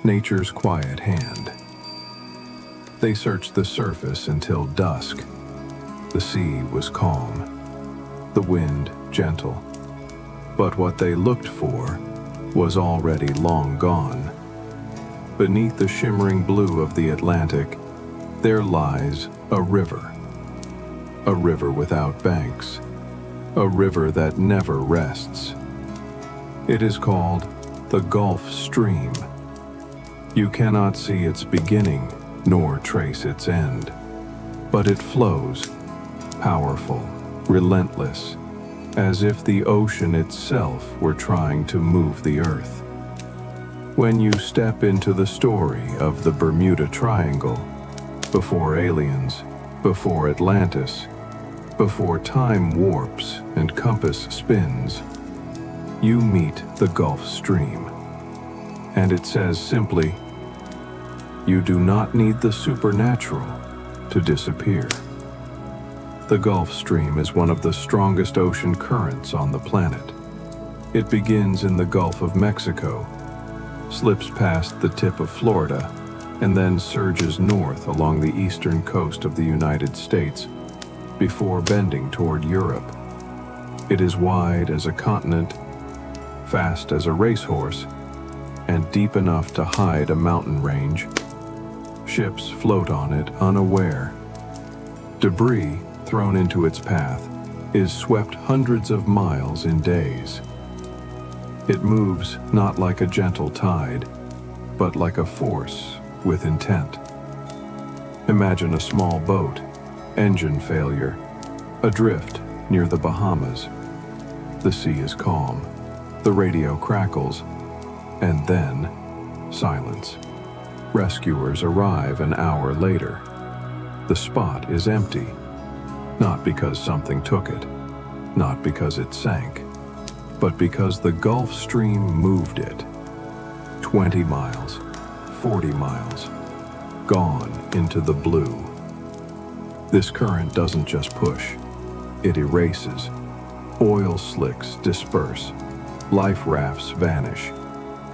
nature's quiet hand. They searched the surface until dusk. The sea was calm, the wind gentle. But what they looked for was already long gone. Beneath the shimmering blue of the Atlantic, there lies a river without banks, a river that never rests. It is called the Gulf Stream. You cannot see its beginning nor trace its end, but it flows, powerful, relentless, as if the ocean itself were trying to move the earth. When you step into the story of the Bermuda Triangle, before aliens, before Atlantis, before time warps and compass spins, you meet the Gulf Stream. And it says simply, you do not need the supernatural to disappear. The Gulf Stream is one of the strongest ocean currents on the planet. It begins in the Gulf of Mexico, slips past the tip of Florida, and then surges north along the eastern coast of the United States before bending toward Europe. It is wide as a continent, fast as a racehorse, and deep enough to hide a mountain range. Ships float on it unaware. Debris thrown into its path is swept hundreds of miles in days. It moves not like a gentle tide, but like a force with intent. Imagine a small boat, Engine failure. Adrift near the Bahamas. The sea is calm. The radio crackles. And then, silence. Rescuers arrive an hour later. The spot is empty. Not because something took it. Not because it sank. But because the Gulf Stream moved it. 20 miles. 40 miles. Gone into the blue. This current doesn't just push. It erases. Oil slicks disperse. Life rafts vanish.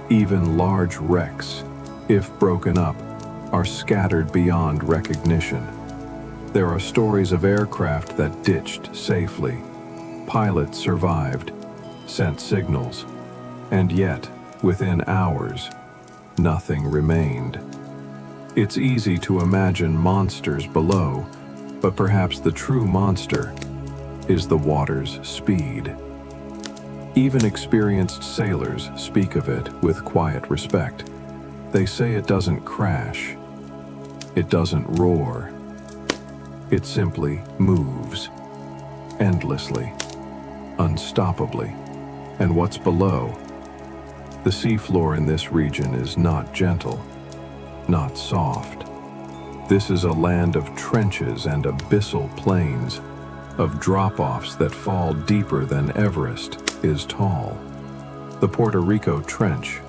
Even large wrecks, if broken up, are scattered beyond recognition. There are stories of aircraft that ditched safely. Pilots survived, sent signals, and yet, within hours, nothing remained. It's easy to imagine monsters below, but perhaps the true monster is the water's speed. Even experienced sailors speak of it with quiet respect. They say it doesn't crash. It doesn't roar. It simply moves, endlessly, unstoppably. And what's below? The seafloor in this region is not gentle, not soft. This is a land of trenches and abyssal plains, of drop-offs that fall deeper than Everest is tall. The Puerto Rico Trench,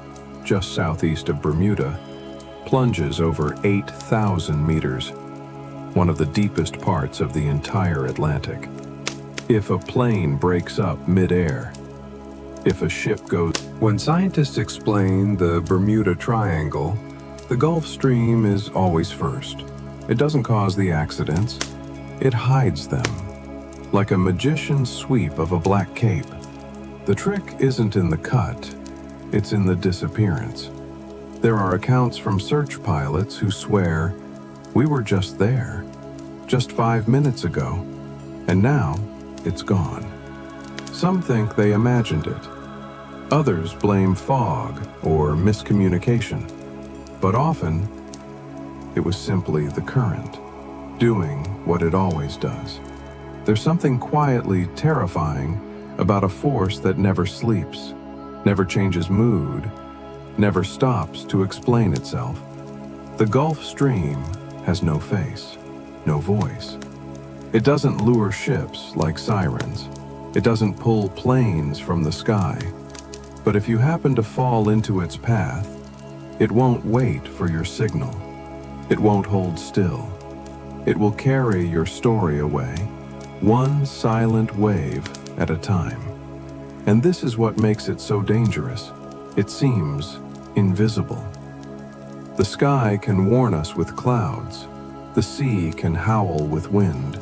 just southeast of Bermuda, plunges over 8,000 meters, one of the deepest parts of the entire Atlantic. If a plane breaks up mid-air, if a ship goes... When scientists explain the Bermuda Triangle, the Gulf Stream is always first. It doesn't cause the accidents, it hides them, like a magician's sweep of a black cape. The trick isn't in the cut, it's in the disappearance. There are accounts from search pilots who swear, "We were just there, just 5 minutes ago, and now it's gone." Some think they imagined it. Others blame fog or miscommunication. But often, it was simply the current, doing what it always does. There's something quietly terrifying about a force that never sleeps, never changes mood, never stops to explain itself. The Gulf Stream has no face, no voice. It doesn't lure ships like sirens. It doesn't pull planes from the sky. But if you happen to fall into its path, it won't wait for your signal. It won't hold still. It will carry your story away, one silent wave at a time. And this is what makes it so dangerous. It seems invisible. The sky can warn us with clouds. The sea can howl with wind.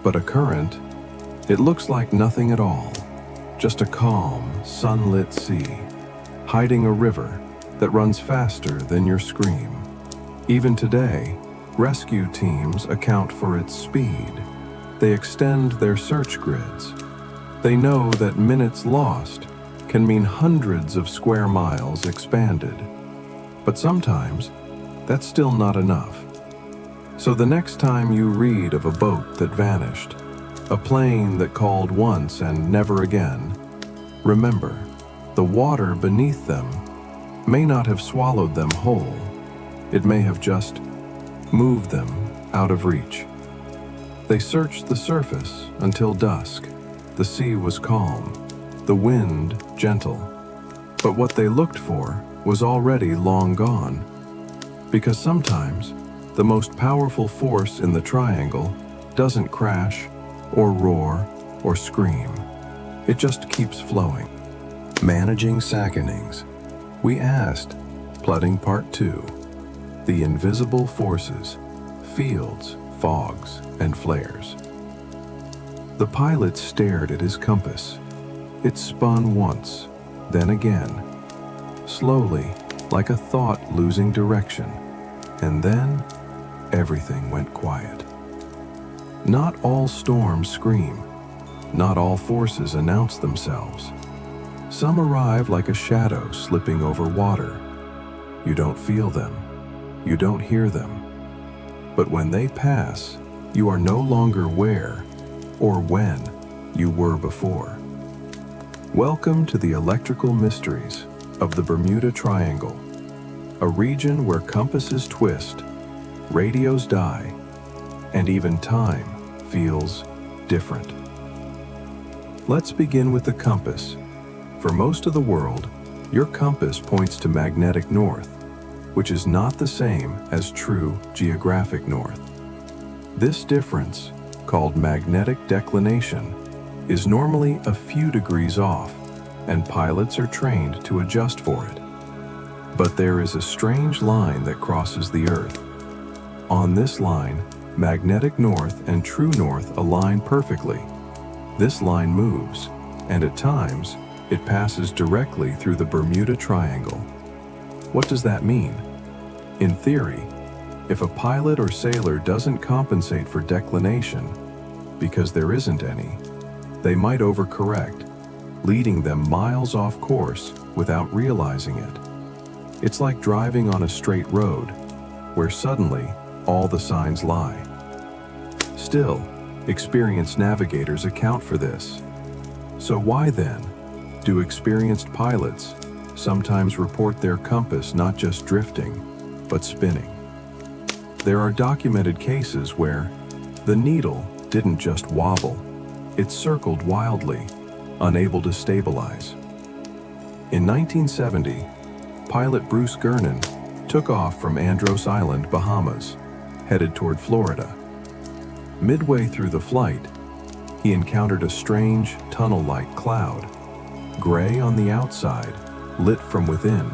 But a current, it looks like nothing at all. Just a calm, sunlit sea, hiding a river that runs faster than your scream. Even today, rescue teams account for its speed. They extend their search grids. They know that minutes lost can mean hundreds of square miles expanded. But sometimes, that's still not enough. So the next time you read of a boat that vanished, a plane that called once and never again, remember, the water beneath them may not have swallowed them whole. It may have just moved them out of reach. They searched the surface until dusk. The sea was calm, the wind gentle. But what they looked for was already long gone. Because sometimes, the most powerful force in the triangle doesn't crash, or roar, or scream. It just keeps flowing. Managing Sackenings. We asked, Flooding Part 2, the invisible forces, fields, fogs, and flares. The pilot stared at his compass. It spun once, then again, slowly, like a thought losing direction, and then everything went quiet. Not all storms scream. Not all forces announce themselves. Some arrive like a shadow slipping over water. You don't feel them. You don't hear them. But when they pass, You are no longer where or when you were before. Welcome to the electrical mysteries of the Bermuda Triangle, a region where compasses twist, radios die, and even time feels different. Let's begin with the compass. For most of the world, your compass points to magnetic north, which is not the same as true geographic north. This difference, called magnetic declination, is normally a few degrees off, and pilots are trained to adjust for it. But there is a strange line that crosses the Earth. On this line, magnetic north and true north align perfectly. This line moves, and at times, it passes directly through the Bermuda Triangle. What does that mean? In theory, if a pilot or sailor doesn't compensate for declination, because there isn't any, they might overcorrect, leading them miles off course without realizing it. It's like driving on a straight road, where suddenly all the signs lie. Still, experienced navigators account for this. So why then do experienced pilots sometimes report their compass not just drifting, but spinning? There are documented cases where the needle didn't just wobble, it circled wildly, unable to stabilize. In 1970, pilot Bruce Gernon took off from Andros Island, Bahamas, headed toward Florida. Midway through the flight, he encountered a strange tunnel-like cloud, gray on the outside, lit from within.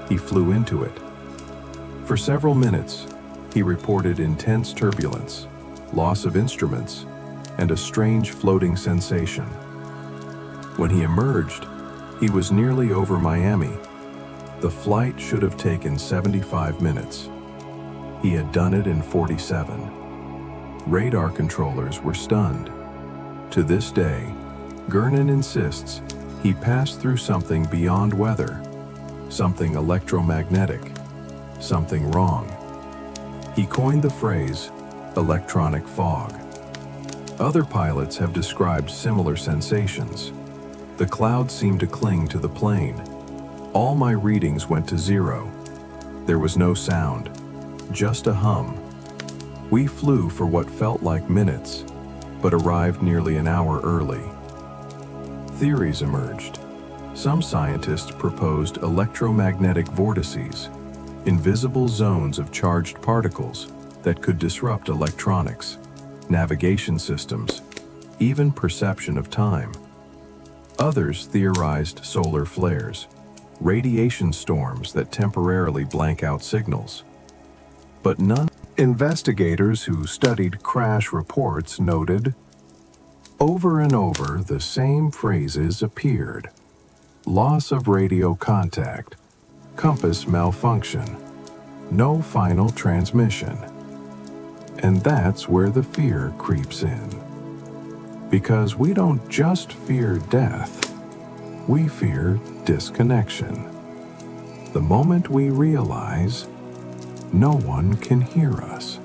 He flew into it. For several minutes, he reported intense turbulence, loss of instruments, and a strange floating sensation. When he emerged, he was nearly over Miami. The flight should have taken 75 minutes. He had done it in 47. Radar controllers were stunned. To this day, Gernon insists he passed through something beyond weather, something electromagnetic, something wrong. He coined the phrase, electronic fog. Other pilots have described similar sensations. The clouds seemed to cling to the plane. All my readings went to zero. There was no sound, just a hum. We flew for what felt like minutes, but arrived nearly an hour early. Theories emerged. Some scientists proposed electromagnetic vortices, invisible zones of charged particles that could disrupt electronics, navigation systems, even perception of time. Others theorized solar flares, radiation storms that temporarily blank out signals. But none. Investigators who studied crash reports noted, over and over the same phrases appeared: loss of radio contact, compass malfunction, no final transmission. And that's where the fear creeps in. Because we don't just fear death, we fear disconnection. The moment we realize no one can hear us.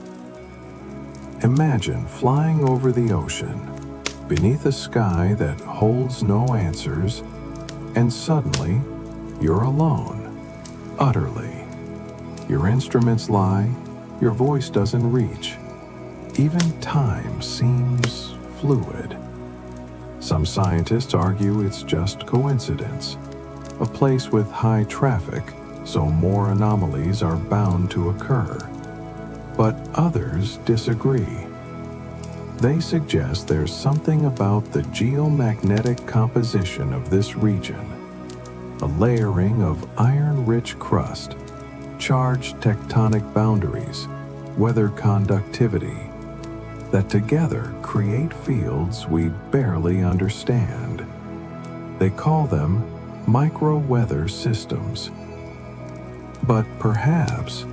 Imagine flying over the ocean, beneath a sky that holds no answers, and suddenly you're alone, utterly. Your instruments lie, your voice doesn't reach. Even time seems fluid. Some scientists argue it's just coincidence, a place with high traffic, so more anomalies are bound to occur. But others disagree. They suggest there's something about the geomagnetic composition of this region, a layering of iron-rich crust, charged tectonic boundaries, weather conductivity, that together create fields we barely understand. They call them micro-weather systems. But perhaps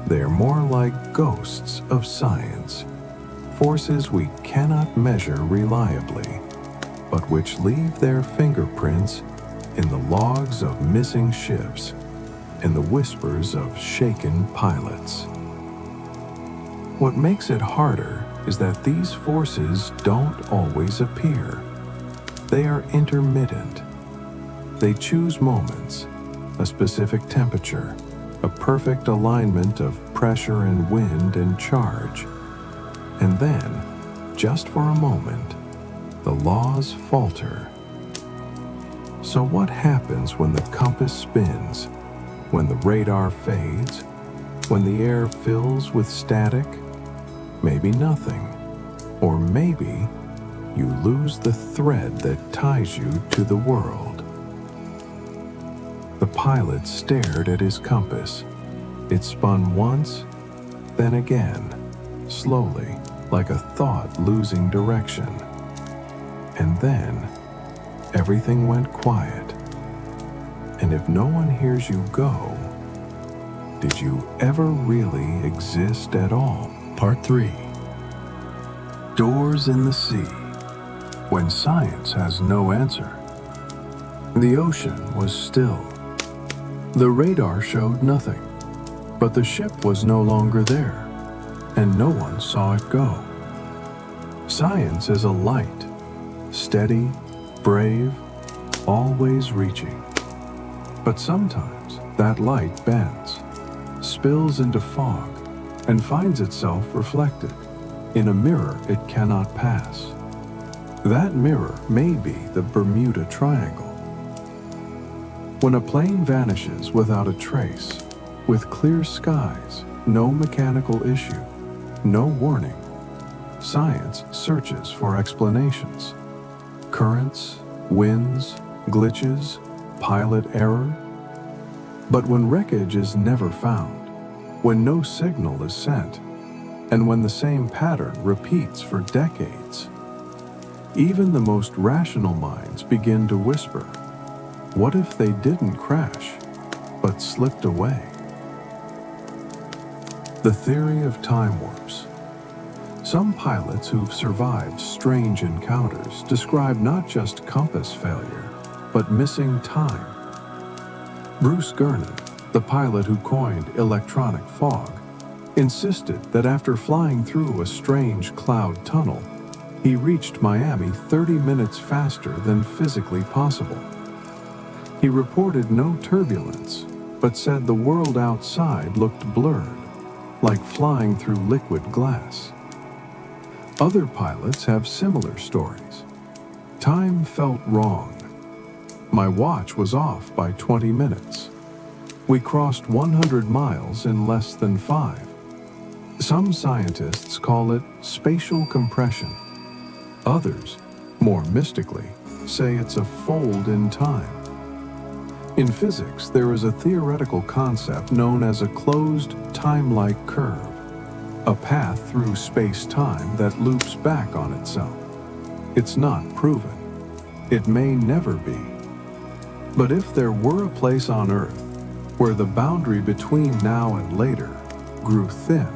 they're more like ghosts of science, forces we cannot measure reliably, but which leave their fingerprints in the logs of missing ships and the whispers of shaken pilots. What makes it harder is that these forces don't always appear. They are intermittent. They choose moments, a specific temperature, a perfect alignment of pressure and wind and charge. And then, just for a moment, the laws falter. So what happens when the compass spins, when the radar fades, when the air fills with static? Maybe nothing, or maybe you lose the thread that ties you to the world. The pilot stared at his compass. It spun once, then again, slowly, like a thought losing direction. And then, everything went quiet. And if no one hears you go, did you ever really exist at all? Part 3. Doors in the sea. When science has no answer. The ocean was still. The radar showed nothing, but the ship was no longer there, and no one saw it go. Science is a light, steady, brave, always reaching. But sometimes that light bends, spills into fog, and finds itself reflected in a mirror it cannot pass. That mirror may be the Bermuda Triangle. When a plane vanishes without a trace, with clear skies, no mechanical issue, no warning, science searches for explanations. Currents, winds, glitches, pilot error. But when wreckage is never found, when no signal is sent, and when the same pattern repeats for decades, even the most rational minds begin to whisper, what if they didn't crash, but slipped away? The theory of time warps. Some pilots who've survived strange encounters describe not just compass failure, but missing time. Bruce Gernon, the pilot who coined electronic fog, insisted that after flying through a strange cloud tunnel, he reached Miami 30 minutes faster than physically possible. He reported no turbulence, but said the world outside looked blurred, like flying through liquid glass. Other pilots have similar stories. Time felt wrong. My watch was off by 20 minutes. We crossed 100 miles in less than 5. Some scientists call it spatial compression. Others, more mystically, say it's a fold in time. In physics, there is a theoretical concept known as a closed time-like curve, a path through space-time that loops back on itself. It's not proven. It may never be. But if there were a place on Earth where the boundary between now and later grew thin,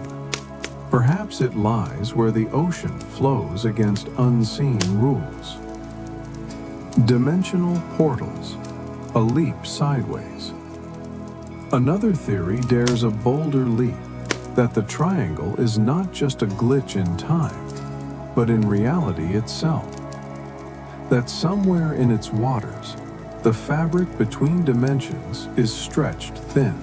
perhaps it lies where the ocean flows against unseen rules. Dimensional portals, a leap sideways. Another theory dares a bolder leap, that the triangle is not just a glitch in time, but in reality itself. That somewhere in its waters, the fabric between dimensions is stretched thin.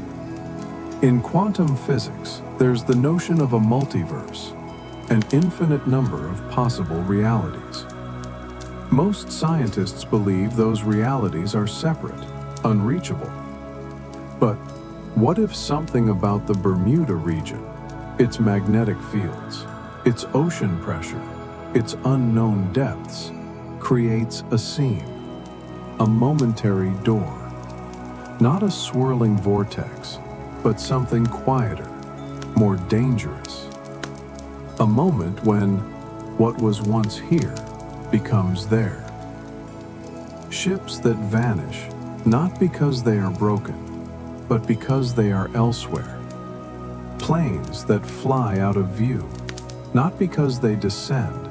In quantum physics, there's the notion of a multiverse, an infinite number of possible realities. Most scientists believe those realities are separate, unreachable. But what if something about the Bermuda region, its magnetic fields, its ocean pressure, its unknown depths, creates a seam, a momentary door, not a swirling vortex, but something quieter, more dangerous. A moment when what was once here becomes there. Ships that vanish, not because they are broken, but because they are elsewhere. Planes that fly out of view, not because they descend,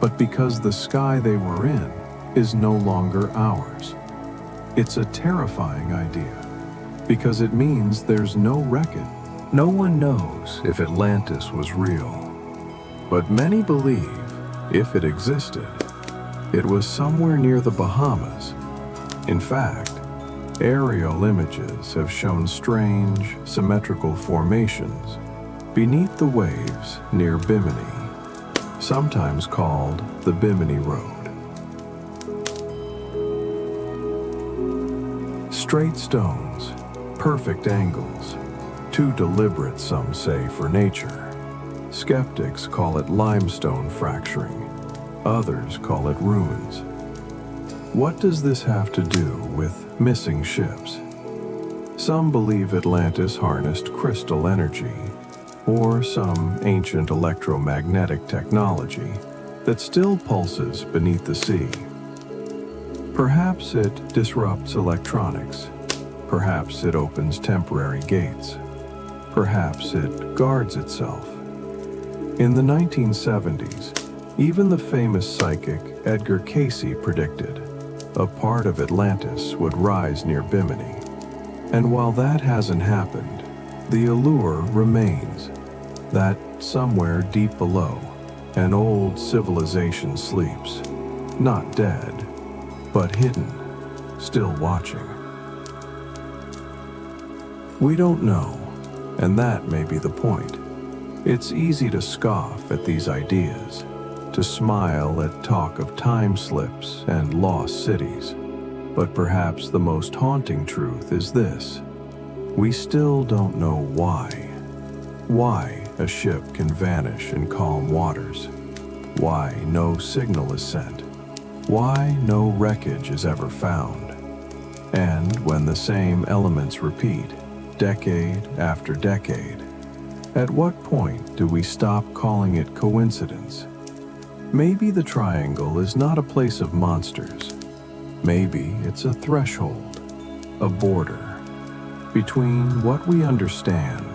but because the sky they were in is no longer ours. It's a terrifying idea, because it means there's no record. No one knows if Atlantis was real, But many believe, if it existed, it was somewhere near the Bahamas. In fact, aerial images have shown strange, symmetrical formations beneath the waves near Bimini, sometimes called the Bimini Road. Straight stones, perfect angles, too deliberate, some say, for nature. Skeptics call it limestone fracturing, others call it ruins. What does this have to do with missing ships? Some believe Atlantis harnessed crystal energy, or some ancient electromagnetic technology that still pulses beneath the sea. Perhaps it disrupts electronics. Perhaps it opens temporary gates. Perhaps it guards itself. In the 1970s, even the famous psychic Edgar Cayce predicted a part of Atlantis would rise near Bimini. And while that hasn't happened, the allure remains that somewhere deep below, an old civilization sleeps, not dead, but hidden, still watching. We don't know, and that may be the point. It's easy to scoff at these ideas, to smile at talk of time slips and lost cities. But perhaps the most haunting truth is this: we still don't know why. Why a ship can vanish in calm waters. Why no signal is sent. Why no wreckage is ever found. And when the same elements repeat, decade after decade, at what point do we stop calling it coincidence? Maybe the triangle is not a place of monsters. Maybe it's a threshold, a border, between what we understand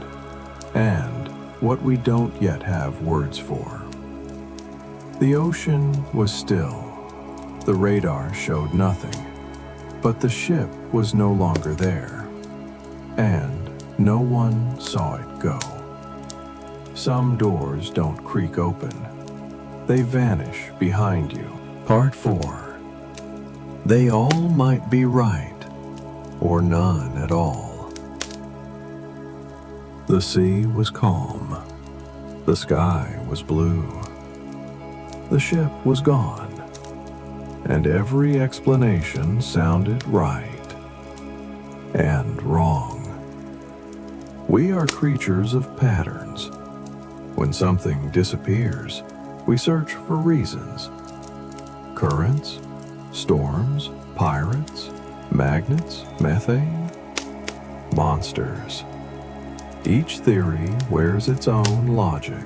and what we don't yet have words for. The ocean was still. The radar showed nothing, but the ship was no longer there, and no one saw it go. Some doors don't creak open. They vanish behind you. Part 4. They all might be right, or none at all. The sea was calm. The sky was blue. The ship was gone. And every explanation sounded right and wrong. We are creatures of patterns. When something disappears, we search for reasons. Currents, storms, pirates, magnets, methane, monsters. Each theory wears its own logic,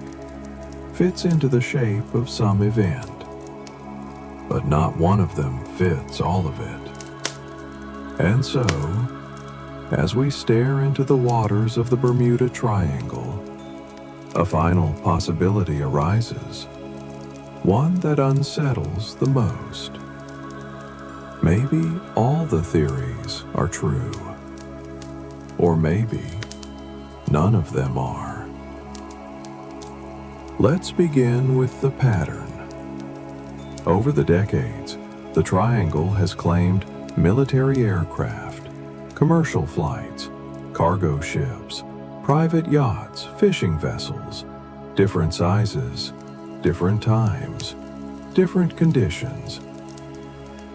fits into the shape of some event. But not one of them fits all of it. And so, as we stare into the waters of the Bermuda Triangle, a final possibility arises, one that unsettles the most. Maybe all the theories are true, or maybe none of them are. Let's begin with the pattern. Over the decades, the Triangle has claimed military aircraft, commercial flights, cargo ships, private yachts, fishing vessels, different sizes, different times, different conditions,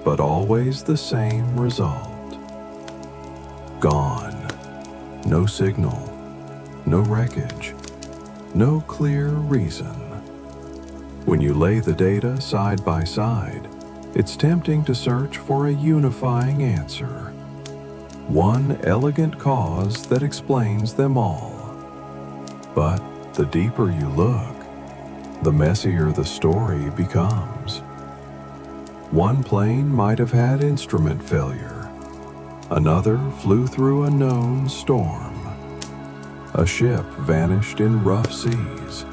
but always the same result. Gone. No signal, no wreckage, no clear reason. When you lay the data side by side, it's tempting to search for a unifying answer. One elegant cause that explains them all. But the deeper you look, the messier the story becomes. One plane might have had instrument failure. Another flew through a known storm. A ship vanished in rough seas.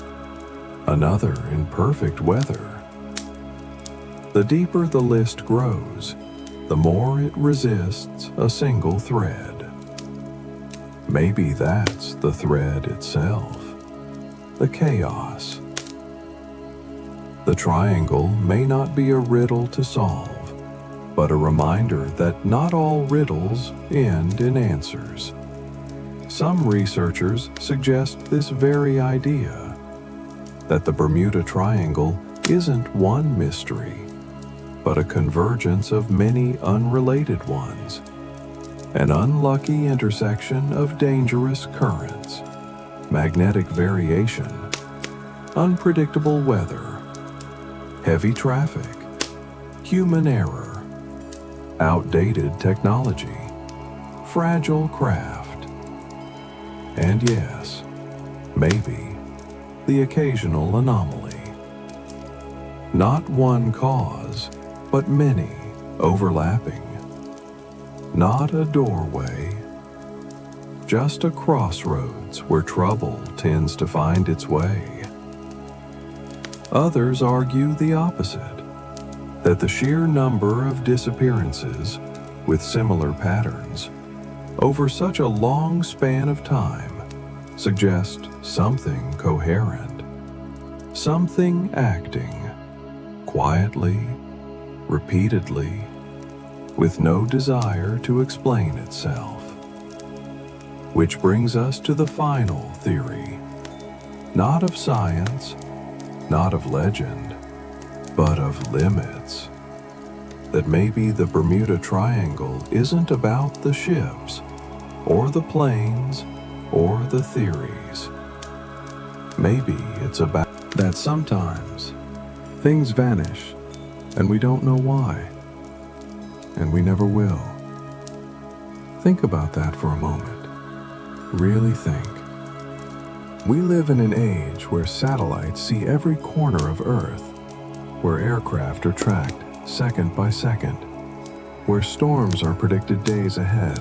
Another in perfect weather. The deeper the list grows, the more it resists a single thread. Maybe that's the thread itself, the chaos. The triangle may not be a riddle to solve, but a reminder that not all riddles end in answers. Some researchers suggest this very idea, that the Bermuda Triangle isn't one mystery, but a convergence of many unrelated ones, an unlucky intersection of dangerous currents, magnetic variation, unpredictable weather, heavy traffic, human error, outdated technology, fragile craft, and yes, maybe the occasional anomaly. Not one cause, but many overlapping. Not a doorway, just a crossroads where trouble tends to find its way. Others argue the opposite, that the sheer number of disappearances with similar patterns over such a long span of time suggest something coherent, something acting quietly, repeatedly, with no desire to explain itself. Which brings us to the final theory, not of science, not of legend, but of limits. That maybe the Bermuda Triangle isn't about the ships, or the planes, or the theories. Maybe it's about that sometimes things vanish, and we don't know why, and we never will. Think about that for a moment. Really think. We live in an age where satellites see every corner of Earth, where aircraft are tracked second by second, where storms are predicted days ahead,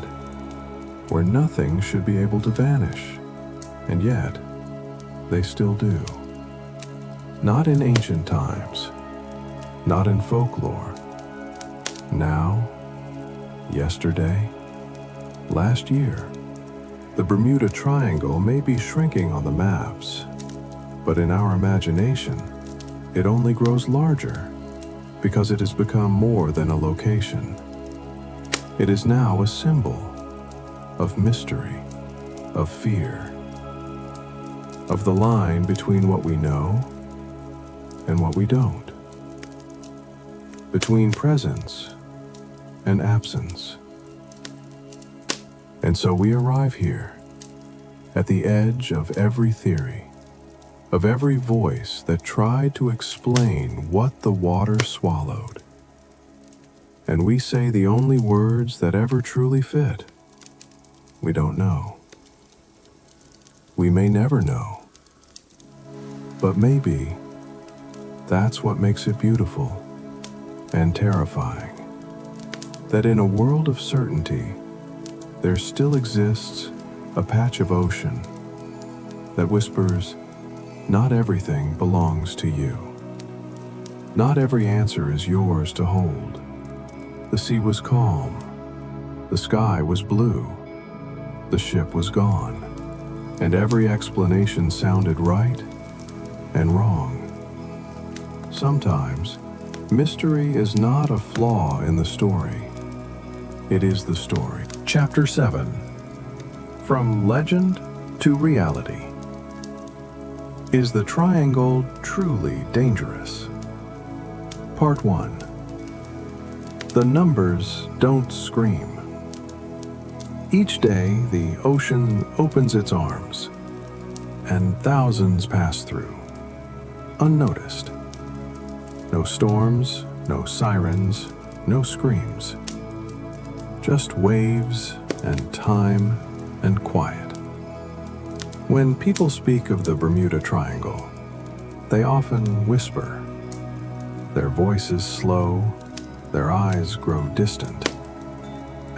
where nothing should be able to vanish, and yet they still do. Not in ancient times, not in folklore. Now, yesterday, last year. The Bermuda Triangle may be shrinking on the maps, but in our imagination, it only grows larger because it has become more than a location. It is now a symbol of mystery, of fear, of the line between what we know and what we don't, between presence and absence. And so we arrive here, at the edge of every theory, of every voice that tried to explain what the water swallowed. And we say the only words that ever truly fit. We don't know. We may never know. But maybe that's what makes it beautiful and terrifying. That in a world of certainty, there still exists a patch of ocean that whispers, not everything belongs to you. Not every answer is yours to hold. The sea was calm. The sky was blue. The ship was gone. And every explanation sounded right and wrong. Sometimes, mystery is not a flaw in the story. It is the story. Chapter 7. From Legend to Reality. Is the triangle truly dangerous? Part 1. The numbers don't scream. Each day, the ocean opens its arms, and thousands pass through, unnoticed. No storms, no sirens, no screams. Just waves and time and quiet. When people speak of the Bermuda Triangle, they often whisper. Their voices slow, their eyes grow distant,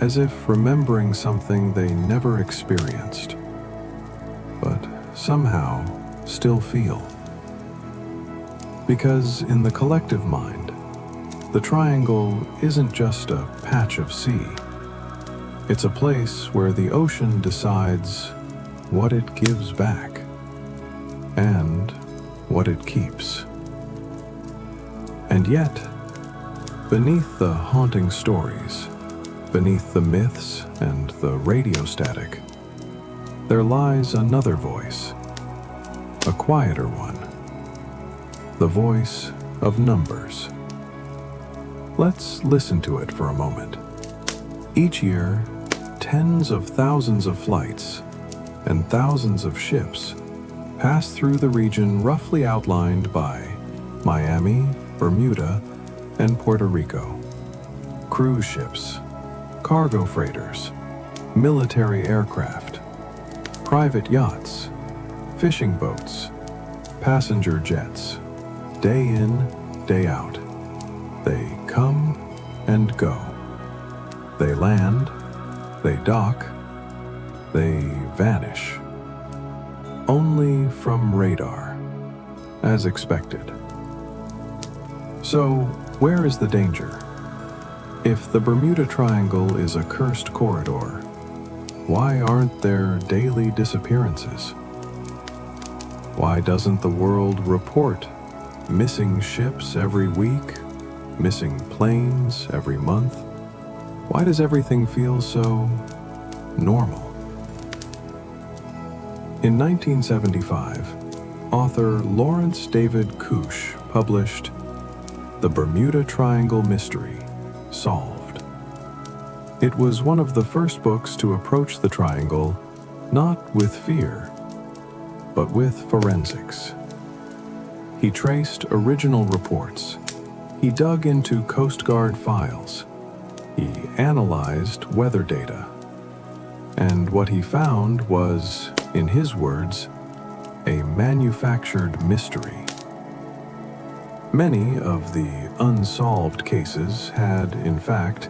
as if remembering something they never experienced, but somehow still feel. Because in the collective mind, the triangle isn't just a patch of sea. It's a place where the ocean decides what it gives back and what it keeps. And yet, beneath the haunting stories, beneath the myths and the radio static, there lies another voice, a quieter one, the voice of numbers. Let's listen to it for a moment. Each year, tens of thousands of flights and thousands of ships pass through the region roughly outlined by Miami, Bermuda, and Puerto Rico. Cruise ships, cargo freighters, military aircraft, private yachts, fishing boats, passenger jets, day in, day out. They come and go. They land, they dock, they vanish. Only from radar, as expected. So, where is the danger? If the Bermuda Triangle is a cursed corridor, why aren't there daily disappearances? Why doesn't the world report missing ships every week, missing planes every month? Why does everything feel so normal? In 1975, author Lawrence David Kusch published The Bermuda Triangle Mystery, Solved. It was one of the first books to approach the triangle not with fear, but with forensics. He traced original reports. He dug into Coast Guard files. He analyzed weather data. And what he found was, in his words, a manufactured mystery. Many of the unsolved cases had, in fact,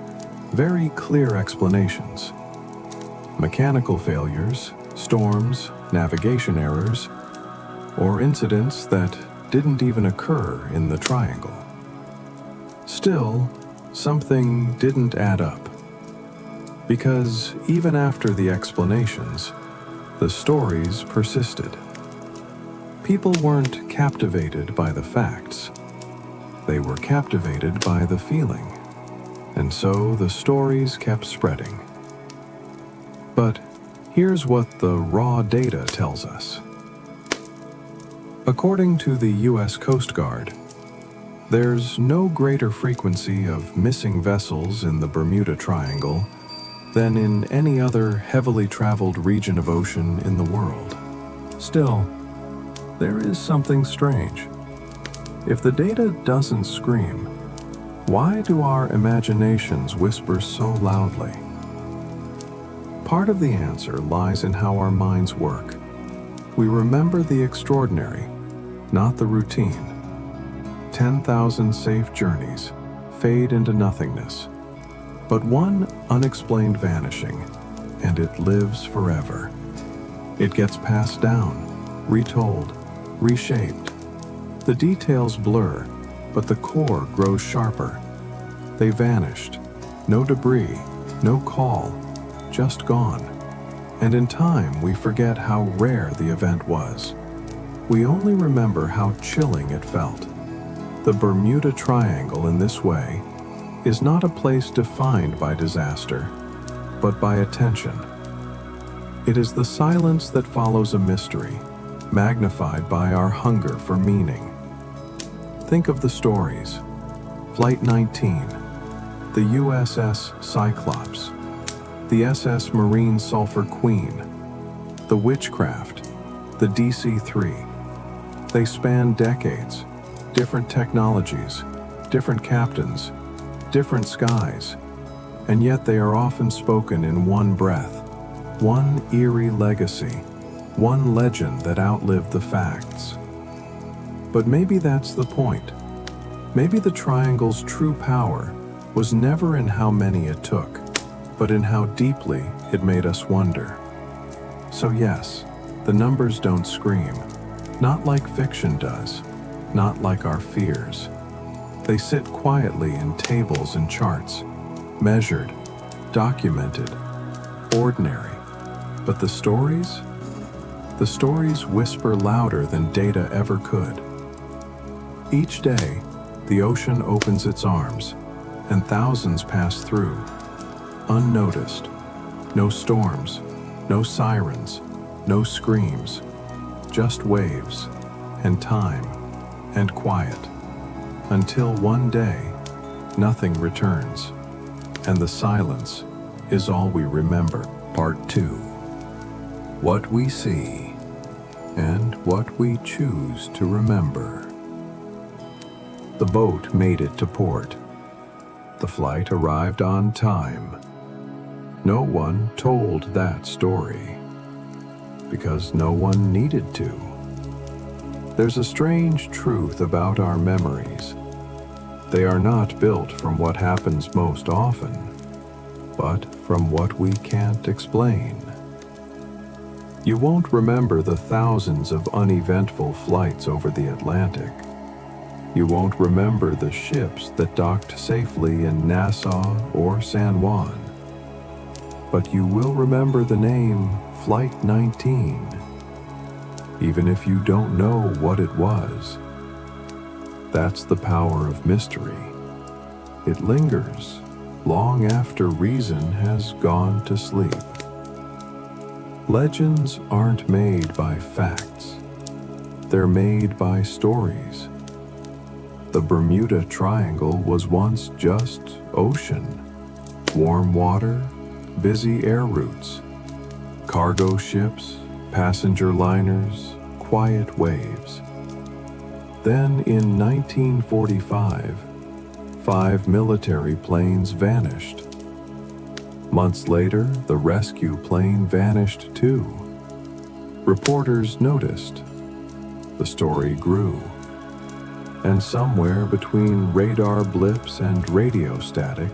very clear explanations. Mechanical failures, storms, navigation errors, or incidents that didn't even occur in the triangle. Still, something didn't add up. Because even after the explanations, the stories persisted. People weren't captivated by the facts. They were captivated by the feeling. And so the stories kept spreading. But here's what the raw data tells us. According to the U.S. Coast Guard, there's no greater frequency of missing vessels in the Bermuda Triangle than in any other heavily traveled region of ocean in the world. Still, there is something strange. If the data doesn't scream, why do our imaginations whisper so loudly? Part of the answer lies in how our minds work. We remember the extraordinary, not the routine. 10,000 safe journeys fade into nothingness, but one unexplained vanishing, and it lives forever. It gets passed down, retold, reshaped. The details blur, but the core grows sharper. They vanished. No debris, no call, just gone. And in time, we forget how rare the event was. We only remember how chilling it felt. The Bermuda Triangle, in this way, is not a place defined by disaster, but by attention. It is the silence that follows a mystery, magnified by our hunger for meaning. Think of the stories. Flight 19, the USS Cyclops, the SS Marine Sulphur Queen, the Witchcraft, the DC-3. They span decades, different technologies, different captains, different skies, and yet they are often spoken in one breath, one eerie legacy, one legend that outlived the facts. But maybe that's the point. Maybe the triangle's true power was never in how many it took, but in how deeply it made us wonder. So yes, the numbers don't scream, not like fiction does, not like our fears. They sit quietly in tables and charts, measured, documented, ordinary. But the stories? The stories whisper louder than data ever could. Each day, the ocean opens its arms, and thousands pass through, unnoticed. No storms, no sirens, no screams, just waves, and time, and quiet, until one day, nothing returns, and the silence is all we remember. Part 2. What we see, and what we choose to remember. The boat made it to port. The flight arrived on time. No one told that story, because no one needed to. There's a strange truth about our memories. They are not built from what happens most often, but from what we can't explain. You won't remember the thousands of uneventful flights over the Atlantic. You won't remember the ships that docked safely in Nassau or San Juan. But you will remember the name Flight 19, even if you don't know what it was. That's the power of mystery. It lingers long after reason has gone to sleep. Legends aren't made by facts. They're made by stories. The Bermuda Triangle was once just ocean, warm water, busy air routes, cargo ships, passenger liners, quiet waves. Then in 1945, 5 military planes vanished. Months later, the rescue plane vanished too. Reporters noticed. The story grew. And somewhere between radar blips and radio static,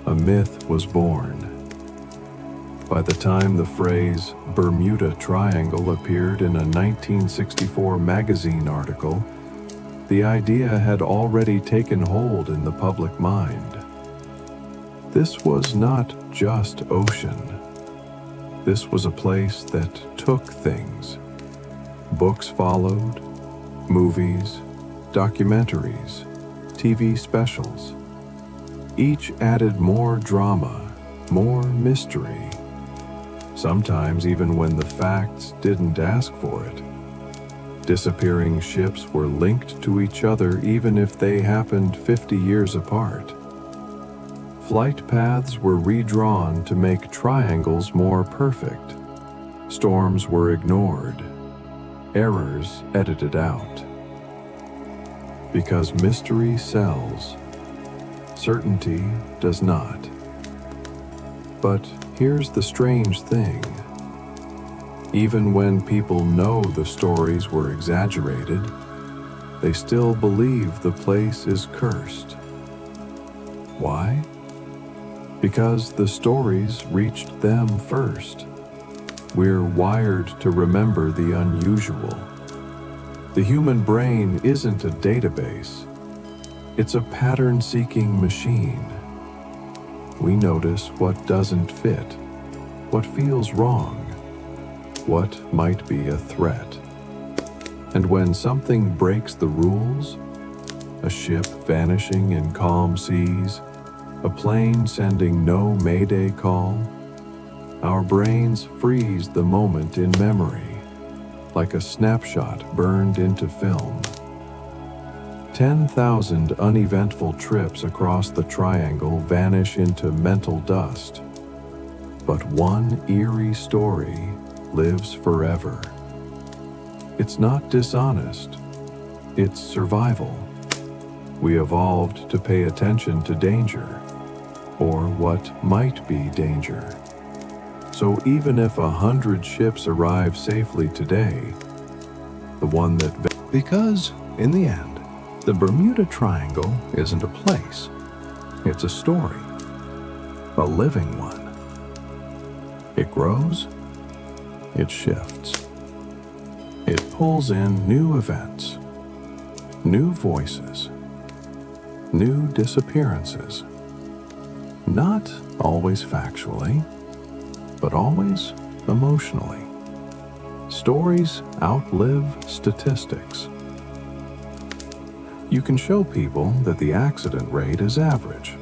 a myth was born. By the time the phrase Bermuda Triangle appeared in a 1964 magazine article, the idea had already taken hold in the public mind. This was not just ocean. This was a place that took things. Books followed, movies, documentaries, TV specials. Each added more drama, more mystery. Sometimes even when the facts didn't ask for it. Disappearing ships were linked to each other even if they happened 50 years apart. Flight paths were redrawn to make triangles more perfect. Storms were ignored. Errors edited out. Because mystery sells, certainty does not. But here's the strange thing. Even when people know the stories were exaggerated, they still believe the place is cursed. Why? Because the stories reached them first. We're wired to remember the unusual. The human brain isn't a database. It's a pattern-seeking machine. We notice what doesn't fit, what feels wrong, what might be a threat. And when something breaks the rules, a ship vanishing in calm seas, a plane sending no mayday call, our brains freeze the moment in memory, like a snapshot burned into film. 10,000 uneventful trips across the triangle vanish into mental dust. But one eerie story lives forever. It's not dishonest, it's survival. We evolved to pay attention to danger, or what might be danger. So even if 100 ships arrive safely today, the one that... Because, in the end, the Bermuda Triangle isn't a place. It's a story, a living one. It grows, it shifts. It pulls in new events, new voices, new disappearances. Not always factually, but always emotionally. Stories outlive statistics. You can show people that the accident rate is average,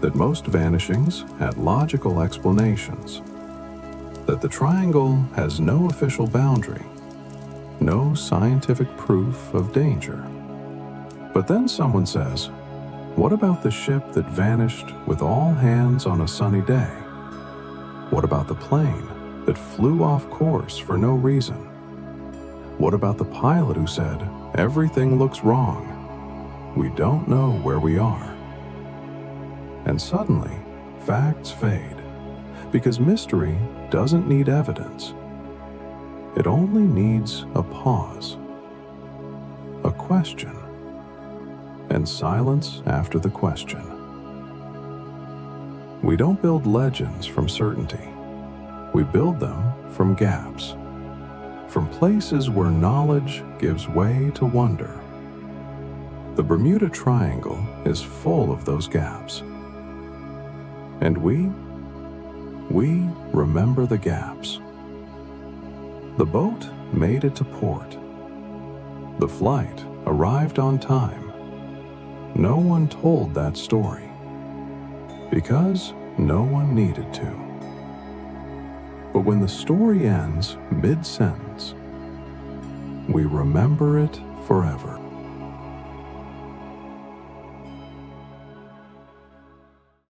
that most vanishings had logical explanations, that the triangle has no official boundary, no scientific proof of danger. But then someone says, what about the ship that vanished with all hands on a sunny day? What about the plane that flew off course for no reason? What about the pilot who said, everything looks wrong? We don't know where we are. And suddenly, facts fade, because mystery doesn't need evidence. It only needs a pause, a question, and silence after the question. We don't build legends from certainty. We build them from gaps, from places where knowledge gives way to wonder. The Bermuda Triangle is full of those gaps. And we remember the gaps. The boat made it to port. The flight arrived on time. No one told that story, because no one needed to. But when the story ends mid-sentence, we remember it forever.